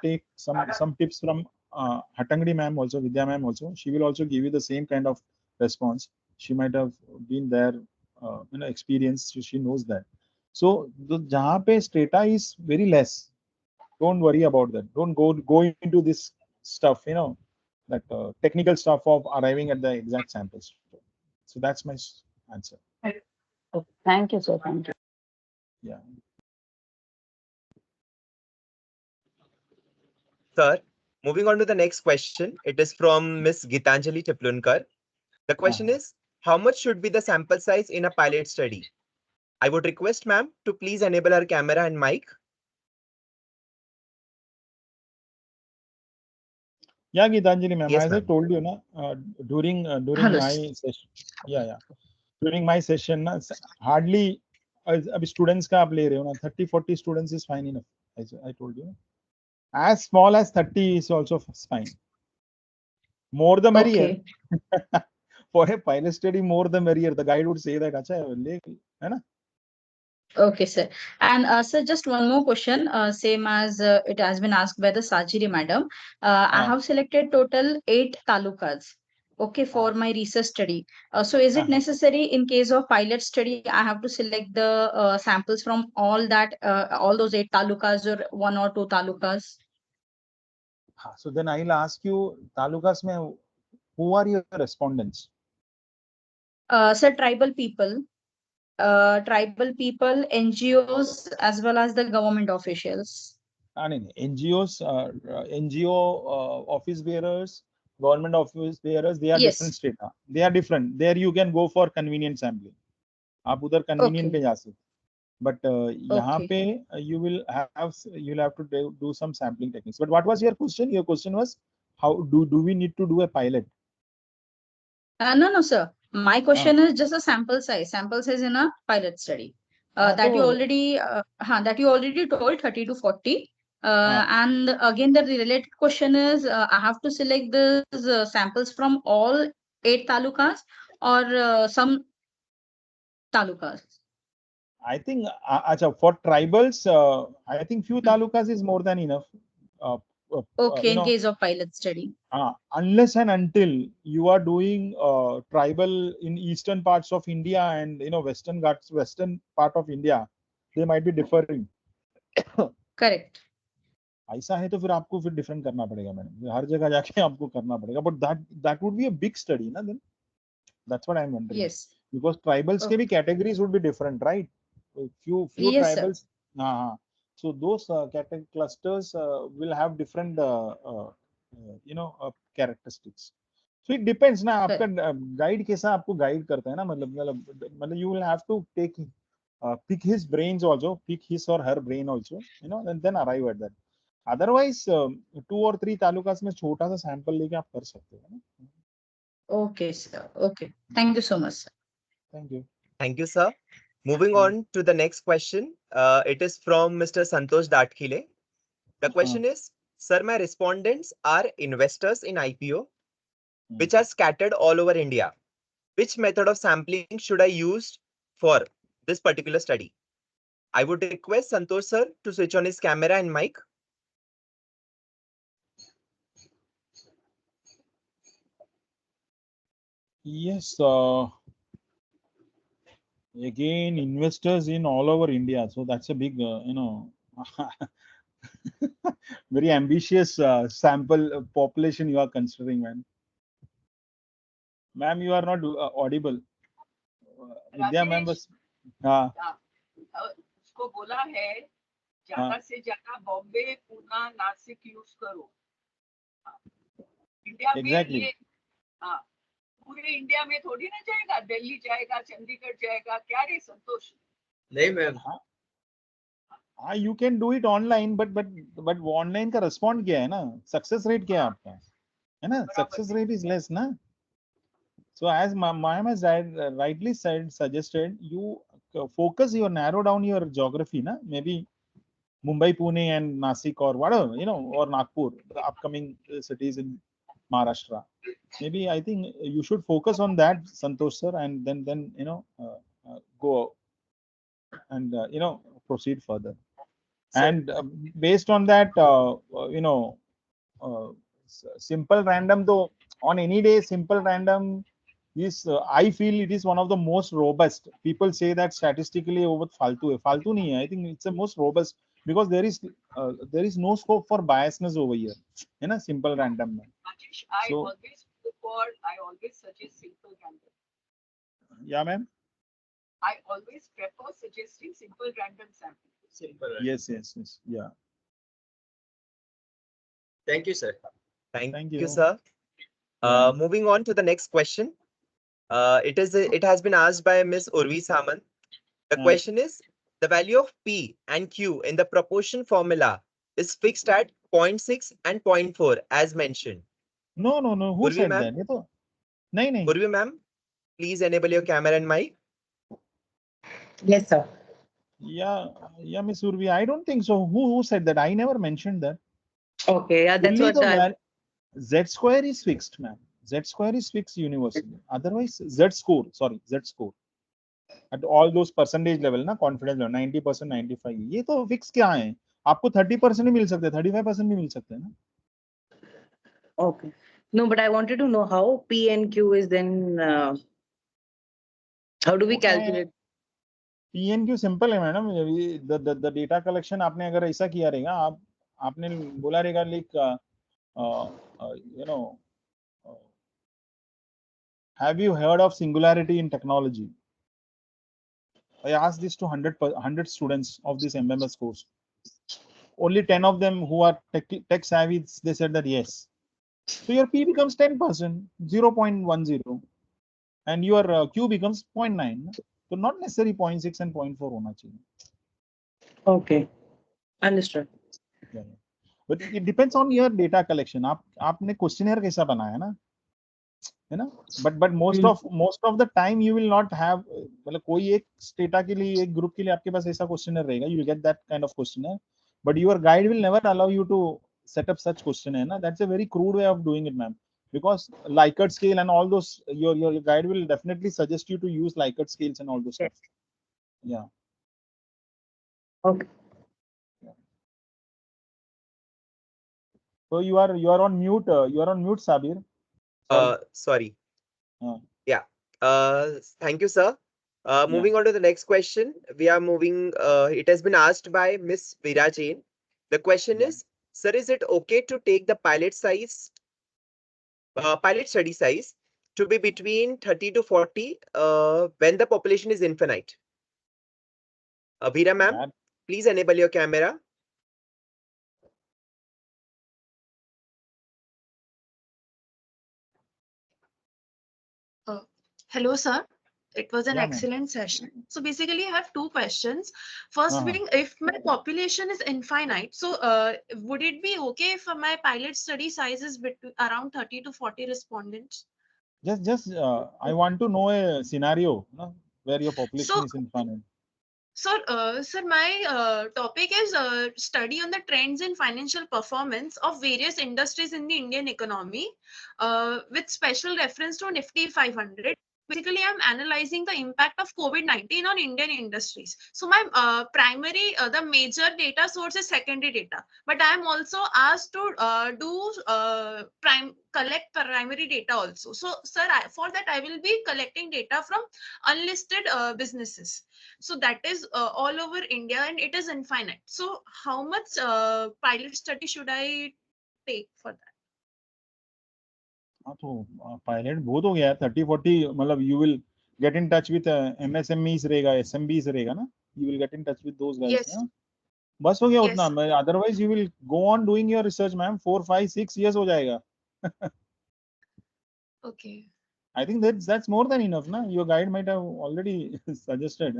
take some tips from Hatangdi ma'am also, Vidya ma'am also. She will also give you the same kind of response. She might have been there, experience. She knows that. So the jahan pe strata is very less. Don't worry about that. Don't go into this stuff. That technical stuff of arriving at the exact samples. So that's my answer. Thank you, sir. Thank you. Yeah. Sir, moving on to the next question. It is from Miss Gitanjali Chaplunkar. The question is, how much should be the sample size in a pilot study? I would request ma'am to please enable her camera and mic. Yeah, Gitanjali ma'am, Yes, as I ma'am. told you, during Hello. my session, during my session, hardly students ka aap le rahe ho na, 30-40 students is fine enough. As I told you, as small as 30 is also fine. More the merrier. Okay. For a pilot study, more the merrier. The guide would say that, acha, hai na? Okay, sir. And sir, just one more question, same as it has been asked by the Sajiri madam. I have selected total 8 talukas. Okay, for my research study. So is it necessary in case of pilot study, I have to select the samples from all those 8 talukas or 1 or 2 talukas? So then I'll ask you, talukas mein, who are your respondents? Sir, tribal people, NGOs, as well as the government officials. NGOs, NGO office bearers, government office bearers, they are different Yes. state. They are different. There you can go for convenient sampling. आप उधर convenient Okay. पे जा सकते. But यहाँ Okay. पे you'll have to do some sampling techniques. But what was your question? Your question was, how do we need to do a pilot? No, sir. My question is just a sample size. Sample size in a pilot study. That you already told 30 to 40. And again, the related question is, I have to select these samples from all 8 talukas or some talukas. I think for tribals, I think few talukas is more than enough. Okay, in case of pilot study. Unless and until you are doing tribal in eastern parts of India and western Ghats, western part of India, they might be differing. Correct. ऐसा है तो फिर आपको फिर different करना पड़ेगा madam, हर जगह जाके आपको करना पड़ेगा. But that would be a big study, na? Then that's what I'm wondering. Yes. Because tribals के भी categories would be different, right? Few Yes, tribals. So those clusters will have different characteristics. So it depends ना, आपका guide कैसा आपको guide करता है ना, मतलब you will have to pick his brains also, pick his or her brain also, and then arrive at that. Otherwise 2 or 3 तालुकास में छोटा सा sample लेके आप कर सकते हो ना. Okay, sir. Okay. Thank you so much, sir. Thank you. Thank you, sir. Moving on to the next question. It is from Mr. Santosh Datkhile. The question is, sir, my respondents are investors in IPO, which are scattered all over India. Which method of sampling should I use for? this particular study. I would request Santosh sir to switch on his camera and mic. Yes. Again, investors in all over India. So that's a big, very ambitious sample population you are considering, man. Ma'am, you are not audible. Vidya ma'am Rajesh was. हाँ उसको बोला है ज्यादा से ज्यादा Bombay Poona Nashik use करो India में exactly. ये हाँ पूरे इंडिया में थोड़ी ना जाएगा दिल्ली जाएगा चंडीगढ़ जाएगा क्या रे संतोष नहीं ma'am You can do it online, but online का respond क्या है ना, success rate क्या है आपका, है ना, success rate is less ना. So as ma'am has rightly suggested, you focus, you narrow down your geography na, maybe Mumbai, Pune and Nasik or whatever, or Nagpur, the upcoming cities in Maharashtra. Maybe I think you should focus on that, Santosh sir, and then go and proceed further. And based on that, simple random though, on any day, simple random is, I feel it is one of the most robust. People say that statistically over faltu hai. Faltu nahi hai. I think it's the most robust because there is no scope for biasness over here. You know, simple random. Rajesh, I So, always suggest simple random. yeah, ma'am. I always prefer suggesting simple random sample. Simple. Yes, yeah. Thank you, sir. Thank Thank you, you. sir. Yeah. Moving on to the next question. It has been asked by Miss Urvi Samant. The question is, the value of P and Q in the proportion formula is fixed at 0.6 and 0.4 as mentioned. No. Who Urvi said ma'am? that? No. Urvi ma'am, please enable your camera and mic. Yes, sir. Yeah, Miss Urvi. I don't think so. Who said that? I never mentioned that. Okay, yeah, that's Only what I. Z square is fixed, ma'am. Z square is fixed universally. Otherwise, Z score. At all those percentage level, ना confidence level, 90%, 95. ये तो fix क्या है? आपको 30% ही मिल सकते हैं, 35% भी मिल सकते हैं ना? Okay. No, but I wanted to know how P and Q is then. How do we calculate? PNQ simple है मैडम. The data collection आपने अगर ऐसा किया रहेगा, आपने बोला रहेगा like have you heard of singularity in technology? I asked this to 100 students of this MMS course. Only 10 of them who are tech savvy, they said that yes. So your P becomes 10%, 0.10, and your Q becomes 0.9. So not necessarily 0.6 and 0.4 होना चाहिए. Okay, understood. Yeah. But it depends on your data collection. आपने questionnaire कैसा बनाया ना? है ना? But most of the time you will not have, मतलब कोई एक data के लिए, एक group के लिए आपके पास ऐसा questionnaire रहेगा. You will get that kind of questionnaire. But your guide will never allow you to set up such questionnaire. Na? That's a very crude way of doing it, ma'am. Because Likert scale and all those, your guide will definitely suggest you to use Likert scales and all those stuff. Yeah. Okay. So you are on mute. You are on mute, Sabir. Sorry. Yeah. Thank you, sir. Moving on to the next question, we are moving. It has been asked by Miss Veera Jain. The question is, sir, is it okay to take the pilot study size to be between 30 to 40 when the population is infinite? Veera ma'am, please enable your camera. Hello, sir. It was an Yeah, ma'am. excellent session. So basically, I have two questions. First being, if my population is infinite, so would it be okay if my pilot study size is between around 30 to 40 respondents? Just I want to know a scenario, no, where your population is infinite. Sir, my topic is study on the trends in financial performance of various industries in the Indian economy, with special reference to Nifty 500. basically I'm analyzing the impact of COVID-19 on Indian industries. So my primary, the major data source is secondary data, but I am also asked to collect primary data also. So sir, for that I will be collecting data from unlisted businesses. So that is all over India and it is infinite. So how much pilot study should I take for that? हाँ तो pilot बहुत हो गया 30-40 मतलब you will get in touch with MSMEs रहेगा SMBs रहेगा ना you will get in touch with those guys Yes. yeah? बस हो गया Yes, उतना sir. otherwise you will go on doing your research ma'am 4 5 6 years हो जाएगा Okay. I think that's more than enough na your guide might have already suggested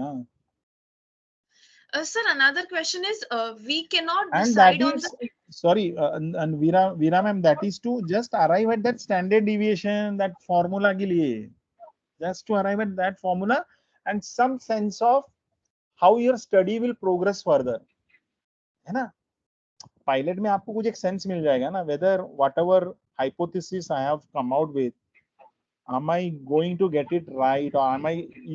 Sir, another question is we cannot and that decide on is the. sorry and Veera ma'am that is to just arrive at that standard deviation that formula के लिए just to arrive at that formula and some sense of how your study will progress further है ना pilot में आपको कुछ एक sense मिल जाएगा ना whether whatever hypothesis I have come out with am I going to get it right or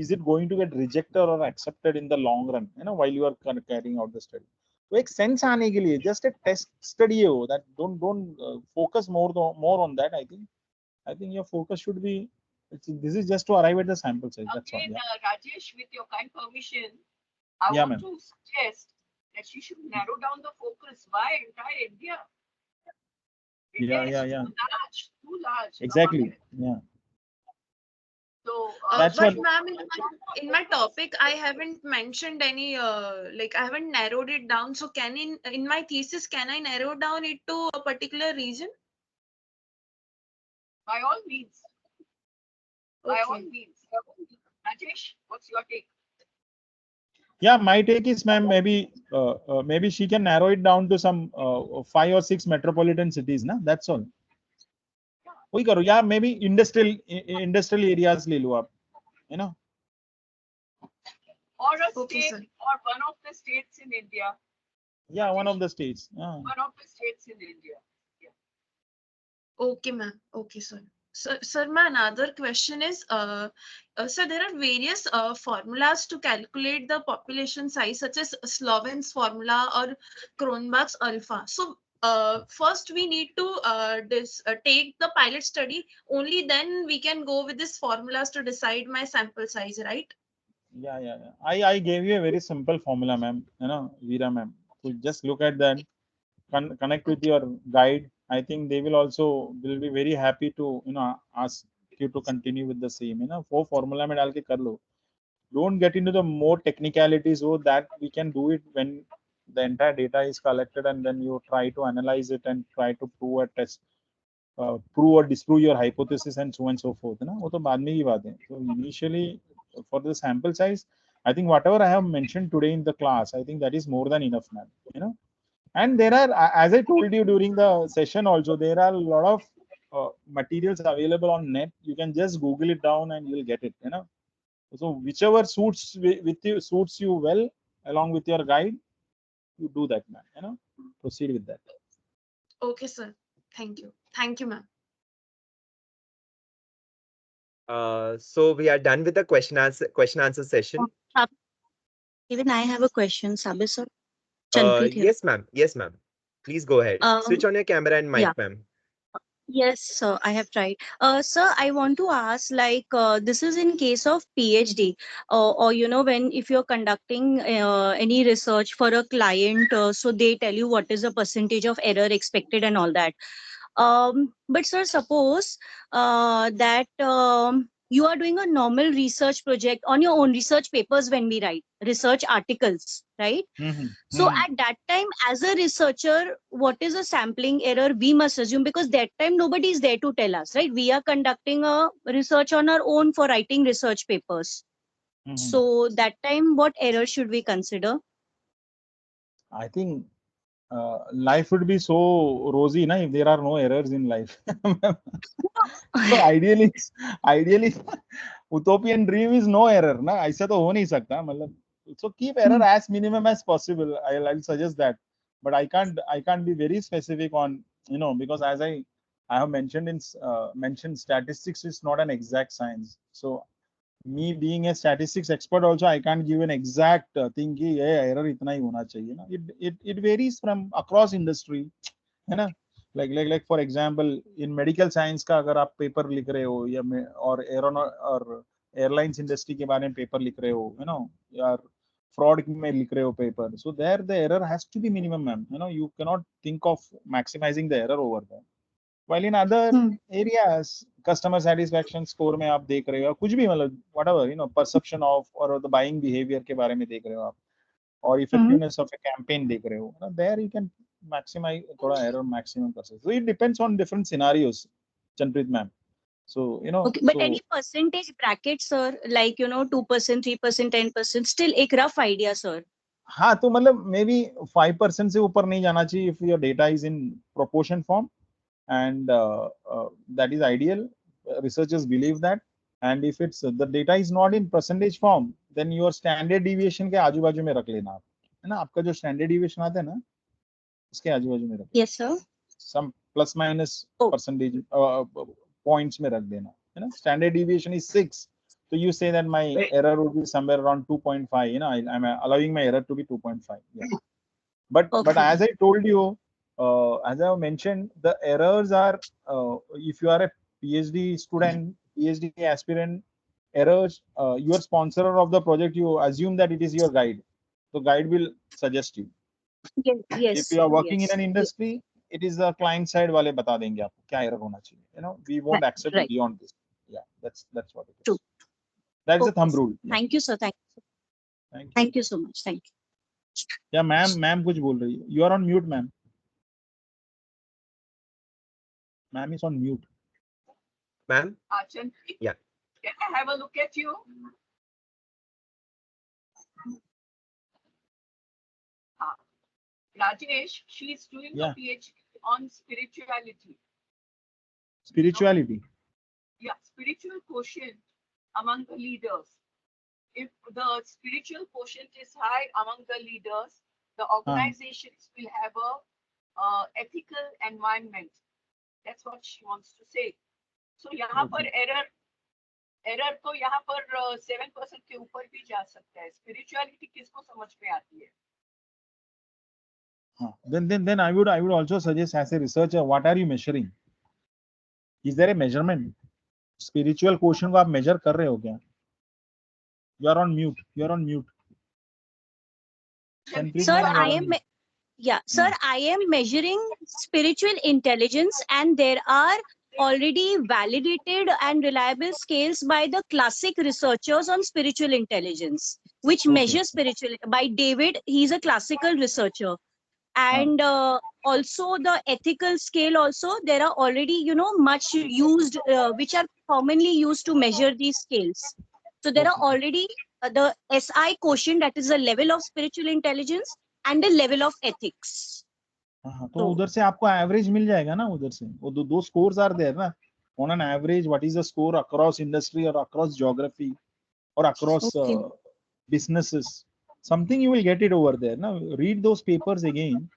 is it going to get rejected or accepted in the long run while you are carrying out the study तो एक sense आने के लिए just a test study है वो that don't focus more on that I think your focus should be this is just to arrive at the sample size that's all Again, yeah Rajesh, with your kind permission, I yeah want ma'am to suggest that she should narrow down the focus. Why entire India? India is yeah too large. exactly yeah So, that's But what ma'am, in my topic, I haven't mentioned any like I haven't narrowed it down. So in my thesis, can I narrow down it to a particular region? by all means, by all Okay. means. Rajesh, what's your take? yeah my take is ma'am maybe she can narrow it down to some 5 or 6 metropolitan cities na that's all वही करो या maybe industrial areas ले लो आप Or a Okay, state, sir. or one of the states in India. yeah one Rajesh, of the states one of the states in India. Yeah. Okay, ma'am. Okay, sir. Sir, my another question is, sir, there are various formulas to calculate the population size, such as Sloven's formula or Cronbach's alpha. So, first we need to take the pilot study. Only then we can go with these formulas to decide my sample size, right? yeah I gave you a very simple formula ma'am Veera ma'am so just look at that connect with Okay. your guide I think they will be very happy to ask you to continue with the same वो formula में डाल के कर लो don't get into the more technicalities so that we can do it when the entire data is collected and then you try to analyze it and try to prove or disprove your hypothesis and so on and so forth ना वो तो बाद में की बात है so initially for the sample size I think whatever I have mentioned today in the class I think that is more than enough man and there are as I told you during the session also there are a lot of materials available on net you can just google it down and you'll get it so whichever suits you well along with your guide you do that man proceed with that Okay, sir. Thank you. Thank you, ma'am. So we are done with the question answer session. Even I have a question, Sabir sir. Chanpreet here. Yes, ma'am. Yes, ma'am. Please go ahead. Switch on your camera and Yeah. mic, ma'am. Yes, sir, I have tried. Sir, I want to ask, like, this is in case of PhD, or when if you're conducting any research for a client, so they tell you what is the percentage of error expected and all that. But sir, suppose that you are doing a normal research project on your own research papers when we write research articles, right? So at that time, as a researcher, what is a sampling error we must assume because that time nobody is there to tell us, right? We are conducting a research on our own for writing research papers. So that time, what error should we consider? I think life would be so rosy na if there are no errors in life so ideally utopian dream is no error na ऐसा तो हो नहीं सकता मतलब so keep error as minimum as possible I'll suggest that but I can't be very specific on because as I have mentioned mentioned statistics is not an exact science so me being a statistics expert also, I can't give an exact thing कि ये error इतना ही होना चाहिए ना. It varies from across industry, है ना. Like for example, in medical science का अगर आप पेपर लिख रहे हो या और और airlines industry के बारे में पेपर लिख रहे हो, you know, या fraud में लिख रहे हो paper, so there the error has to be minimum, ma'am. You know, you cannot think of maximizing the error over there. While in other areas, customer satisfaction score में आप देख रहे हो, कुछ भी मतलब whatever, you know, perception of or the buying behavior के बारे में देख रहे हो आप, और effectiveness of a campaign देख रहे हो, there you can maximize थोड़ा error maximum कर सकते. So it depends on different scenarios, Chanpreet ma'am. So you know, Okay, but so any percentage bracket, sir, like 2%, 3%, 10%, still एक rough idea, sir. हाँ, तो मतलब maybe 5% से ऊपर नहीं जाना चाहिए if your data is in proportion form, and that is ideal. Researchers believe that. And if it's the data is not in percentage form, then your standard deviation के आजू बाजू में रख लेना आप, है ना. आपका जो standard deviation आता है ना, उसके आजू बाजू में रख, Yes, sir. some plus minus Oh. percentage points में रख देना, है ना. Standard deviation is 6, so you say that my error would be somewhere around 2.5. You know, I'm allowing my error to be 2.5. Yeah. But as I told you, as I mentioned, the errors are, if you are a PhD student, PhD aspirant, errors, you are sponsor of the project, you assume that it is your guide. The guide will suggest you. Yes, If you are working yes. in an industry, it is the client side वाले बता देंगे आपको क्या error होना चाहिए. You know, we won't accept Right. beyond this. Yeah, that's what it is. True. That's the Okay, thumb sir. rule. Yeah. Thank you, sir. Thank you. Thank you so much. Thank you. Yeah, ma'am कुछ बोल रही है. You are on mute, ma'am. Ma'am is on mute. Ma'am? Chanpreet, Yeah. can I have a look at you? Rajesh, she is doing a PhD on spirituality. Spirituality. Yeah, spiritual quotient among the leaders. If the spiritual quotient is high among the leaders, the organizations will have a ethical environment. That's what she wants to say. So यहाँ पर error तो यहाँ पर 7% के ऊपर भी जा सकता है. Spirituality किसको समझ में आती है? Then I would also suggest, as a researcher, what are you measuring? Is there a measurement? Spiritual quotient को आप measure कर रहे हो क्या? You are on mute. You are on mute. Sir, sir, I am measuring spiritual intelligence, and there are already validated and reliable scales by the classic researchers on spiritual intelligence, which measure spiritual. By David, he's a classical researcher. And also the ethical scale also, there are already, much used, which are commonly used to measure these scales. So there are already the SI quotient, that is the level of spiritual intelligence, and the level of ethics. तो उधर से आपको average मिल जाएगा ना, उधर से वो दो scores are there ना. On an average, what is the score across industry or across geography or across businesses? Something you will get it over there. Now read those papers again.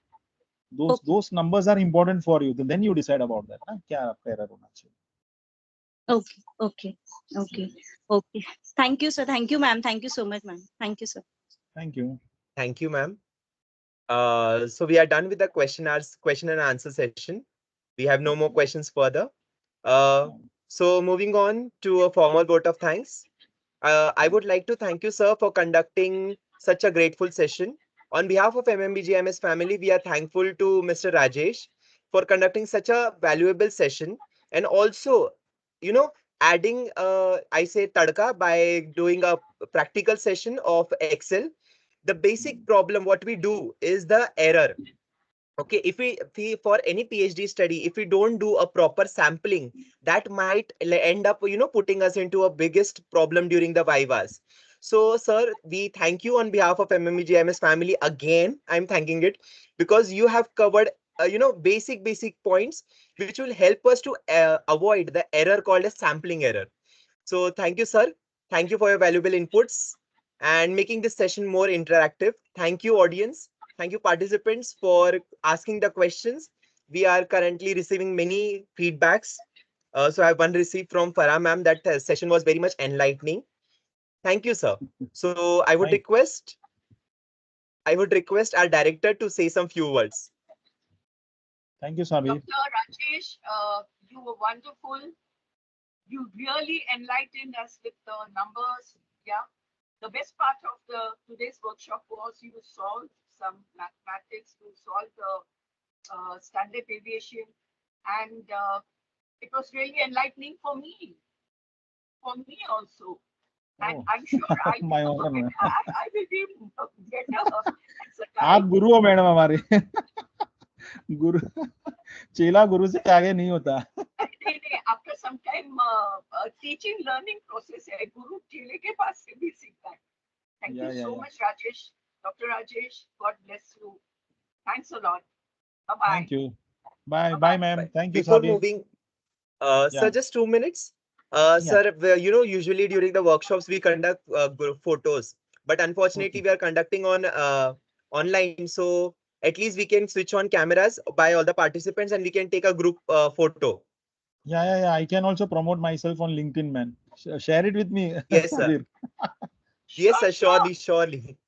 Those numbers are important for you. Then you decide about that. ना क्या आपका error होना चाहिए. Okay. Thank you, sir. Thank you, ma'am. Thank you so much, ma'am. Thank you, sir. Thank you. Thank you, ma'am. So we are done with the question and answer session. We have no more questions further. So moving on to a formal vote of thanks. I would like to thank you, sir, for conducting such a grateful session. On behalf of MMBGIMS family, we are thankful to Mr. Rajesh for conducting such a valuable session, and also, adding, I say tadka by doing a practical session of Excel. The basic problem what we do is the error. Okay, if we for any PhD study, if we don't do a proper sampling, that might end up putting us into a biggest problem during the vivas. So sir, we thank you on behalf of MMBGIMS family. Again, I'm thanking it because you have covered basic points which will help us to avoid the error called a sampling error. So thank you, sir. Thank you for your valuable inputs and making this session more interactive. Thank you, audience. Thank you, participants, for asking the questions. We are currently receiving many feedbacks. So I have one received from Farah ma'am that the session was very much enlightening. Thank you, sir. So I would Thank- request our director to say some few words. Thank you, Sabir. Dr. Rajesh, you were wonderful. You really enlightened us with the numbers. Yeah. The best part of today's workshop was you solved some mathematics, you solved the standard deviation, and it was really enlightening for me. For me also. And Oh, I'm sure I my will, honor, ma'am. I will be better as a आप guide. गुरु हो madam हमारे गुरु चेला गुरु से आगे नहीं होता. After some time, teaching learning process है गुरु चेले के पास से भी सीखता है. Thank you so much, Rajesh. Dr. Rajesh, God bless you. Thanks a lot. Bye-bye. Thank you. Bye, Bye-bye. ma'am. Thank you, Before Sabir. moving, Yeah. sir, just 2 minutes. Yeah. Sir, usually during the workshops we conduct group photos, but unfortunately Okay. we are conducting on online. So at least we can switch on cameras by all the participants and we can take a group photo. Yeah. I can also promote myself on LinkedIn, man. Share it with me, Yes, sir. Sabir. Yes, sir. Sure. Surely.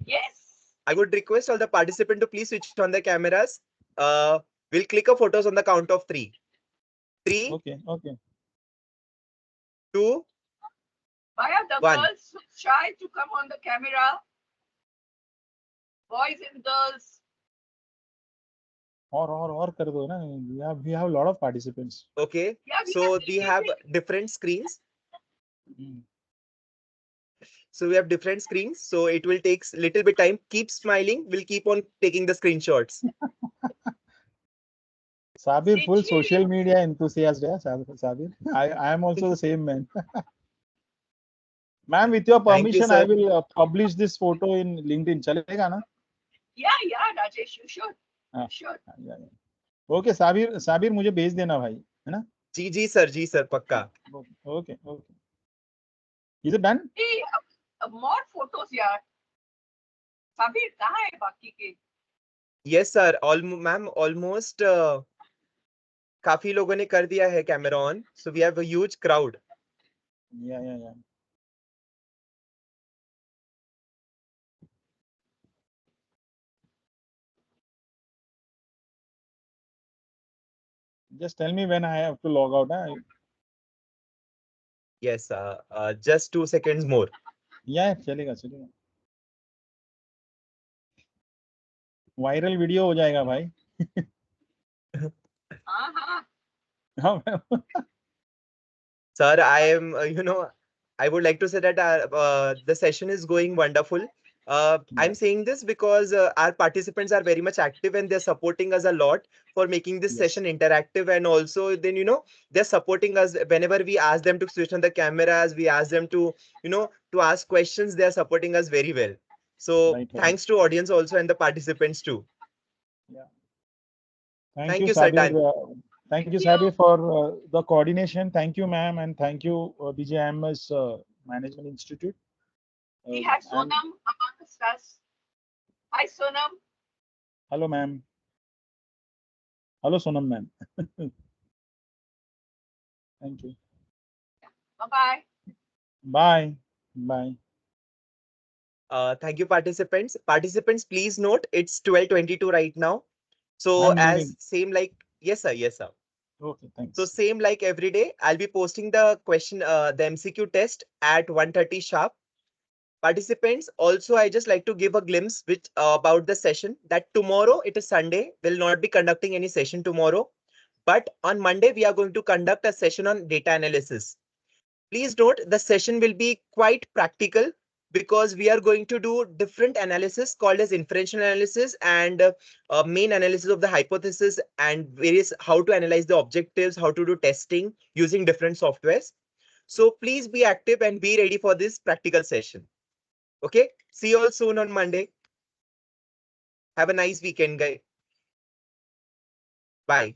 Yes. I would request all the participants to please switch on the cameras. We'll click a photos on the count of 3. 3, Okay. 2, Why are the 1. girls so shy to come on the camera? Boys and girls. और कर दो ना. We have a lot of participants. Okay. Yeah, So we have different screens. So we have different screens. So it will take little bit time. Keep smiling. We'll keep on taking the screenshots. Sabir, full social media enthusiast, yeah, Sabir. I am also the same, man. Ma'am, with your Thank you, permission, I sir. will publish this photo in LinkedIn. Chalega na? Yeah, Rajesh, you should. You should. Yeah. Okay, Sabir, मुझे भेज देना भाई, है ना? जी sir, पक्का. Okay. Is it done? Hey, more photos, यार. Sabir, कहाँ है बाकी के? Yes, sir. Ma'am, almost काफी लोगों ने कर दिया है camera on. So we have a huge crowd. Yeah. Just tell me when I have to log out. Huh? Yes, just 2 seconds more. Yeah, चलेगा. वायरल वीडियो हो जाएगा भाई. हाँ. Sir, I am, I would like to say that the session is going wonderful. I'm saying this because our participants are very much active and they're supporting us a lot for making this session interactive. And also then, they're supporting us whenever we ask them to switch on the cameras, we ask them to, to ask questions, they're supporting us very well. So thanks to audience also and the participants too. Yeah. Thank you, Sabir. sir. Thank you, Sabir, for the coordination. Thank you, ma'am, and thank you, BGIMS Management Institute. We have Sonam among us. Hi, Sonam. Hello, ma'am. Hello, Sonam, ma'am. Thank you. Bye-bye. Bye. Thank you, participants. Participants, please note it's 12:22 right now. So as same like, yes, sir. Okay, thanks. So same like every day, I'll be posting the question, the MCQ test at 1:30 sharp. Participants, also, I just like to give a glimpse about the session that tomorrow, it is Sunday, we'll not be conducting any session tomorrow. But on Monday, we are going to conduct a session on data analysis. Please note, the session will be quite practical because we are going to do different analysis called as inferential analysis and main analysis of the hypothesis and various how to analyze the objectives, how to do testing using different softwares. So please be active and be ready for this practical session. Okay, see you all soon on Monday. Have a nice weekend, guys. Bye.